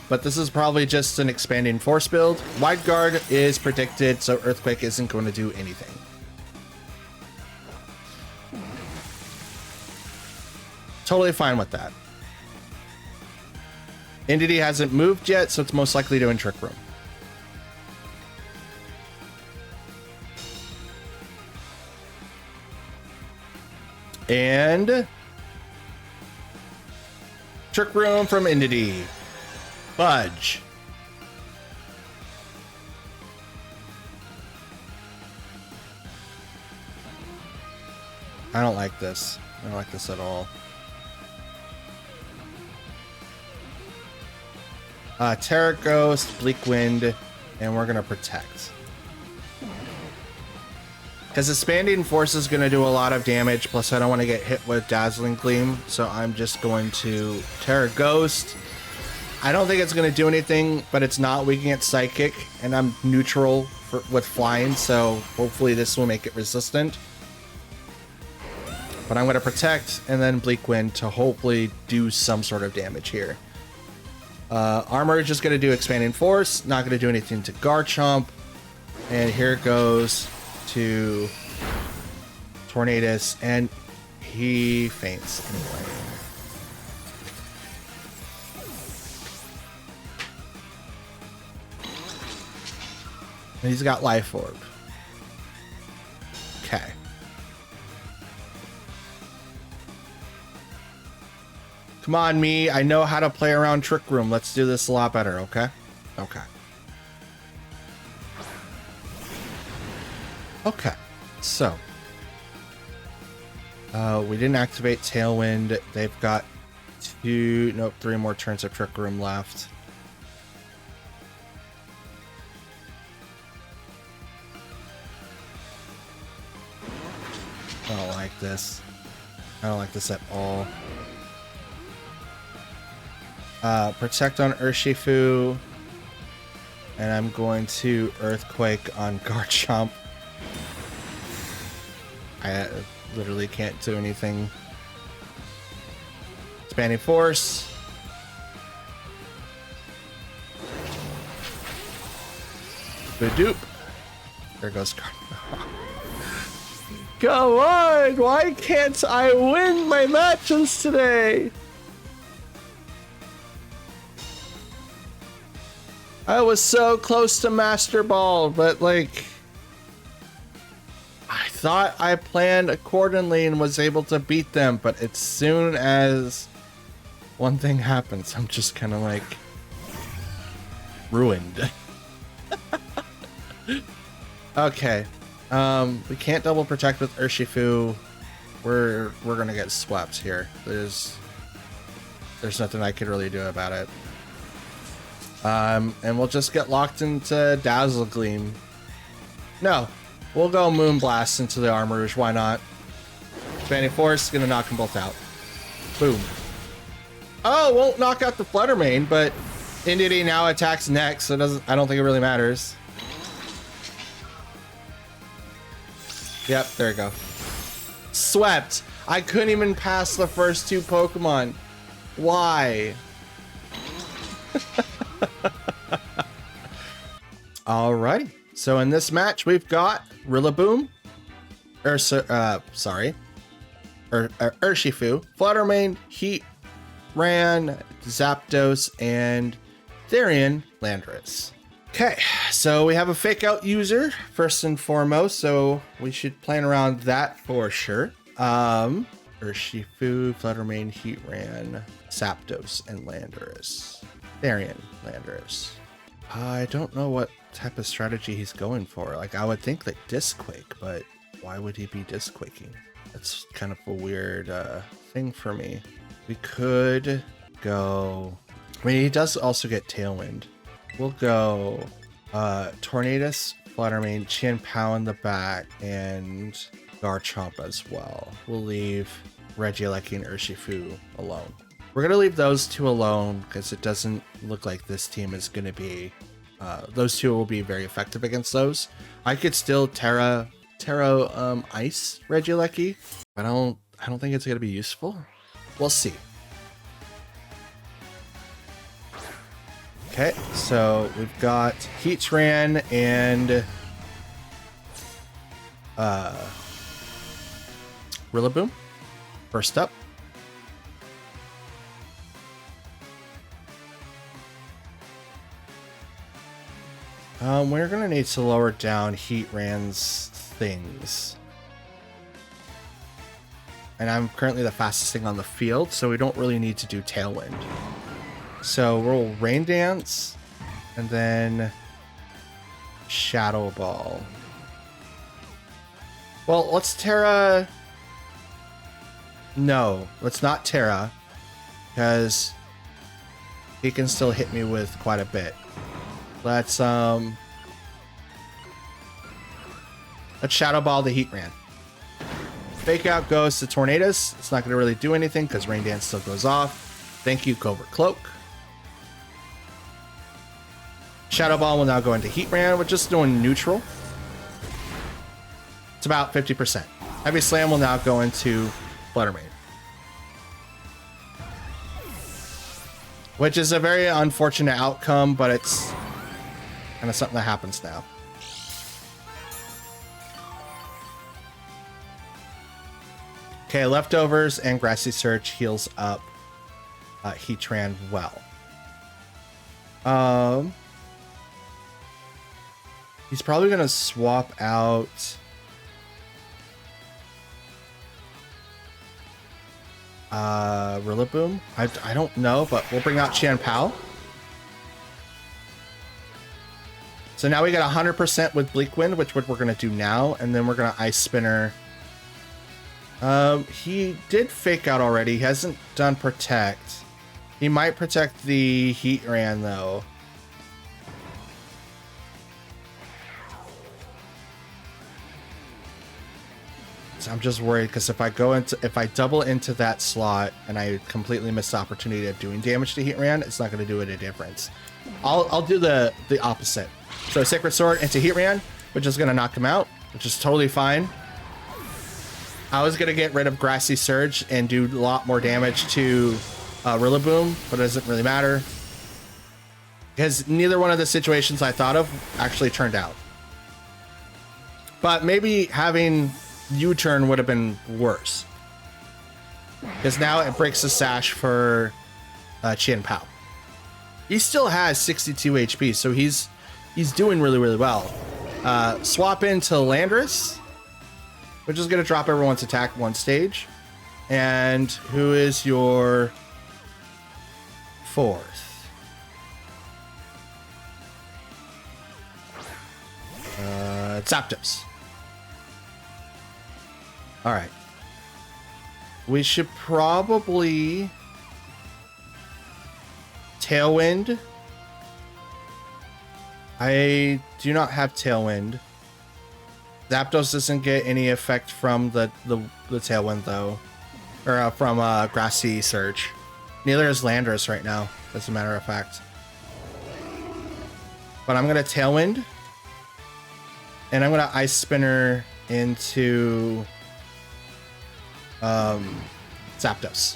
But this is probably just an expanding force build. Wide Guard is predicted, so Earthquake isn't going to do anything. Totally fine with that. Indeedee hasn't moved yet, so it's most likely doing Trick Room. And Trick Room from Indeedee. Fudge. I don't like this. I don't like this at all. Terra Ghost, Bleak Wind, and we're gonna protect. Because Expanding Force is gonna do a lot of damage, plus I don't want to get hit with Dazzling Gleam, so I'm just going to Terra Ghost. I don't think it's gonna do anything, but it's not weak against Psychic, and I'm neutral with flying, so hopefully this will make it resistant. But I'm going to protect and then Bleak Wind to hopefully do some sort of damage here. Armor is just going to do Expanding Force, not going to do anything to Garchomp. And here it goes to Tornadus, and he faints anyway. And he's got Life Orb. Okay. Come on, me. I know how to play around Trick Room. Let's do this a lot better, okay? Okay. Okay. So. We didn't activate Tailwind. They've got 3 more turns of Trick Room left. I don't like this. I don't like this at all. Protect on Urshifu. And I'm going to Earthquake on Garchomp. I literally can't do anything. Expanding Force. Badoop. There goes Garchomp. Come on! Why can't I win my matches today? I was so close to Master Ball, but like... I thought I planned accordingly and was able to beat them, but as soon as one thing happens, I'm just kind of like... ruined. Okay. We can't double protect with Urshifu. We're gonna get swept here. There's nothing I could really do about it. And we'll just get locked into Dazzle Gleam. No, we'll go Moonblast into the Armor Rouge. Why not? Expanding Force gonna knock them both out. Boom. Oh, won't knock out the Flutter Mane, but Entity now attacks next, so I don't think it really matters. Yep, there you go. Swept. I couldn't even pass the first 2 Pokemon. Why? Alrighty. So in this match, we've got Rillaboom. Urshifu, Fluttermane, Heatran, Zapdos, and Therian Landorus. Okay, so we have a fake out user first and foremost, so we should plan around that for sure. Urshifu, Fluttermane, Heatran, Zapdos, and Landorus. Therian Landorus. I don't know what type of strategy he's going for. Like, I would think like Disc Quake, but why would he be Disc Quaking? That's kind of a weird thing for me. We could go... I mean, he does also get Tailwind. We'll go Tornadus, Fluttermane, Chien-Pao in the back, and Garchomp as well. We'll leave Regieleki and Urshifu alone. We're going to leave those 2 alone because it doesn't look like this team is going to be... those 2 will be very effective against those. I could still Terra Ice Regieleki, but I don't think it's going to be useful. We'll see. Okay, so we've got Heatran and Rillaboom first up. We're gonna need to lower down Heatran's things. And I'm currently the fastest thing on the field, so we don't really need to do Tailwind. So we'll Rain Dance, and then Shadow Ball. Well, let's Terra... No, let's not Terra, because he can still hit me with quite a bit. Let's Shadow Ball the Heatran. Fake Out goes to Tornadus. It's not going to really do anything because Rain Dance still goes off. Thank you, Covert Cloak. Shadow Ball will now go into Heatran. We're just doing neutral. It's about 50%. Heavy Slam will now go into Flutter Mane, which is a very unfortunate outcome, but it's kind of something that happens now. Okay, Leftovers and Grassy Surge heals up Heatran well. He's probably going to swap out Rillaboom. I don't know, but we'll bring out Chien-Pao. So now we got 100% with Bleak Wind, which what we're going to do now, and then we're going to Ice Spinner. He did Fake Out already. He hasn't done Protect. He might protect the Heatran though. So I'm just worried because if I double into that slot and I completely miss the opportunity of doing damage to Heatran, it's not going to do it a difference. I'll do the opposite. So Sacred Sword into Heatran, which is going to knock him out, which is totally fine. I was going to get rid of Grassy Surge and do a lot more damage to Rillaboom, but it doesn't really matter because neither one of the situations I thought of actually turned out. But maybe having U-turn would have been worse because now it breaks the sash for Chien-Pao. He still has 62 HP, so he's doing really, really well. Swap into Landorus, which is going to drop everyone's attack one stage. And who is your fourth? Zapdos. All right. We should probably Tailwind. I do not have Tailwind. Zapdos doesn't get any effect from the Tailwind though, or from Grassy Surge. Neither is Landorus right now, as a matter of fact. But I'm gonna Tailwind, and I'm gonna Ice Spinner into Zapdos.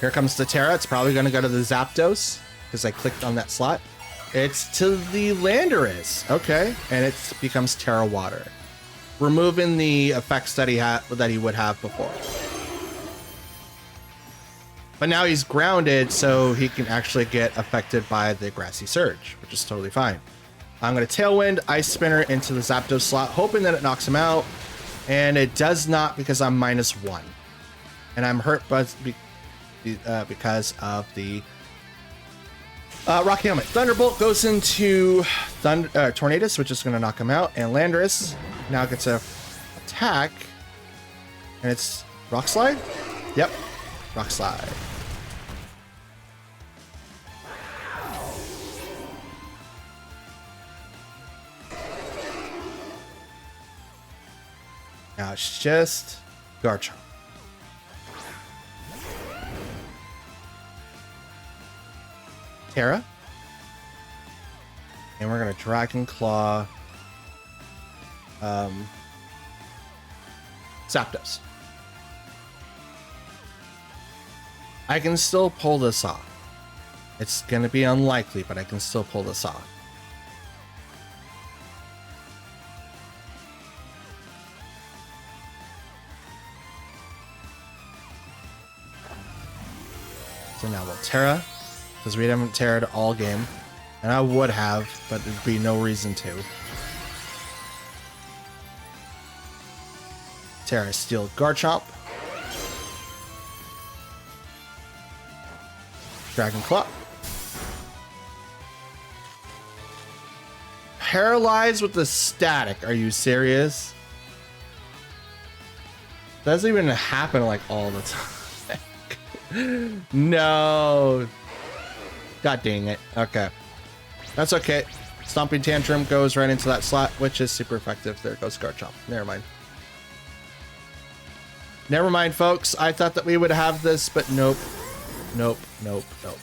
Here comes the Terra. It's probably gonna go to the Zapdos because I clicked on that slot. It's to the Landorus. Okay, and it becomes Terra Water, removing the effects that he would have before. But now he's grounded, so he can actually get affected by the Grassy Surge, which is totally fine. I'm going to Tailwind, Ice Spinner into the Zapdos slot, hoping that it knocks him out, and it does not because I'm -1, and I'm hurt because of the Rocky Helmet. Thunderbolt goes into Tornadus, which is going to knock him out, and Landorus now gets a attack, and it's Rock Slide? Yep, Rock Slide. Now it's just Garchomp. Terra. And we're going to Dragon Claw Zapdos. I can still pull this off. It's going to be unlikely, but I can still pull this off. So now we'll Terra, because we haven't Terra'd all game. And I would have, but there'd be no reason to. Terra Steel Garchomp. Dragon Claw. Paralyzed with the static. Are you serious? Doesn't even happen like all the time. No. God dang it. Okay. That's okay. Stomping Tantrum goes right into that slot, which is super effective. There goes Garchomp. Never mind. Never mind, folks. I thought that we would have this, but nope. Nope, nope, nope.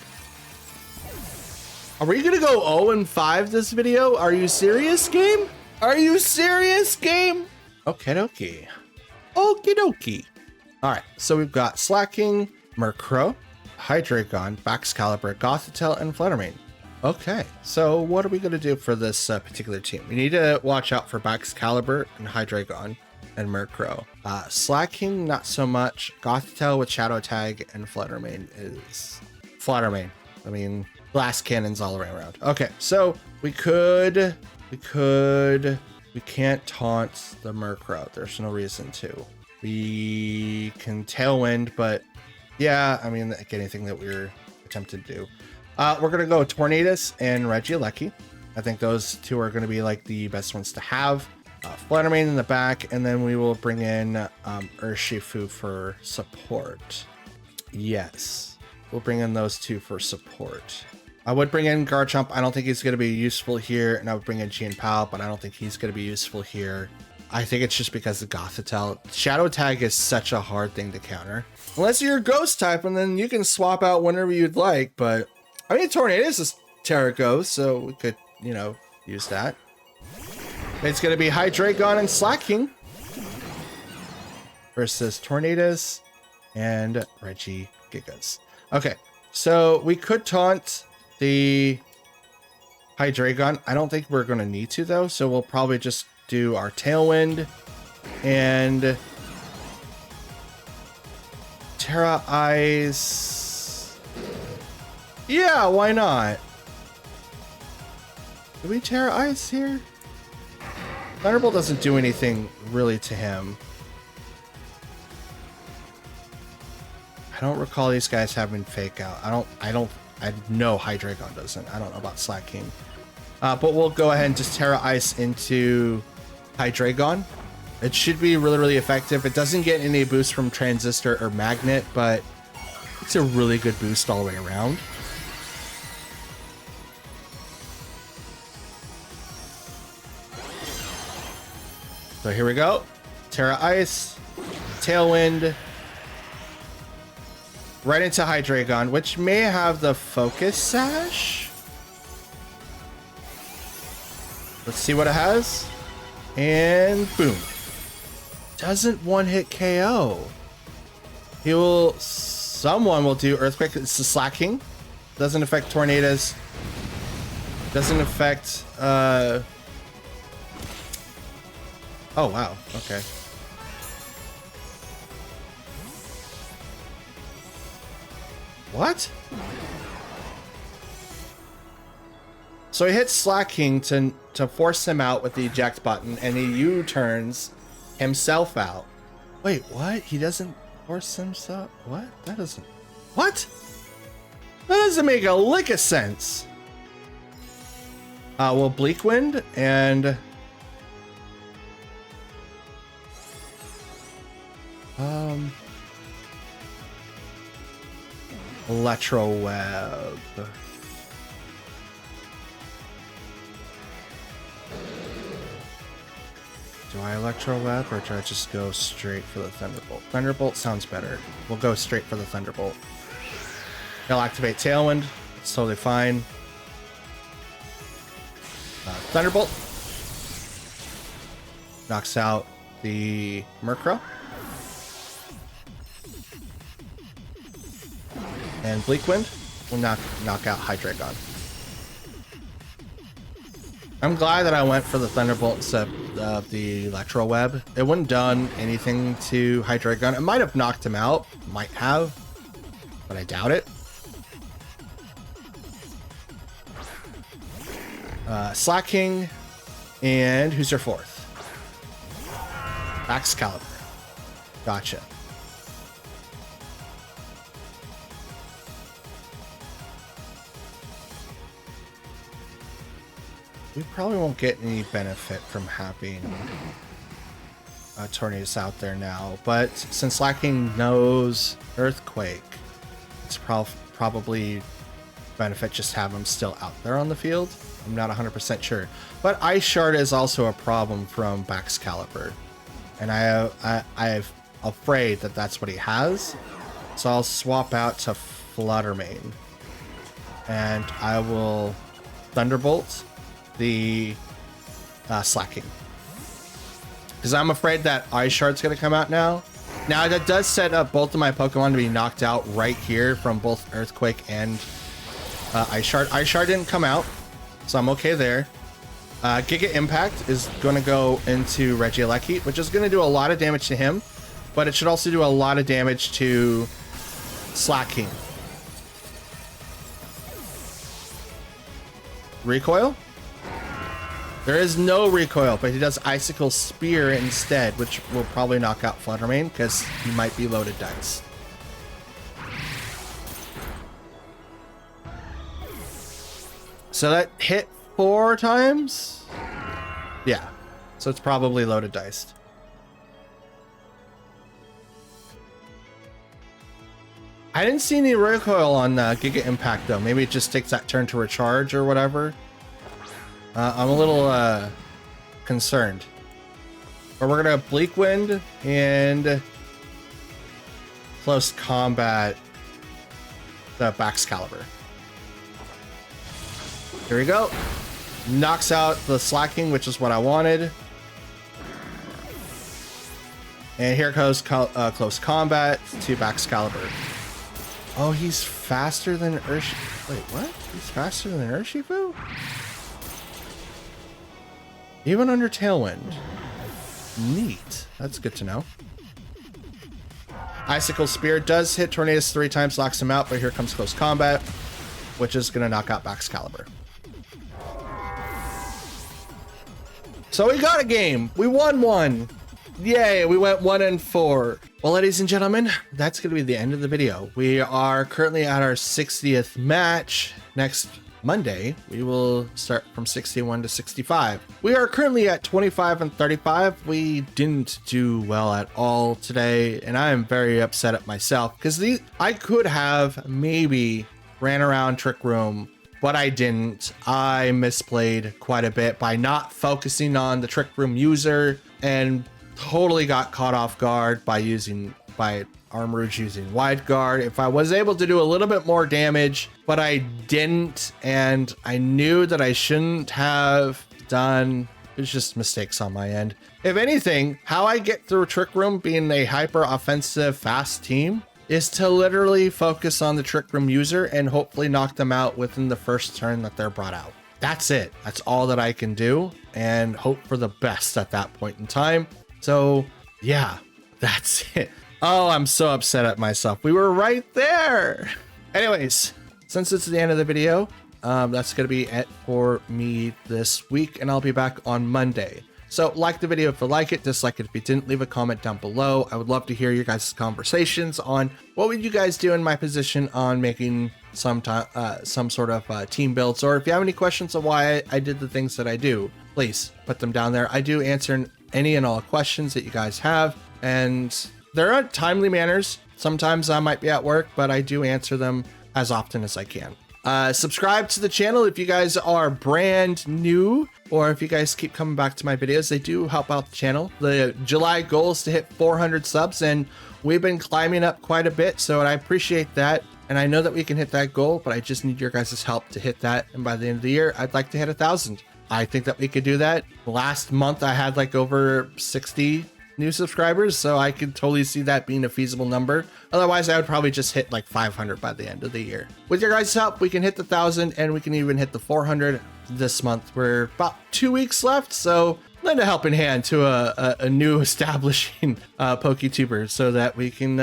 Are we gonna go 0-5 this video? Are you serious, game? Are you serious, game? Okie dokie. Okie dokie. All right, so we've got Slacking, Murkrow, Hydreigon, Baxcalibur, Gothitelle, and Fluttermane. Okay, so what are we gonna do for this particular team? We need to watch out for Baxcalibur and Hydreigon and Murkrow. Slacking, not so much. Gothitelle with Shadow Tag and Fluttermane is Fluttermane. I mean, blast cannons all around. Okay, so we can't taunt the Murkrow. There's no reason to. We can Tailwind, but yeah, I mean, like anything that we're attempting to do. We're gonna go Tornadus and Regieleki. I think those two are gonna be like the best ones to have. Fluttermane in the back, and then we will bring in Urshifu for support. Yes, we'll bring in those two for support. I would bring in Garchomp. I don't think he's going to be useful here, and I would bring in Pal, but I don't think he's going to be useful here. I think it's just because of Gothitelle. Shadow Tag is such a hard thing to counter. Unless you're a Ghost type, and then you can swap out whenever you'd like, but I mean, Tornadus is Terra Ghost, so we could, you know, use that. It's going to be Hydreigon and Slacking versus Tornadus and Regigigas. Okay, so we could taunt the Hydreigon. I don't think we're going to need to, though, so we'll probably just do our Tailwind and Terra Ice. Yeah, why not? Do we Terra Ice here? Thunderbolt doesn't do anything really to him. I don't recall these guys having Fake Out. I know Hydreigon doesn't. I don't know about Slacking. But we'll go ahead and just Terra Ice into Hydreigon. It should be really, really effective. It doesn't get any boost from Transistor or Magnet, but it's a really good boost all the way around. So here we go. Terra Ice, Tailwind, right into Hydreigon, which may have the Focus Sash. Let's see what it has. And boom. Doesn't one-hit KO. Someone will do Earthquake. It's the Slacking. Doesn't affect Tornadoes. Doesn't affect, oh, wow. Okay. What? So he hits Slacking to force him out with the eject button, and he U-turns himself out. Wait, what? He doesn't force himself? What? That doesn't... What? That doesn't make a lick of sense. Well, Bleak Wind and... Electro Web. Do I Electro Web or do I just go straight for the Thunderbolt? Thunderbolt sounds better. We'll go straight for the Thunderbolt. He'll activate Tailwind. It's totally fine. Thunderbolt. Knocks out the Murkrow. And Bleak Wind will knock out Hydreigon. I'm glad that I went for the Thunderbolt instead of the Electro Web. It wouldn't done anything to Hydreigon. It might have knocked him out. Might have. But I doubt it. Slacking. And who's your fourth? Baxcalibur. Gotcha. We probably won't get any benefit from having Tornadus out there now, but since Slacking knows Earthquake, it's probably benefit just have him still out there on the field. I'm not 100% sure. But Ice Shard is also a problem from Baxcalibur. And I'm afraid that that's what he has. So I'll swap out to Fluttermane. And I will Thunderbolt the Slacking. Because I'm afraid that Ice Shard's going to come out now. Now, that does set up both of my Pokemon to be knocked out right here from both Earthquake and Ice Shard. Ice Shard didn't come out, so I'm okay there. Giga Impact is going to go into Regieleki, which is going to do a lot of damage to him, but it should also do a lot of damage to Slacking. Recoil? There is no recoil, but he does Icicle Spear instead, which will probably knock out Fluttermane because he might be loaded dice. So that hit 4 times? Yeah. So it's probably loaded diced. I didn't see any recoil on Giga Impact though. Maybe it just takes that turn to recharge or whatever. I'm a little concerned. But we're gonna Bleak Wind and Close Combat the Baxcalibur. Here we go. Knocks out the Slacking, which is what I wanted. And here goes Close Combat to Baxcalibur. Oh, he's faster than Urshifu. Wait, what? He's faster than Urshifu? Even under Tailwind. Neat. That's good to know. Icicle Spear does hit Tornadus 3 times, knocks him out, but here comes Close Combat, which is going to knock out Baxcalibur. So we got a game. We won one. Yay, we went 1-4. Well, ladies and gentlemen, that's going to be the end of the video. We are currently at our 60th match. Next Monday, we will start from 61 to 65. We are currently at 25 and 35. We didn't do well at all today, and I am very upset at myself because I could have maybe ran around Trick Room, but I didn't. I misplayed quite a bit by not focusing on the Trick Room user and totally got caught off guard by Armrouge using Wide Guard. If I was able to do a little bit more damage, but I didn't, and I knew that I shouldn't have done. It was just mistakes on my end. If anything, how I get through Trick Room being a hyper offensive fast team is to literally focus on the Trick Room user and hopefully knock them out within the first turn that they're brought out. That's it. That's all that I can do, and hope for the best at that point in time. So yeah, that's it. Oh, I'm so upset at myself. We were right there. Anyways, since it's the end of the video, that's going to be it for me this week, and I'll be back on Monday. So like the video if you like it, dislike it if you didn't, leave a comment down below. I would love to hear your guys' conversations on what would you guys do in my position on making some sort of team builds, or if you have any questions on why I did the things that I do, please put them down there. I do answer any and all questions that you guys have, and there are timely manners. Sometimes I might be at work, but I do answer them as often as I can. Subscribe to the channel if you guys are brand new, or if you guys keep coming back to my videos. They do help out the channel. The July goal is to hit 400 subs, and we've been climbing up quite a bit, so I appreciate that. And I know that we can hit that goal, but I just need your guys' help to hit that. And by the end of the year, I'd like to hit 1,000. I think that we could do that. Last month, I had like over 60 new subscribers, so I could totally see that being a feasible number. Otherwise, I would probably just hit like 500 by the end of the year. With your guys' help, we can hit the 1,000, and we can even hit the 400 this month. We're about 2 weeks left, so lend a helping hand to a new establishing PokeTuber so that we can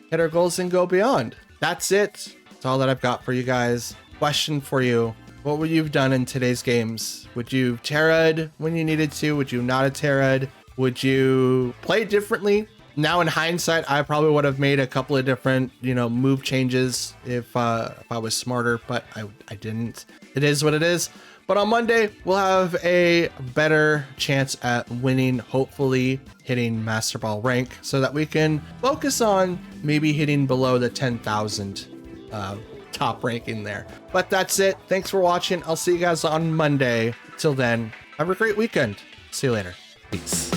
hit our goals and go beyond. That's it. That's all that I've got for you guys. Question for you. What would you have done in today's games? Would you Terra'd when you needed to? Would you not have Terra'd? Would you play differently? Now in hindsight, I probably would have made a couple of different, move changes if I was smarter, but I didn't. It is what it is. But on Monday, we'll have a better chance at winning, hopefully hitting Master Ball rank, so that we can focus on maybe hitting below the 10,000 top ranking there. But that's it. Thanks for watching. I'll see you guys on Monday. Till then, have a great weekend. See you later. Peace.